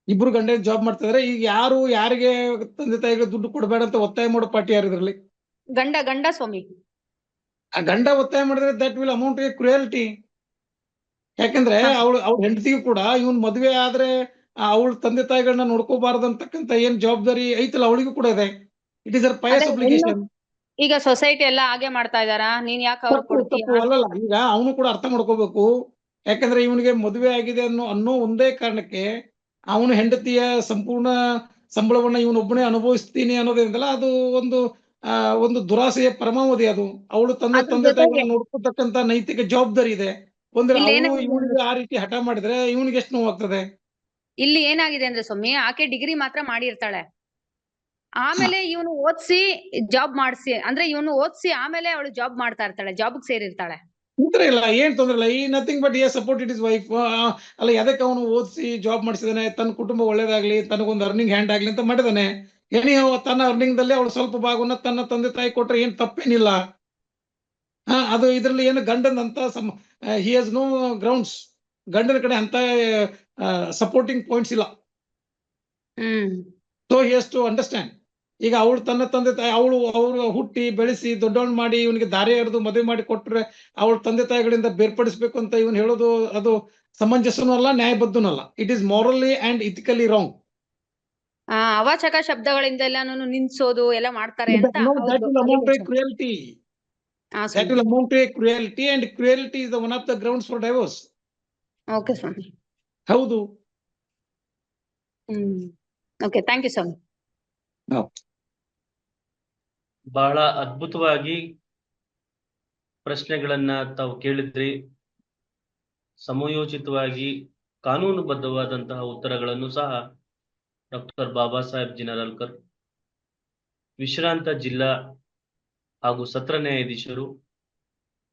ಇಬ್ರು ಗಂಡ ಜಾಬ್ ಮಾಡ್ತಾ ಇದಾರೆ. ಈಗ ಯಾರು ಯಾರಿಗೆ ತಂದೆ ತಾಯಿಗೆ ದುಡ್ಡು ಕೊಡಬೇಡ ಅಂತ ಒತ್ತಾಯ ಮಾಡೋ ಪಾರ್ಟಿ ಯಾರು ಇದ್ರಲ್ಲಿ? ಗಂಡ ಸ್ವಾಮಿ. ಆ ಗಂಡ ಒತ್ತಾಯ ಮಾಡಿದ್ರೆ that will amount to cruelty. ಯಾಕಂದ್ರೆ ಅವ್ಳ ಹೆಂಡತಿಗೂ ಕೂಡ ಇವನ್ ಮದ್ವೆ ಆದ್ರೆ ಅವಳ ತಂದೆ ತಾಯಿಗಳನ್ನ ನೋಡ್ಕೋಬಾರ್ದಂತಕ್ಕಂತ ಏನ್ ಜವಾಬ್ದಾರಿ ಐತಲ್ಲ ಅವಳಿಗೂ ಕೂಡ ಇದೆ. It is a pious obligation. ಈಗ ಸೊಸೈಟಿ ಎಲ್ಲ ಹಾಗೆ ಮಾಡ್ತಾ ಇದಾರಾ? ನೀನ್ ಯಾಕೆ ಅವ್ರು ಕೊಡ್ತೀಯ? ಅಲ್ಲಲ್ಲ, ಈಗ ಅವನು ಕೂಡ ಅರ್ಥ ಮಾಡ್ಕೋಬೇಕು. ಯಾಕಂದ್ರೆ ಇವನಿಗೆ ಮದುವೆ ಆಗಿದೆ ಅನ್ನೋ ಒಂದೇ ಕಾರಣಕ್ಕೆ ಅವನು ಹೆಂಡತಿಯ ಸಂಪೂರ್ಣ ಸಂಬಳವನ್ನ ಇವನೊಬ್ಬನೇ ಅನುಭವಿಸ್ತೀನಿ ಅನ್ನೋದೇನಲ್ಲ, ಅದು ಒಂದು ದುರಾಸೆಯ ಪರಮಾವಧಿ. ಅದು ಅವಳು ತಂದೆ ತಾಯಿಗಳನ್ನ ನೋಡ್ಕೊತಕ್ಕಂತ ನೈತಿಕ ಜವಾಬ್ದಾರಿ ಇದೆ. ಒಂದ್ರೆ ಇವನಿಗೆ ಆ ರೀತಿ ಹಠ ಮಾಡಿದ್ರೆ ಇವನಿಗೆ ಎಷ್ಟು ನೋವಾಗ್ತದೆ? ಇಲ್ಲಿ ಏನಾಗಿದೆ ಅಂದ್ರೆ ಸ್ವಾಮಿ, ಆಕೆ ಡಿಗ್ರಿ ಮಾತ್ರ ಮಾಡಿರ್ತಾಳೆ, ಆಮೇಲೆ ಇವನು ಓದಿಸಿ ಜಾಬ್ ಮಾಡಿಸಿ, ಅಂದ್ರೆ ಇವನು ಓದಿಸಿ ಆಮೇಲೆ ಅವಳು ಜಾಬ್ ಮಾಡ್ತಾ ಇರ್ತಾಳೆ, ಜಾಬ್ ಸೇರಿರ್ತಾಳೆ. ತೊಂದ್ರೆ ಇಲ್ಲ, ಏನ್ ತೊಂದ್ರೆ ಇಲ್ಲ. ಈ nothing but support it is wife. ಅಲ್ಲ, ಅದಕ್ಕೆ ಅವನು ಓದಿಸಿ ಜಾಬ್ ಮಾಡಿಸಿದಾನೆ, ತನ್ನ ಕುಟುಂಬ ಒಳ್ಳೇದಾಗ್ಲಿ, ತನಗೊಂದು ಅರ್ನಿಂಗ್ ಹ್ಯಾಂಡ್ ಆಗ್ಲಿ ಅಂತ ಮಾಡಿದಾನೆ. ತನ್ನ ಅರ್ನಿಂಗ್ ದಲ್ಲಿ ಅವಳು ಸ್ವಲ್ಪ ಭಾಗವನ್ನ ತನ್ನ ತಂದೆ ತಾಯಿ ಕೊಟ್ರೆ ಏನ್ ತಪ್ಪೇನಿಲ್ಲ. ಅದು ಇದ್ರಲ್ಲಿ ಏನು ಗಂಡನಂತ ಹಿ ಹ್ಯಾಸ್ ನೋ ಗ್ರೌಂಡ್ಸ್. ಗಂಡನ ಕಡೆ ಅಂತ ಸಪೋರ್ಟಿಂಗ್ ಪಾಯಿಂಟ್ಸ್ ಇಲ್ಲ. So he has to understand. ಈಗ ಅವಳು ತನ್ನ ತಂದೆ ತಾಯಿ ಅವರು ಹುಟ್ಟಿ ಬೆಳೆಸಿ ದೊಡ್ಡವಳು ಮಾಡಿ ಇವನಿಗೆ ದಾರಿ ಎರೆದು ಮದುವೆ ಮಾಡಿ ಕೊಟ್ರೆ ಅವಳ ತಂದೆ ತಾಯಿಗಳಿಂದ ಬೇರ್ಪಡಿಸಬೇಕು ಅಂತ ಇವನು ಹೇಳೋದು ಅದು ಸಮಂಜಸನೂ ಅಲ್ಲ, ನ್ಯಾಯಬದ್ಧನೂ ಅಲ್ಲ. It is morally and ethically wrong. ಅವಾಚಕ ಶಬ್ದಗಳಿಂದ ಎಲ್ಲಾನು ನಿನ್ಸೋದು ಎಲ್ಲ ಮಾಡ್ತಾರೆ ಅಂತ. That will amount to cruelty. That will amount to cruelty, and cruelty is one of the grounds for divorce. Okay ಸ್ವಾಮಿ. ಹೌದು. ಓಕೆ, ಥ್ಯಾಂಕ್ ಯು ಸ್ವಾಮಿ. ಬಹಳ ಅದ್ಭುತವಾಗಿ ಪ್ರಶ್ನೆಗಳನ್ನ ತಾವು ಕೇಳಿದ್ರಿ. ಸಮಯೋಚಿತವಾಗಿ ಕಾನೂನುಬದ್ಧವಾದಂತಹ ಉತ್ತರಗಳನ್ನು ಸಹ ಡಾಕ್ಟರ್ ಬಾಬಾ ಸಾಹೇಬ್ ಜಿನರಾಳ್ಕರ್, ವಿಶ್ರಾಂತ ಜಿಲ್ಲಾ ಹಾಗೂ ಸತ್ರ ನ್ಯಾಯಾಧೀಶರು,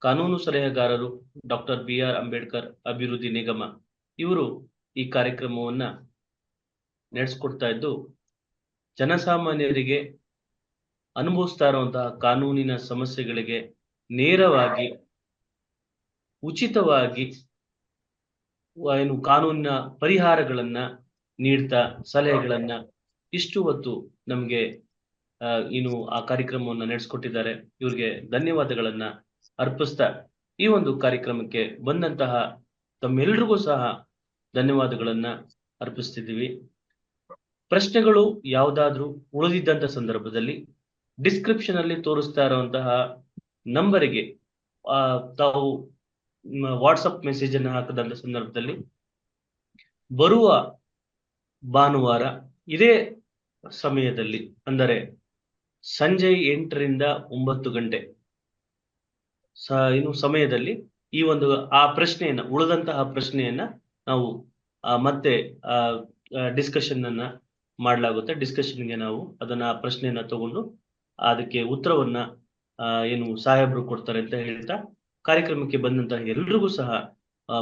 ಕಾನೂನು ಸಲಹೆಗಾರರು ಡಾಕ್ಟರ್ BR ಅಂಬೇಡ್ಕರ್ ಅಭಿವೃದ್ಧಿ ನಿಗಮ, ಇವರು ಈ ಕಾರ್ಯಕ್ರಮವನ್ನ ನಡೆಸ್ಕೊಡ್ತಾ ಇದ್ದು, ಜನಸಾಮಾನ್ಯರಿಗೆ ಅನುಭವಿಸ್ತಾ ಇರುವಂತಹ ಕಾನೂನಿನ ಸಮಸ್ಯೆಗಳಿಗೆ ನೇರವಾಗಿ ಉಚಿತವಾಗಿ ಕಾನೂನಿನ ಪರಿಹಾರಗಳನ್ನ ನೀಡ್ತಾ ಸಲಹೆಗಳನ್ನ ಇಷ್ಟು ಹೊತ್ತು ನಮ್ಗೆ ಆ ಕಾರ್ಯಕ್ರಮವನ್ನ ನಡೆಸ್ಕೊಟ್ಟಿದ್ದಾರೆ. ಇವ್ರಿಗೆ ಧನ್ಯವಾದಗಳನ್ನ ಅರ್ಪಿಸ್ತಾ ಈ ಒಂದು ಕಾರ್ಯಕ್ರಮಕ್ಕೆ ಬಂದಂತಹ ತಮ್ಮೆಲ್ರಿಗೂ ಸಹ ಧನ್ಯವಾದಗಳನ್ನ ಅರ್ಪಿಸ್ತಿದ್ದೀವಿ. ಪ್ರಶ್ನೆಗಳು ಯಾವುದಾದ್ರೂ ಉಳಿದಿದ್ದಂತ ಸಂದರ್ಭದಲ್ಲಿ ಡಿಸ್ಕ್ರಿಪ್ಷನ್ ಅಲ್ಲಿ ತೋರಿಸ್ತಾ ಇರುವಂತಹ ನಂಬರಿಗೆ ತಾವು ವಾಟ್ಸಪ್ ಮೆಸೇಜ್ ಅನ್ನು ಹಾಕದಂತ ಸಂದರ್ಭದಲ್ಲಿ ಬರುವ ಭಾನುವಾರ ಇದೇ ಸಮಯದಲ್ಲಿ, ಅಂದರೆ ಸಂಜೆ 8 ರಿಂದ 9 ಗಂಟೆ ಸಮಯದಲ್ಲಿ ಈ ಒಂದು ಪ್ರಶ್ನೆಯನ್ನ, ಉಳಿದಂತಹ ಪ್ರಶ್ನೆಯನ್ನ ನಾವು ಮತ್ತೆ ಡಿಸ್ಕಷನ್ ಅನ್ನ ಮಾಡಲಾಗುತ್ತೆ. ಡಿಸ್ಕಷನ್ಗೆ ನಾವು ಅದನ್ನ ಪ್ರಶ್ನೆಯನ್ನ ತಗೊಂಡು ಅದಕ್ಕೆ ಉತ್ತರವನ್ನ ಸಾಹೇಬರು ಕೊಡ್ತಾರೆ ಅಂತ ಹೇಳ್ತಾ ಕಾರ್ಯಕ್ರಮಕ್ಕೆ ಬಂದಂತಹ ಎಲ್ರಿಗೂ ಸಹ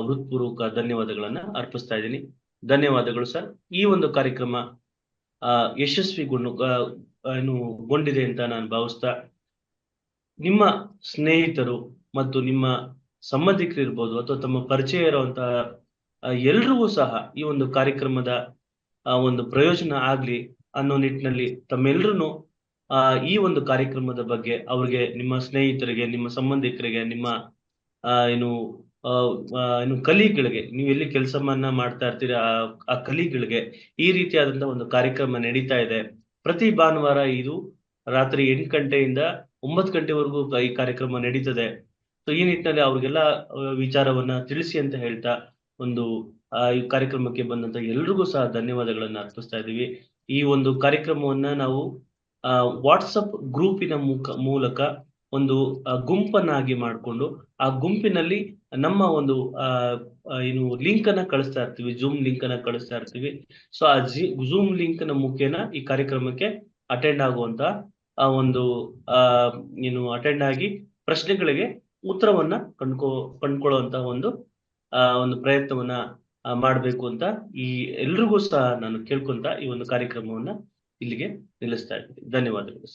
ಹೃತ್ಪೂರ್ವಕ ಧನ್ಯವಾದಗಳನ್ನ ಅರ್ಪಿಸ್ತಾ ಇದ್ದೀನಿ. ಧನ್ಯವಾದಗಳು ಸರ್. ಈ ಒಂದು ಕಾರ್ಯಕ್ರಮ ಯಶಸ್ವಿಗೊಂಡಿದೆ ಅಂತ ನಾನು ಭಾವಿಸ್ತಾ, ನಿಮ್ಮ ಸ್ನೇಹಿತರು ಮತ್ತು ನಿಮ್ಮ ಸಂಬಂಧಿಕರು ಇರ್ಬೋದು ಅಥವಾ ತಮ್ಮ ಪರಿಚಯ ಇರುವಂತಹ ಎಲ್ರಿಗೂ ಸಹ ಈ ಒಂದು ಕಾರ್ಯಕ್ರಮದ ಒಂದು ಪ್ರಯೋಜನ ಆಗ್ಲಿ ಅನ್ನೋ ನಿಟ್ಟಿನಲ್ಲಿ ತಮ್ಮೆಲ್ಲರೂ ಈ ಒಂದು ಕಾರ್ಯಕ್ರಮದ ಬಗ್ಗೆ ಅವ್ರಿಗೆ, ನಿಮ್ಮ ಸ್ನೇಹಿತರಿಗೆ, ನಿಮ್ಮ ಸಂಬಂಧಿಕರಿಗೆ, ನಿಮ್ಮ ಕಲೀಗ್ಗಳಿಗೆ, ನೀವು ಎಲ್ಲಿ ಕೆಲಸವನ್ನ ಮಾಡ್ತಾ ಇರ್ತೀರ ಆ ಕಲೀಗ್ಗಳಿಗೆ ಈ ರೀತಿಯಾದಂತಹ ಒಂದು ಕಾರ್ಯಕ್ರಮ ನಡೀತಾ ಇದೆ. ಪ್ರತಿ ಭಾನುವಾರ ಇದು ರಾತ್ರಿ 8 ಗಂಟೆಯಿಂದ 9 ಗಂಟೆವರೆಗೂ ಈ ಕಾರ್ಯಕ್ರಮ ನಡೀತದೆ. ಸೊ ಈ ನಿಟ್ಟಿನಲ್ಲಿ ಅವ್ರಿಗೆಲ್ಲ ವಿಚಾರವನ್ನ ತಿಳಿಸಿ ಅಂತ ಹೇಳ್ತಾ ಈ ಕಾರ್ಯಕ್ರಮಕ್ಕೆ ಬಂದಂತ ಎಲ್ರಿಗೂ ಸಹ ಧನ್ಯವಾದಗಳನ್ನ ಅರ್ಪಿಸ್ತಾ ಇದೀವಿ. ಈ ಒಂದು ಕಾರ್ಯಕ್ರಮವನ್ನ ನಾವು ವಾಟ್ಸಪ್ ಗ್ರೂಪಿನ ಮೂಲಕ ಒಂದು ಗುಂಪನ್ನಾಗಿ ಮಾಡಿಕೊಂಡು ಆ ಗುಂಪಿನಲ್ಲಿ ನಮ್ಮ ಒಂದು ಲಿಂಕ್ ಅನ್ನ ಕಳಿಸ್ತಾ ಇರ್ತೀವಿ, ಜೂಮ್ ಲಿಂಕ್ ಅನ್ನ ಕಳಿಸ್ತಾ ಇರ್ತೀವಿ. ಸೊ ಆ ಜೂಮ್ ಲಿಂಕ್ ನ ಮುಖೇನ ಈ ಕಾರ್ಯಕ್ರಮಕ್ಕೆ ಅಟೆಂಡ್ ಆಗುವಂತ ಅಟೆಂಡ್ ಆಗಿ ಪ್ರಶ್ನೆಗಳಿಗೆ ಉತ್ತರವನ್ನ ಕಂಡ್ಕೊಳ್ಳುವಂತ ಒಂದು ಪ್ರಯತ್ನವನ್ನ ಮಾಡಬೇಕು ಅಂತ ಈ ಎಲ್ರಿಗೂ ಸಹ ನಾನು ಕೇಳ್ಕೊಂತ ಈ ಒಂದು ಕಾರ್ಯಕ್ರಮವನ್ನ ಇಲ್ಲಿಗೆ ನಿಲ್ಲಿಸ್ತಾ ಇದ್ದೀನಿ. ಧನ್ಯವಾದಗಳು.